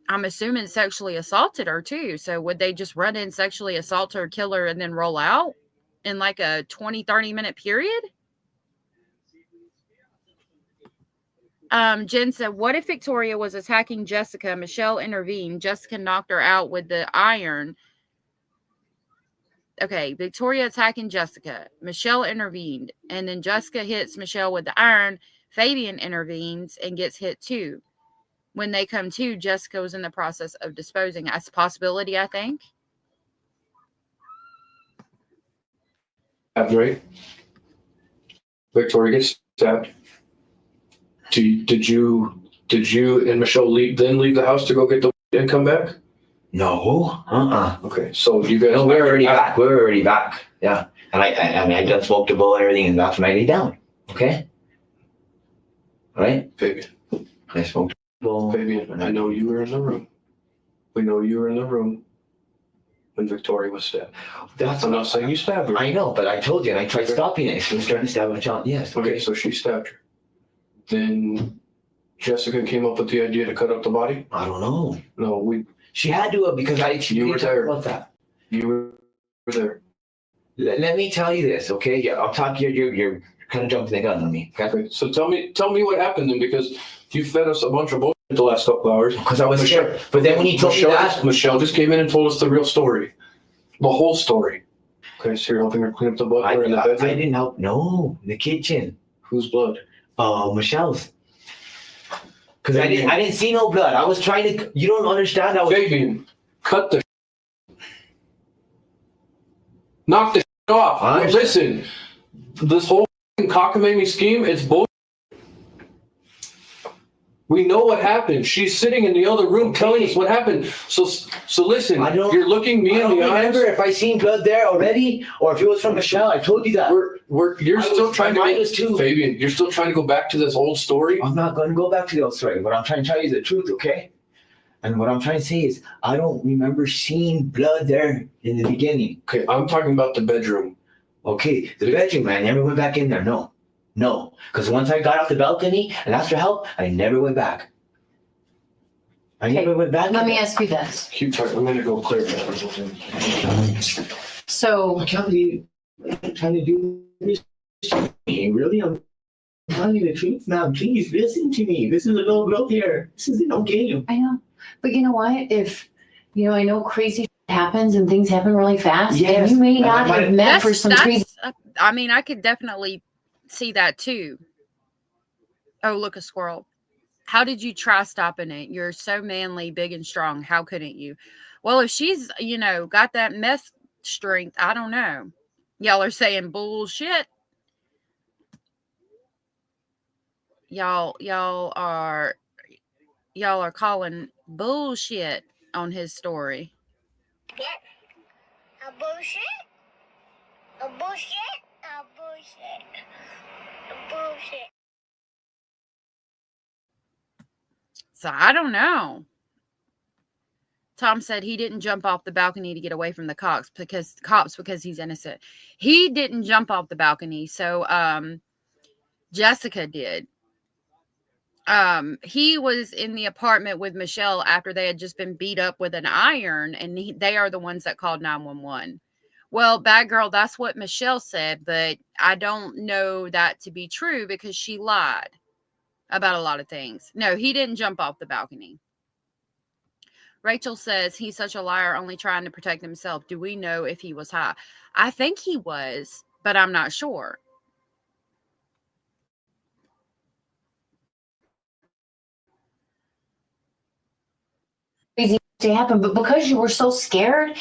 I'm assuming, sexually assaulted her, too. So would they just run in, sexually assault her, kill her, and then roll out in like a 20, 30-minute period? Jen said, what if Victoria was attacking Jessica? Michelle intervened. Jessica knocked her out with the iron. Okay, Victoria attacking Jessica. Michelle intervened. And then Jessica hits Michelle with the iron. Fabian intervenes and gets hit too. When they come to, Jessica was in the process of disposing. That's a possibility, I think. Right? Victoria gets stabbed. Did you and Michelle leave the house to go get the and come back? No. Okay, so you guys. No, we're already back. We're already back. Yeah. And I done smoked the bowl and everything, and that's when I lay down. Okay. Right? Fabian. I smoked the bowl. Fabian, I know you were in the room. We know you were in the room when Victoria was stabbed. I'm not saying you stabbed her. I know, but I told you, and I tried stopping it. She was trying to stab my child. Yes. Okay, so she stabbed her. Then Jessica came up with the idea to cut up the body? I don't know. No, She had to have, because You were there. about that. you were there. Let me tell you this, okay? Yeah, I'm talking. You're kind of jumping the gun on me. Okay, so tell me what happened then, because you fed us a bunch of bullshit the last couple hours. Because I was scared. But then when you told me that, Michelle just came in and told us the real story, the whole story. Okay, so you're helping her clean up the blood in the bedroom. I didn't help. No, in the kitchen. Whose blood? Michelle's. Because I didn't see no blood. I was trying to. You don't understand. Fabian, cut the. Knock the off. Listen, this whole cockamamie scheme, it's bullshit. We know what happened. She's sitting in the other room telling us what happened. So listen, you're looking me in the eyes. I don't remember if I seen blood there already or if it was from Michelle. I told you that. You're still trying to Fabian, you're still trying to go back to this old story? I'm not going to go back to the old story. What I'm trying to tell you is the truth, okay? And what I'm trying to say is I don't remember seeing blood there in the beginning. Okay, I'm talking about the bedroom. Okay, the bedroom, I never went back in there. No, because once I got off the balcony and asked for help, I never went back. Never went back. Let me ask you this. Keep talking. I'm going to go clear that. So, I can't believe I'm trying to do this. Really? I'm telling you the truth now. Please listen to me. This is a little girl here. This is no game. I know. But you know what? If, I know crazy happens and things happen really fast. Yes. And you may not have met for some crazy. I mean, I could definitely see that too. Oh, look, a squirrel. How did you try stopping it? You're so manly, big and strong. How couldn't you? Well, if she's, got that meth strength, I don't know. Y'all are saying bullshit. Y'all are calling bullshit on his story. What? A bullshit? A bullshit? A bullshit. A bullshit. So I don't know. Tom said he didn't jump off the balcony to get away from the cops because he's innocent. He didn't jump off the balcony. So Jessica did. He was in the apartment with Michelle after they had just been beat up with an iron, and they are the ones that called 911. Well, bad girl, that's what Michelle said, but I don't know that to be true because she lied about a lot of things. No, he didn't jump off the balcony. Rachel says he's such a liar, only trying to protect himself. Do we know if he was high? I think he was, but I'm not sure. Crazy to happen, but because you were so scared,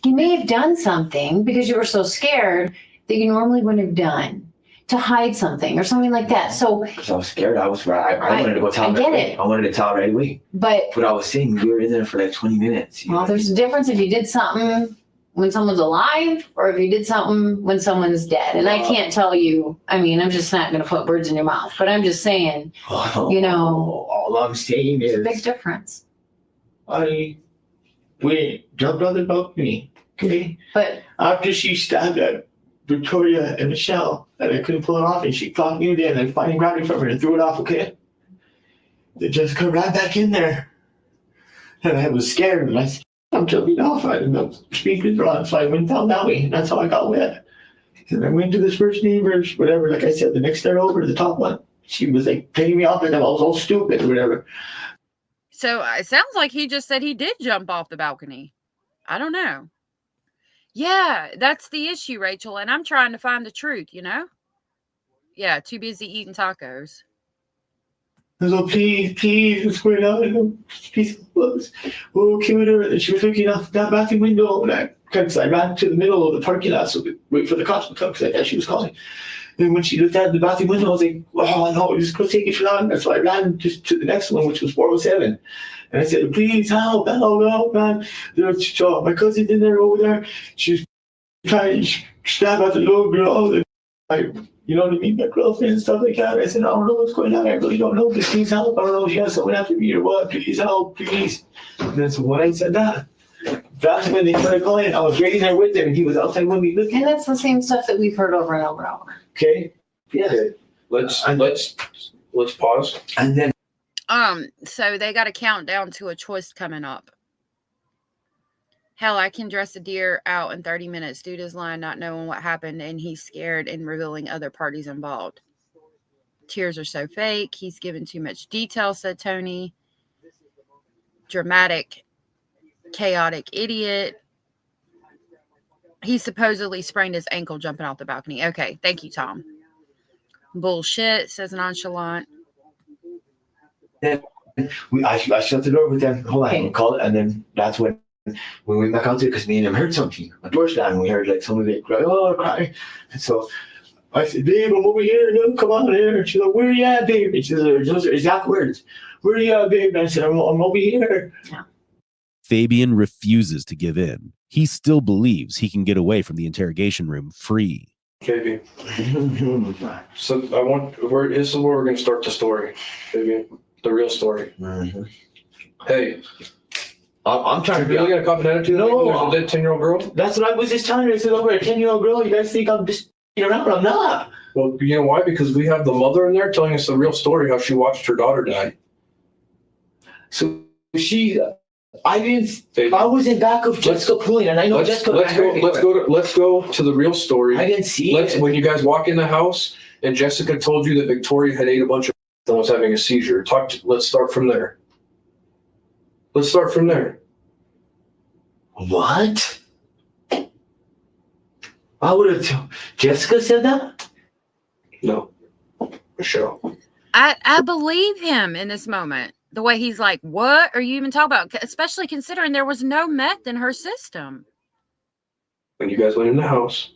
you may have done something because you were so scared that you normally wouldn't have done to hide something or something like that. So Because I was scared. I wanted to go tell. I get it. I wanted to tell right away. But I was saying, we were in there for like 20 minutes. well, there's a difference if you did something when someone's alive or if you did something when someone's dead. And I can't tell you. I mean, I'm just not going to put words in your mouth. But I'm just saying, you know, all I'm saying there's is, a big difference. we jumped on the balcony. Okay. But After she stabbed at Victoria and Michelle, and I couldn't pull it off, and she clocked me in, and I finally grabbed it from her and threw it off. Okay. Then Jessica ran back in there, and I was scared, and I'm jumping off. I didn't know speakers were on, so I went down that way, and that's how I got wet. And I went to this first neighbor's, whatever. Like I said, the next door over, the top one, she was like paying me off, and I was all stupid or whatever. So it sounds like he just said he did jump off the balcony. I don't know. Yeah, that's the issue, Rachel. And I'm trying to find the truth, you know? Yeah, too busy eating tacos. There's a please, what's going on? And a piece of clothes. Okay, whatever. And she was looking out that bathroom window, and I ran to the middle of the parking lot so wait for the cops to come because I thought she was calling. And when she looked out the bathroom window, I was like, oh no, it's going to take it for long. That's why I ran just to the next one, which was 407. And I said, please help, man. So my cousin's in there over there. She's trying to stab at the little girl. And you know what I mean? My girlfriend and stuff like that. I said, I don't know what's going on. I really don't know. Please help. I don't know if she has someone after me or what. Please help, please. And then so when I said that, that's when they started calling. I was waiting there with them, and he was outside when we looked. and that's the same stuff that we've heard over and over and over. Okay. Yeah. Let's pause. And then So they got a countdown to a twist coming up. Hell, I can dress a deer out in 30 minutes. Dude is lying, not knowing what happened, and he's scared and revealing other parties involved. Tears are so fake. He's given too much detail, said Tony. Dramatic, chaotic idiot. He supposedly sprained his ankle jumping off the balcony. Okay, thank you, Tom. Bullshit, says Nonchalant. I shut the door with them. Hold on, we called it, and then that's when we went back out there because me and him heard something. My door slammed, and we heard like somebody cry. And so I said, babe, I'm over here. No, come on here. She's like, where you at, babe? And she said, those are exact words. Where you at, babe? And I said, I'm over here. Yeah. Fabian refuses to give in. He still believes he can get away from the interrogation room free. Fabian. So this is where we're going to start the story, Fabian. The real story. Mm-hmm. Hey. I'm trying to You really got a cop attitude? No. There's a dead 10-year-old girl? That's what I was just telling her. I said, over a 10-year-old girl. You guys think I'm just around? I'm not. Well, you know why? Because we have the mother in there telling us the real story, how she watched her daughter die. So I was in back of Jessica pulling, and I know Jessica. Let's go to the real story. I didn't see it. When you guys walk in the house and Jessica told you that Victoria had ate a bunch of and was having a seizure. Let's start from there. What? I would have. Jessica said that? No, Michelle. I believe him in this moment. The way he's like, what are you even talking about? Especially considering there was no meth in her system. When you guys went in the house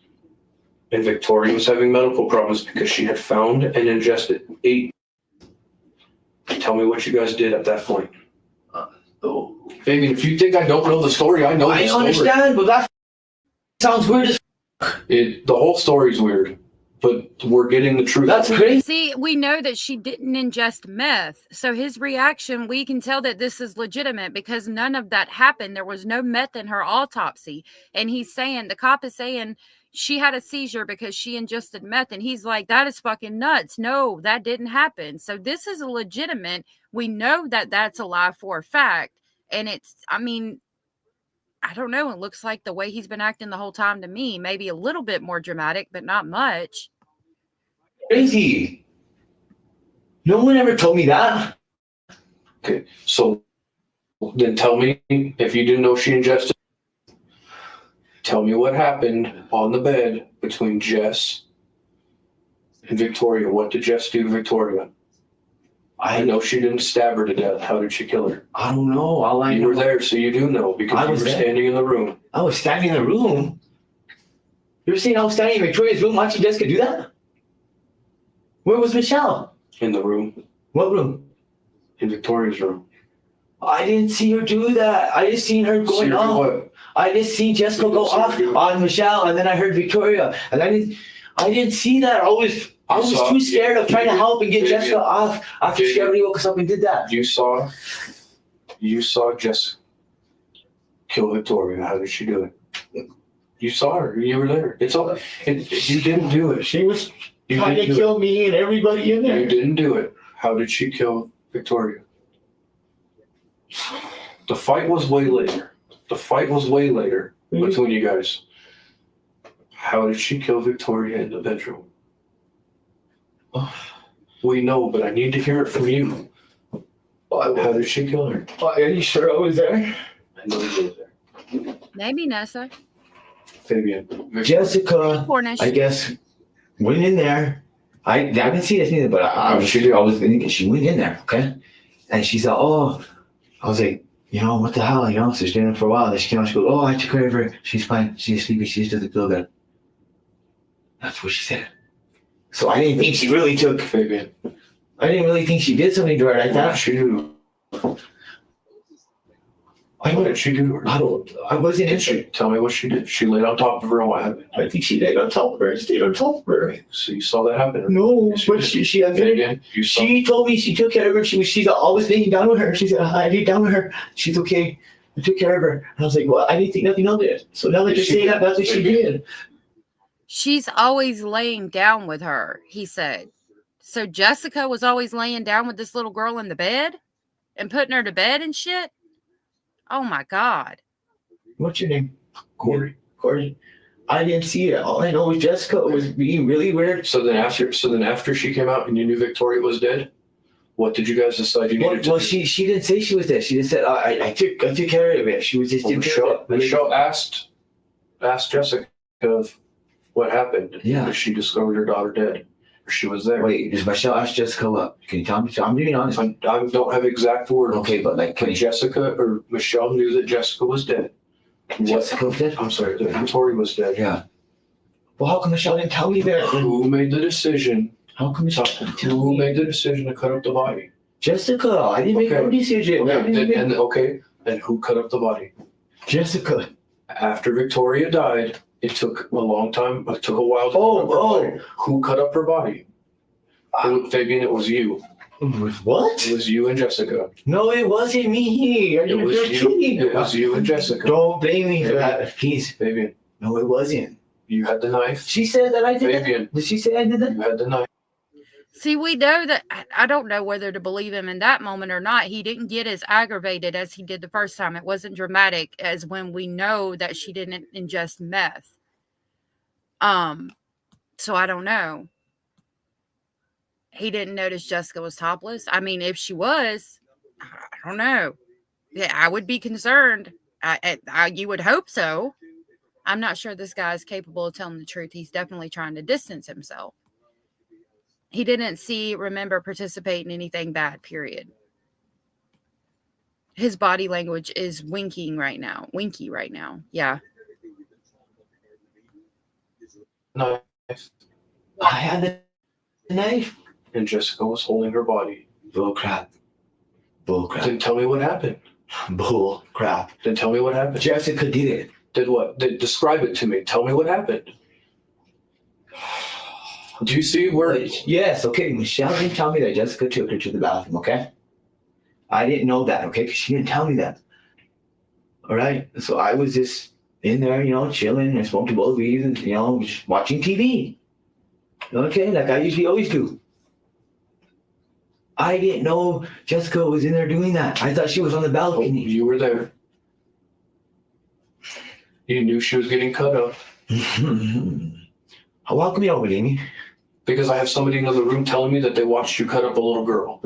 and Victoria was having medical problems because she had found and ingested 8. Tell me what you guys did at that point. Fabian, if you think I don't know the story, I know the story. I understand, but that sounds weird as The whole story's weird, but we're getting the truth. That's crazy. See, we know that she didn't ingest meth. So his reaction, we can tell that this is legitimate because none of that happened. There was no meth in her autopsy. And he's saying, the cop is saying she had a seizure because she ingested meth. And he's like, that is fucking nuts. No, that didn't happen. So this is a legitimate. We know that that's a lie for a fact. And it's, I mean, I don't know. It looks like the way he's been acting the whole time to me, maybe a little bit more dramatic, but not much. Crazy. No one ever told me that. Okay, so Then tell me, if you didn't know she ingested, tell me what happened on the bed between Jess and Victoria. What did Jess do to Victoria? I know she didn't stab her to death. How did she kill her? I don't know. All I You know, were there, so you do know, because I you were was there. standing in the room. I was standing in the room. You ever seen I was standing in Victoria's room watching Jessica do that? Where was Michelle? In the room. What room? In Victoria's room. I didn't see her do that. I just seen her See going her do off. what? I just seen Jessica go See her off do on Michelle, and then I heard Victoria, and I didn't see that. I was too scared of trying to help and get Jessica off after she already woke us up and did that. You saw Jess kill Victoria. How did she do it? You saw her. You were there. It's all. You didn't do it. She was You trying to didn't do kill me and everybody in it. there. You didn't do it. How did she kill Victoria? The fight was way later. Between you guys. How did she kill Victoria in the bedroom? We know, but I need to hear it from you. How did she kill her? Are you sure I was there? I know you were there. Maybe Nessa. Fabian. Jessica, Cornish. I guess, went in there. I haven't seen this neither, but I was thinking she went in there, okay? And she said, oh, I was like, what the hell, so she's been in for a while. Then she came out, she goes, oh, I took care of her. She's fine. She's sleepy. She just doesn't feel good. That's what she said. So I didn't think she really took Fabian. I didn't really think she did something to her like What that. did she do? What did she do to her? I wasn't Did she tell me what she did? She laid on top of her and what happened? I think she laid on top of her. Stayed on top of her. So you saw that happen? No, Yes, but you she admitted. Fabian, you saw. She told me she took care of her. She's always laying down with her. She said, I laid down with her. She's okay. I took care of her. And I was like, well, I didn't think nothing of it. So now that you're saying that, that's what she did. She's always laying down with her, he said. So Jessica was always laying down with this little girl in the bed and putting her to bed and shit? Oh my God. What's your name? Corey. Corey. I didn't see it. All I know is Jessica was being really weird. So then after she came out and you knew Victoria was dead, what did you guys decide you needed to Well, do? she didn't say she was dead. She just said, I took care of it. She was just Michelle asked Jessica what happened. Yeah. If she discovered her daughter dead. Or she was there. Wait, does Michelle ask Jessica what? Can you tell me? I'm being honest. I don't have exact words. Okay, but like, But Jessica or Michelle knew that Jessica was dead. Jessica was dead? I'm sorry, that Victoria was dead. Yeah. Well, how come Michelle didn't tell me that? Who made the decision? How come Michelle didn't tell Who me? made the decision to cut up the body? Jessica. I didn't make no decision. And who cut up the body? Jessica. After Victoria died, it took a long time. It took a while to cut up her body. Who cut up her body? Fabian, it was you. What? It was you and Jessica. No, it wasn't me. It was you and Jessica. Don't blame me for that, please. Fabian, No, it wasn't. you had the knife. She said that I did Fabian, that. Did she say I did that? you had the knife. See, we know that. I don't know whether to believe him in that moment or not. He didn't get as aggravated as he did the first time. It wasn't dramatic as when we know that she didn't ingest meth. So I don't know. He didn't notice Jessica was topless. I mean, if she was, I don't know. Yeah, I would be concerned. You would hope so. I'm not sure this guy is capable of telling the truth. He's definitely trying to distance himself. He didn't remember, participate in anything bad, period. His body language is winky right now. Yeah. Knife. I had the knife. And Jessica was holding her body. Bull crap. Then tell me what happened. Bull crap. Then tell me what happened. Jessica did it. Did what? Describe it to me. Tell me what happened. Do you see where? Yes, okay. Michelle didn't tell me that Jessica took her to the bathroom, okay? I didn't know that, okay? Because she didn't tell me that. All right? So I was just in there, chilling and smoking both weeds and, just watching TV. Okay? Like I usually always do. I didn't know Jessica was in there doing that. I thought she was on the balcony. You were there. You knew she was getting cut up. How come you don't believe me? Because I have somebody in the other room telling me that they watched you cut up a little girl.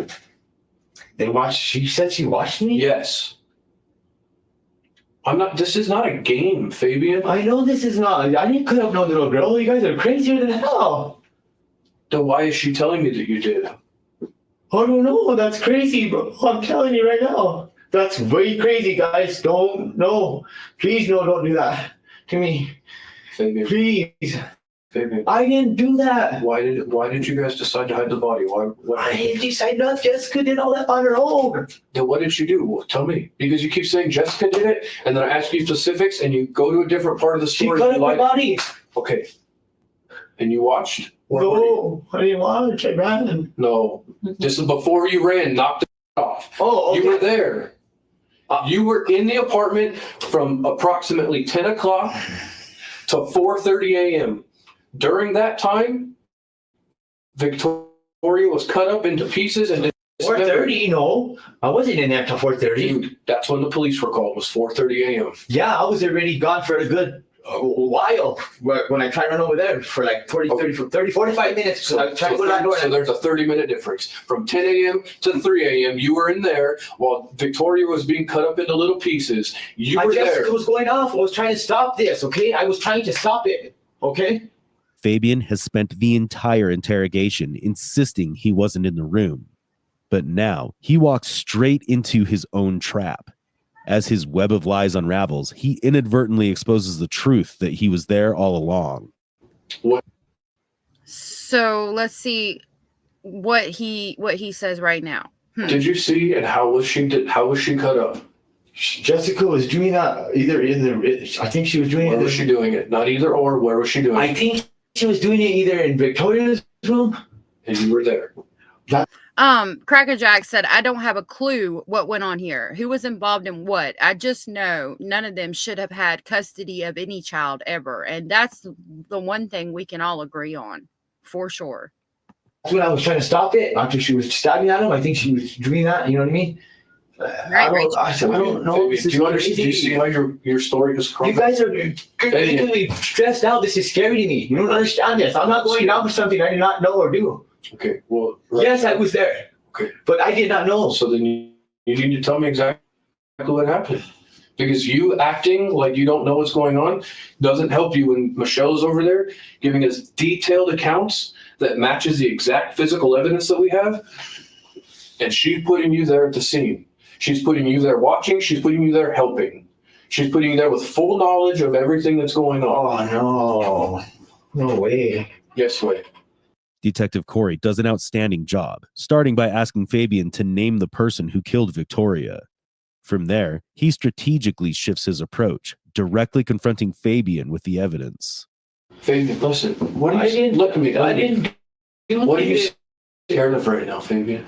She said she watched me? Yes. This is not a game, Fabian. I know this is not. I didn't cut up no little girl. You guys are crazier than hell. Then why is she telling me that you did? I don't know. That's crazy, bro. I'm telling you right now. That's way crazy, guys. No. Please, no, don't do that to me. Fabian. Please. Fabian. I didn't do that. Why did you guys decide to hide the body? I didn't decide not. Jessica did all that on her own. Then what did you do? Well, tell me. Because you keep saying Jessica did it, and then I ask you specifics, and you go to a different part of the She story. cut up my body. Okay. And you watched? No, I didn't watch. I ran. No. This is before you ran, knocked it off. Oh, okay. You were there. You were in the apartment from approximately 10 o'clock to 4:30 a.m. During that time, Victoria was cut up into pieces and 4:30? No, I wasn't in there till 4:30. Dude, that's when the police were called, was 4:30 a.m. Yeah, I was already gone for a good while when I tried to run over there for like 45 minutes. So I tried to go to that door. So there's a 30-minute difference. From 10 a.m. to 3 a.m., you were in there while Victoria was being cut up into little pieces. You were there. Jessica was going off. I was trying to stop this, okay? I was trying to stop it, okay? Fabian has spent the entire interrogation insisting he wasn't in the room. But now he walks straight into his own trap. As his web of lies unravels, he inadvertently exposes the truth that he was there all along. What? So let's see what he says right now. Did you see, and how was she cut up? Jessica was doing that either in the. I think she was doing it. Where was she doing it? Not either or. Where was she doing it? I think she was doing it either in Victoria's room. And you were there. Crackerjack said, I don't have a clue what went on here. Who was involved in what? I just know none of them should have had custody of any child ever. And that's the one thing we can all agree on, for sure. That's when I was trying to stop it. After she was stabbing at him, I think she was doing that. You know what I mean? I don't know. Do you understand? Do you see how your story is crumbling? You guys are completely stressed out. This is scary to me. You don't understand this. I'm not going down for something I did not know or do. Okay, well... Yes, I was there. Okay. But I did not know. So then you need to tell me exactly what happened. Because you acting like you don't know what's going on doesn't help you when Michelle's over there giving us detailed accounts that matches the exact physical evidence that we have. And she's putting you there at the scene. She's putting you there watching. She's putting you there helping. She's putting you there with full knowledge of everything that's going on. Oh, no. No way. Yes, way. Detective Corey does an outstanding job, starting by asking Fabian to name the person who killed Victoria. From there, he strategically shifts his approach, directly confronting Fabian with the evidence. Fabian, listen. What are you... Look at me. I didn't do What are you scared of right now, Fabian?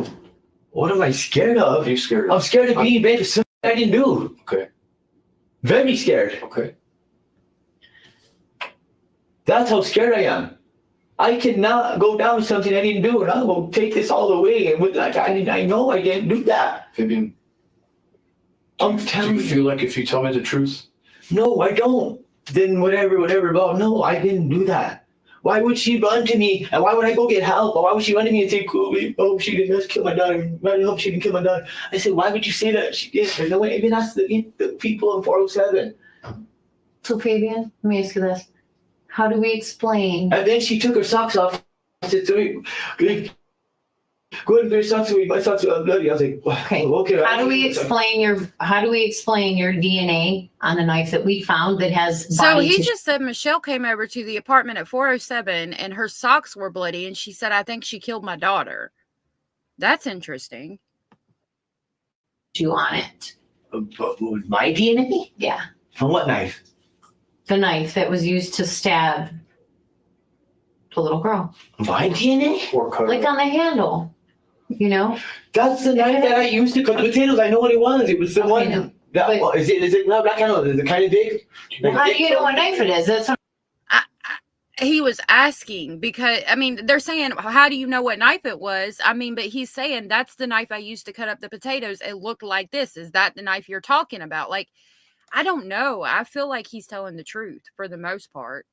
What am I scared of? What are you scared of? I'm scared of being bad for something I didn't do. Okay. Very scared. Okay. That's how scared I am. I cannot go down with something I didn't do, and I will take this all the way. And with like, I know I didn't do that. Fabian, I'm do telling you feel like if you tell me the truth? No, I don't. Then whatever, but no, I didn't do that. Why would she run to me? And why would I go get help? Or why would she run to me and say, oh, she didn't just kill my daughter. I hope she didn't kill my daughter. I said, why would you say that? She did. There's no way. Even ask the people in 407. So Fabian, let me ask you this. How do we explain? And then she took her socks off. I said, go ahead and get your socks away. My socks are bloody. I was like, Okay. okay. How do we explain your DNA on the knife that we found that has So body he tissue? just said Michelle came over to the apartment at 407 and her socks were bloody. And she said, I think she killed my daughter. That's interesting. on it? My DNA? Yeah. On what knife? The knife that was used to stab the little girl. My DNA? Or cut Like it? on the handle, you know? That's the knife that I used to cut the potatoes. I know what it was. It was the Okay, one. no. That, But- well, is it not that kind of? Is it kind of big? How do you know what knife it is? That's what He was asking because, I mean, they're saying, how do you know what knife it was? I mean, but he's saying that's the knife I used to cut up the potatoes. It looked like this. Is that the knife you're talking about? Like, I don't know. I feel like he's telling the truth for the most part.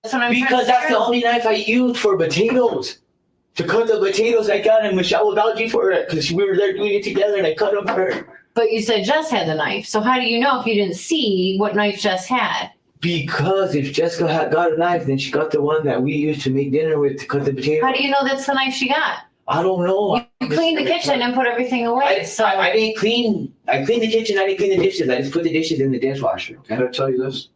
I'm trying Because to that's the figure out. only knife I used for potatoes. To cut the potatoes I got, and Michelle was vouching for it because we were there doing it together, and I cut them for her. But you said Jess had the knife. So how do you know if you didn't see what knife Jess had? Because if Jessica had got a knife, then she got the one that we used to make dinner with to cut the potato. How do you know that's the knife she got? I don't know. You cleaned the kitchen and put everything away. I didn't clean. I cleaned the kitchen. I didn't clean the dishes. I just put the dishes in the dishwasher. Can I tell you this?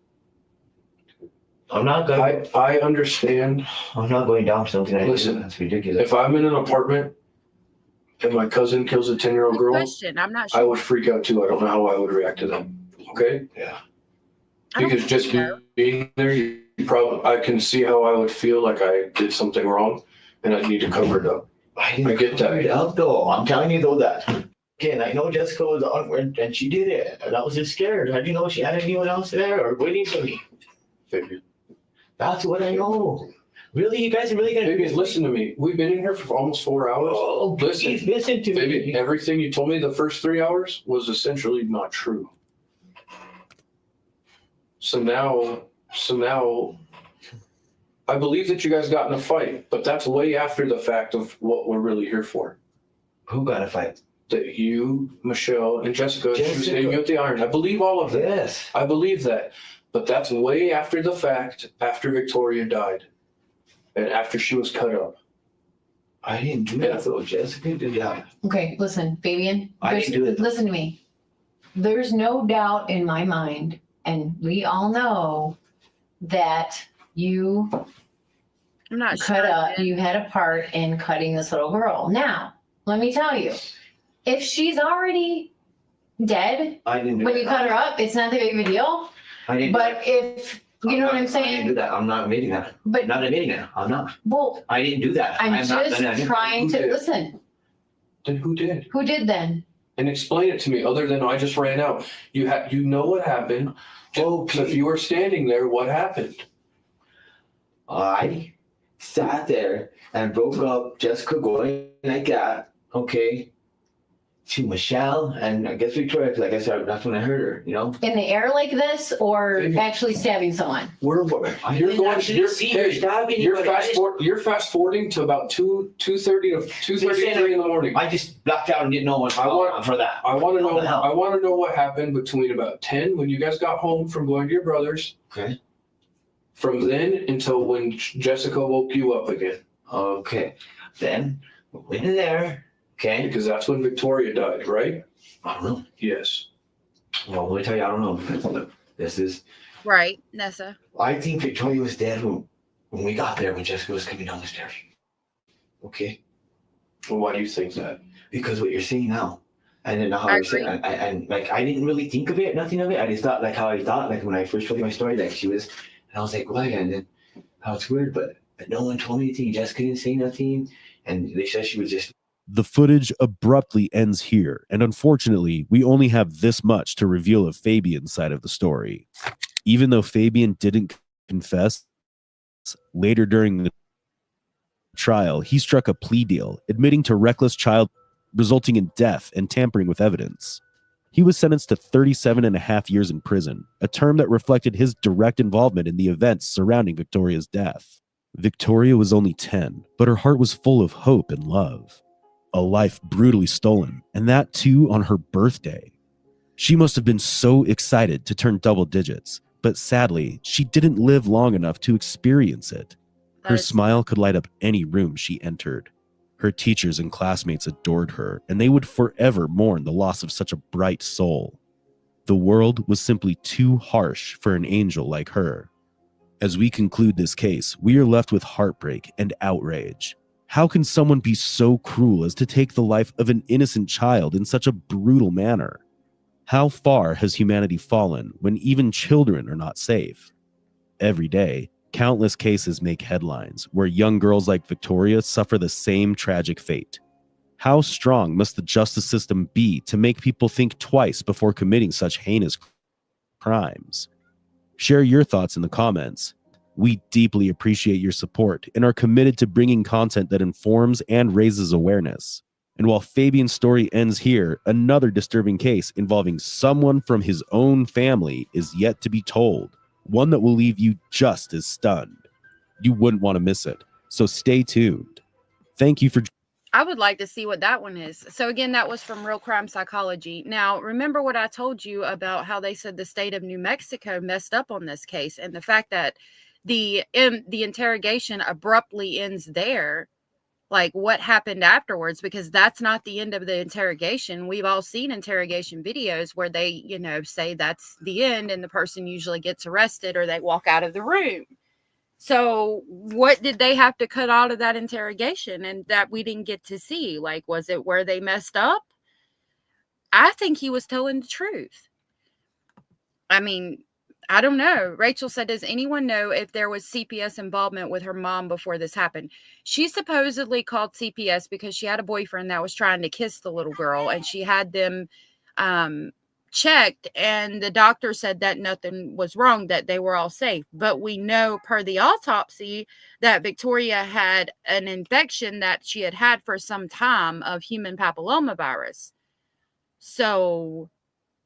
I'm not going. I understand. I'm not going down for something. Listen, that's ridiculous. If I'm in an apartment and my cousin kills a 10-year-old Good girl, question. I'm not sure. I would freak out too. I don't know how I would react to that. Okay? Yeah. I don't Because just know. being there, I can see how I would feel like I did something wrong and I need to cover it up. I get that. Cover it up though. I'm telling you though that. Again, I know Jessica was on and she did it. And I was just scared. I didn't know she had anyone else there or waiting for me. Fabian. That's what I know. Really, you guys are really gonna Fabian, listen to me. We've been in here for almost 4 hours. Oh, please listen to Fabian, me. everything you told me the first 3 hours was essentially not true. So now, I believe that you guys got in a fight, but that's way after the fact of what we're really here for. Who got a fight? That you, Michelle, and Jessica, she was Jessica. hitting you with the iron. I believe all of that. Yes. I believe that. But that's way after the fact, after Victoria died. And after she was cut up. I didn't do that though. Jessica did that. Okay, listen, Fabian. I didn't do it. Listen to me. There's no doubt in my mind, and we all know that you I'm not sure. you had a part in cutting this little girl. Now, let me tell you, if she's already dead I didn't do when that. you cut her up, it's not that big of a deal. I didn't. But if you know what I'm I didn't saying, do that. I'm not admitting that. but Not admitting that. I'm not. well, I didn't do that. I'm not just gonna- trying to Who did? listen. Then who did? Who did then? And explain it to me, other than I just ran out. You know what happened. So if you were standing there, what happened? I sat there and broke up Jessica going like that, okay, to Michelle and I guess Victoria, because I guess that's when I heard her, you know? In the air like this, or Maybe. actually stabbing someone? You're You're fast forwarding to about 2:30 to 2:33 in the morning. I just blacked out and didn't know what I want- for that. I want to What know. the hell? I want to know what happened between about 10 when you guys got home from going to your brother's. Okay. From then until when Jessica woke you up again, Okay. Then we went in there, okay? because that's when Victoria died, right? I don't know. Yes. Well, let me tell you, I don't know. This is, Right, Nessa. I think Victoria was dead when we got there when Jessica was coming down the stairs. Okay? Well, why do you think that? Because what you're saying now, and then how I you're saying, and like I didn't really think of it, nothing of it. I just thought like how I thought, like when I first told you my story, like she was, and I was like, why? And then how it's weird, but no one told me anything. Jessica didn't say nothing, and they said she was just. The footage abruptly ends here, and unfortunately, we only have this much to reveal of Fabian's side of the story. Even though Fabian didn't confess, later during the trial, he struck a plea deal, admitting to reckless child, resulting in death and tampering with evidence. He was sentenced to 37 and a half years in prison, a term that reflected his direct involvement in the events surrounding Victoria's death. Victoria was only 10, but her heart was full of hope and love. A life brutally stolen, and that too on her birthday. She must have been so excited to turn double digits, but sadly, she didn't live long enough to experience it. Her smile could light up any room she entered. Her teachers and classmates adored her, and they would forever mourn the loss of such a bright soul. The world was simply too harsh for an angel like her. As we conclude this case, we are left with heartbreak and outrage. How can someone be so cruel as to take the life of an innocent child in such a brutal manner? How far has humanity fallen when even children are not safe? Every day, countless cases make headlines where young girls like Victoria suffer the same tragic fate. How strong must the justice system be to make people think twice before committing such heinous crimes? Share your thoughts in the comments. We deeply appreciate your support and are committed to bringing content that informs and raises awareness. And while Fabian's story ends here, another disturbing case involving someone from his own family is yet to be told, one that will leave you just as stunned. You wouldn't want to miss it, so stay tuned. Thank you for I would like to see what that one is. So again, that was from Real Crime Psychology. Now, remember what I told you about how they said the state of New Mexico messed up on this case, and the fact that the interrogation abruptly ends there. Like, what happened afterwards, because that's not the end of the interrogation. We've all seen interrogation videos where they, you know, say that's the end and the person usually gets arrested or they walk out of the room. So what did they have to cut out of that interrogation and that we didn't get to see? Like, was it where they messed up? I think he was telling the truth. I mean, I don't know. Rachel said, does anyone know if there was CPS involvement with her mom before this happened? She supposedly called CPS because she had a boyfriend that was trying to kiss the little girl, and she had them checked, and the doctor said that nothing was wrong, that they were all safe. But we know per the autopsy that Victoria had an infection that she had had for some time of human papillomavirus. So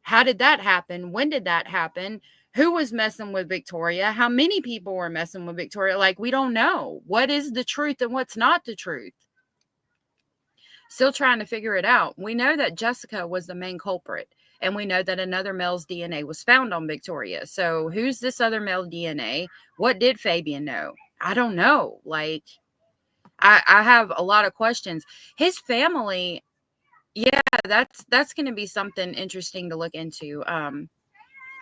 how did that happen? When did that happen? Who was messing with Victoria? How many people were messing with Victoria? Like, we don't know. What is the truth and what's not the truth? Still trying to figure it out. We know that Jessica was the main culprit, and we know that another male's DNA was found on Victoria. So who's this other male DNA? What did Fabian know? I don't know. Like, I have a lot of questions. His family, yeah, that's going to be something interesting to look into.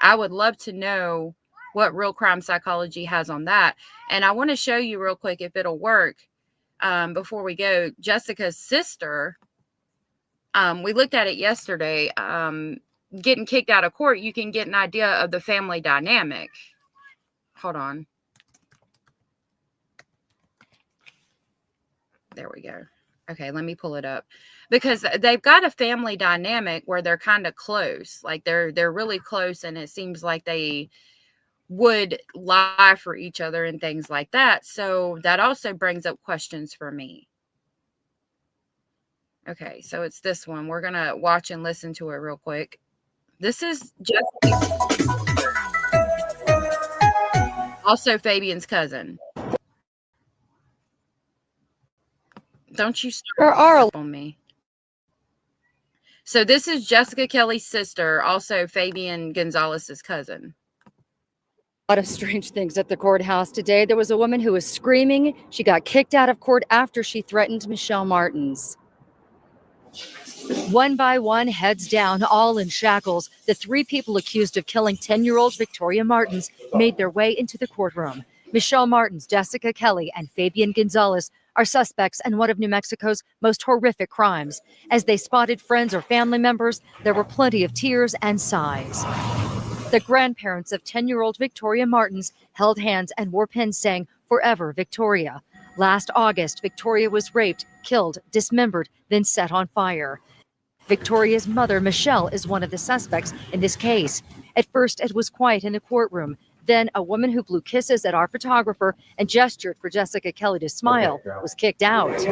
I would love to know what Real Crime Psychology has on that. And I want to show you real quick, if it'll work, before we go, Jessica's sister. We looked at it yesterday. Getting kicked out of court, you can get an idea of the family dynamic. Hold on. There we go. Okay, let me pull it up, because they've got a family dynamic where they're kind of close. Like, they're really close, and it seems like they would lie for each other and things like that. So that also brings up questions for me. Okay, so it's this one. We're going to watch and listen to it real quick. This is also Fabian's cousin. Don't you start on me. So this is Jessica Kelly's sister, also Fabian Gonzales's cousin. A lot of strange things at the courthouse today. There was a woman who was screaming. She got kicked out of court after she threatened Michele Martens. One by one, heads down, all in shackles, the three people accused of killing 10-year-old Victoria Martens made their way into the courtroom. Michele Martens, Jessica Kelly, and Fabian Gonzales are suspects in one of New Mexico's most horrific crimes. As they spotted friends or family members, there were plenty of tears and sighs. The grandparents of 10-year-old Victoria Martens held hands and wore pins saying, "Forever Victoria." Last August, Victoria was raped, killed, dismembered, then set on fire. Victoria's mother, Michele, is one of the suspects in this case. At first, it was quiet in the courtroom. Then a woman who blew kisses at our photographer and gestured for Jessica Kelly to smile was kicked out. You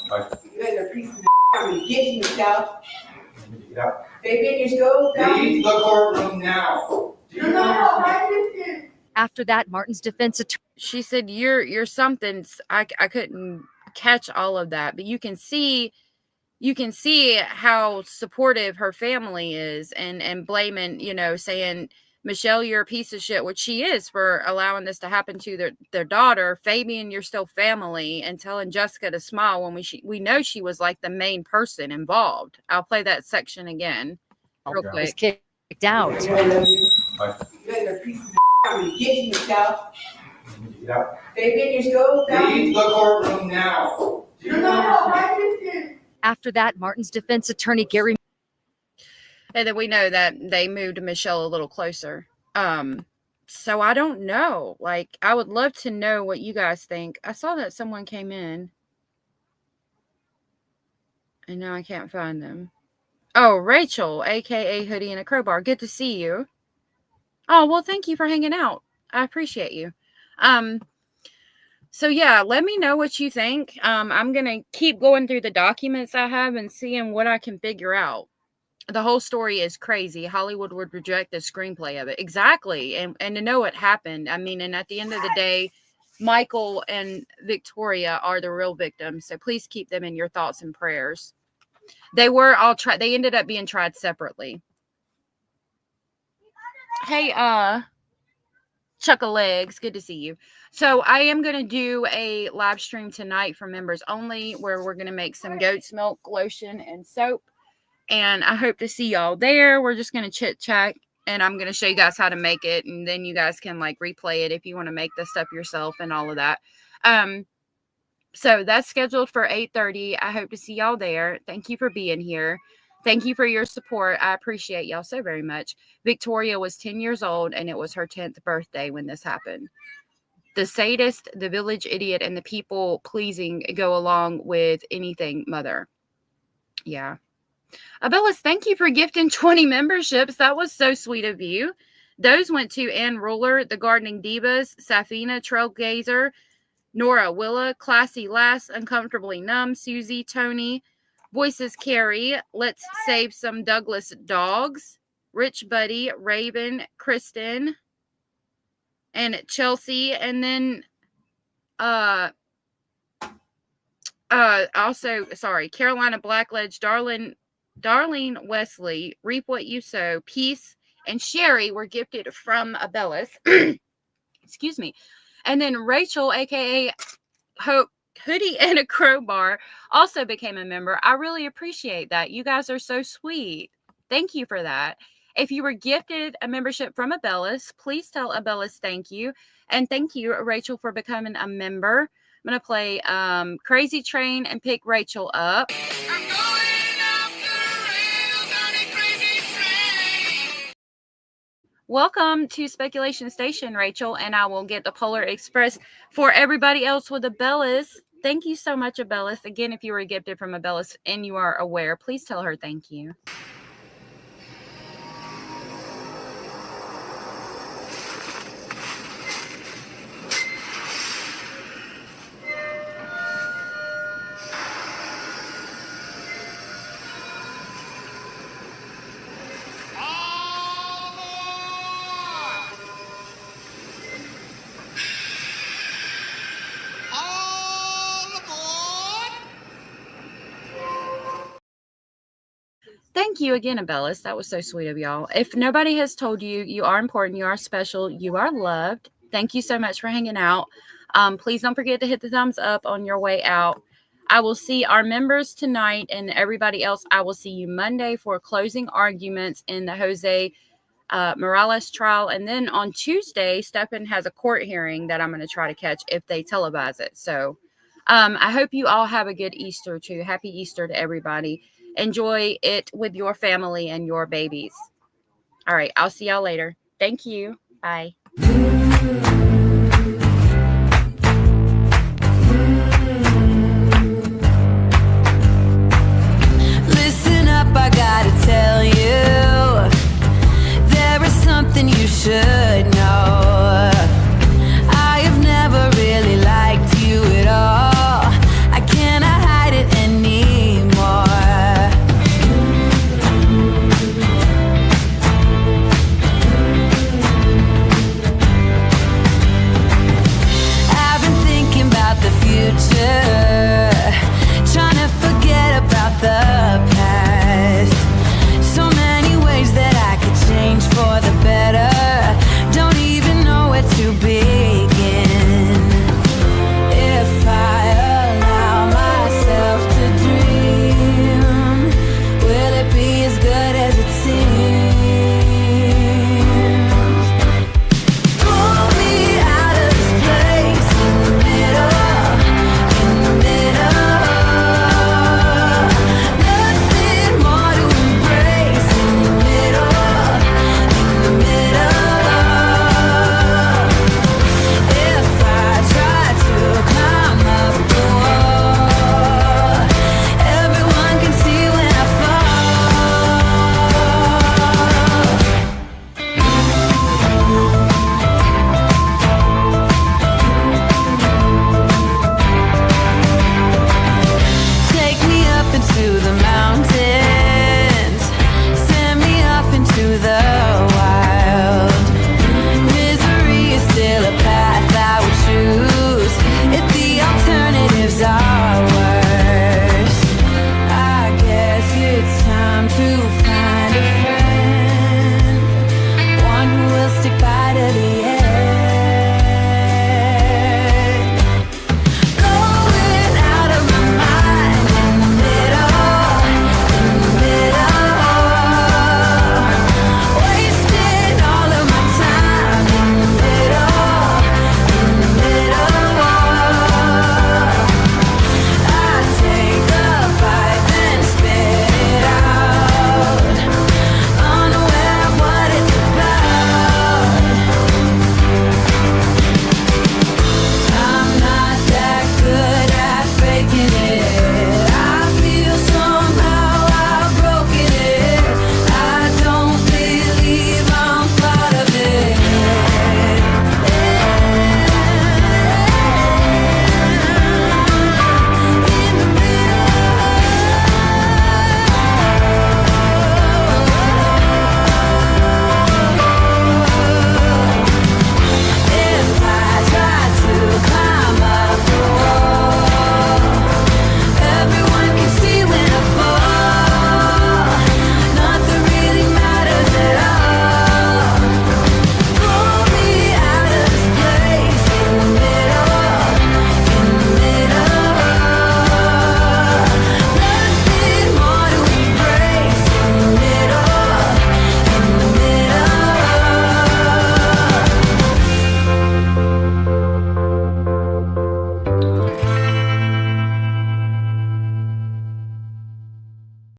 guys are pieces of get you, Michele. Fabian, you're still leave the courtroom now. No. After that, Martin's defense attorney. She said, you're something. I couldn't catch all of that, but you can see how supportive her family is, and blaming, saying, Michele, you're a piece of shit, which she is, for allowing this to happen to their daughter. Fabian, you're still family, and telling Jessica to smile when we know she was like the main person involved. I'll play that section again real quick. Was kicked out. You guys are pieces of get you, Michele. Fabian, you're still leave the courtroom now. No. After that, Martin's defense attorney, Gary. And then we know that they moved Michele a little closer. So I don't know. Like, I would love to know what you guys think. I saw that someone came in, and now I can't find them. Oh, Rachel, aka Hoodie and a Crowbar. Good to see you. Oh, well, thank you for hanging out. I appreciate you. So yeah, let me know what you think. I'm going to keep going through the documents I have and seeing what I can figure out. The whole story is crazy. Hollywood would reject the screenplay of it. Exactly. And to know what happened. I mean, and at the end of the day, Michael and Victoria are the real victims. So please keep them in your thoughts and prayers. They were all tried. They ended up being tried separately. Hey, Chuck-a-Legs, good to see you. So I am going to do a live stream tonight for members only, where we're going to make some goat's milk lotion and soap. And I hope to see y'all there. We're just going to chit chat, and I'm going to show you guys how to make it. And then you guys can like replay it if you want to make this stuff yourself and all of that. So that's scheduled for 8:30. I hope to see y'all there. Thank you for being here. Thank you for your support. I appreciate y'all so very much. Victoria was 10 years old, and it was her 10th birthday when this happened. The sadist, the village idiot, and the people pleasing go along with anything, mother. Yeah. Abellis, thank you for gifting 20 memberships. That was so sweet of you. Those went to Ann Ruler, The Gardening Divas, Safina, Trailgazer, Nora Willa, Classy Lass, Uncomfortably Numb, Susie, Tony, Voices Carrie, Let's Save Some Douglas Dogs, Rich Buddy, Raven, Kristen, and Chelsea, and then also, sorry, Carolina Blackledge, Darlene Wesley, Reap What You Sow, Peace, and Sherry were gifted from Abellis. Excuse me. And then Rachel, aka Hope Hoodie and a Crowbar, also became a member. I really appreciate that. You guys are so sweet. Thank you for that. If you were gifted a membership from Abellis, please tell Abellis thank you. And thank you, Rachel, for becoming a member. I'm going to play Crazy Train and pick Rachel up. I'm going off the rails on a crazy train. Welcome to Speculation Station, Rachel, and I will get the Polar Express for everybody else with Abellis. Thank you so much, Abellis. Again, if you were gifted from Abellis and you are aware, please tell her thank you. Thank you again, Abellis. That was so sweet of y'all. If nobody has told you, you are important, you are special, you are loved. Thank you so much for hanging out. Please don't forget to hit the thumbs up on your way out. I will see our members tonight, and everybody else, I will see you Monday for closing arguments in the Jose Morales trial. And then on Tuesday, Stephen has a court hearing that I'm going to try to catch if they televise it. So I hope you all have a good Easter too. Happy Easter to everybody. Enjoy it with your family and your babies. All right. I'll see y'all later. Thank you. Bye.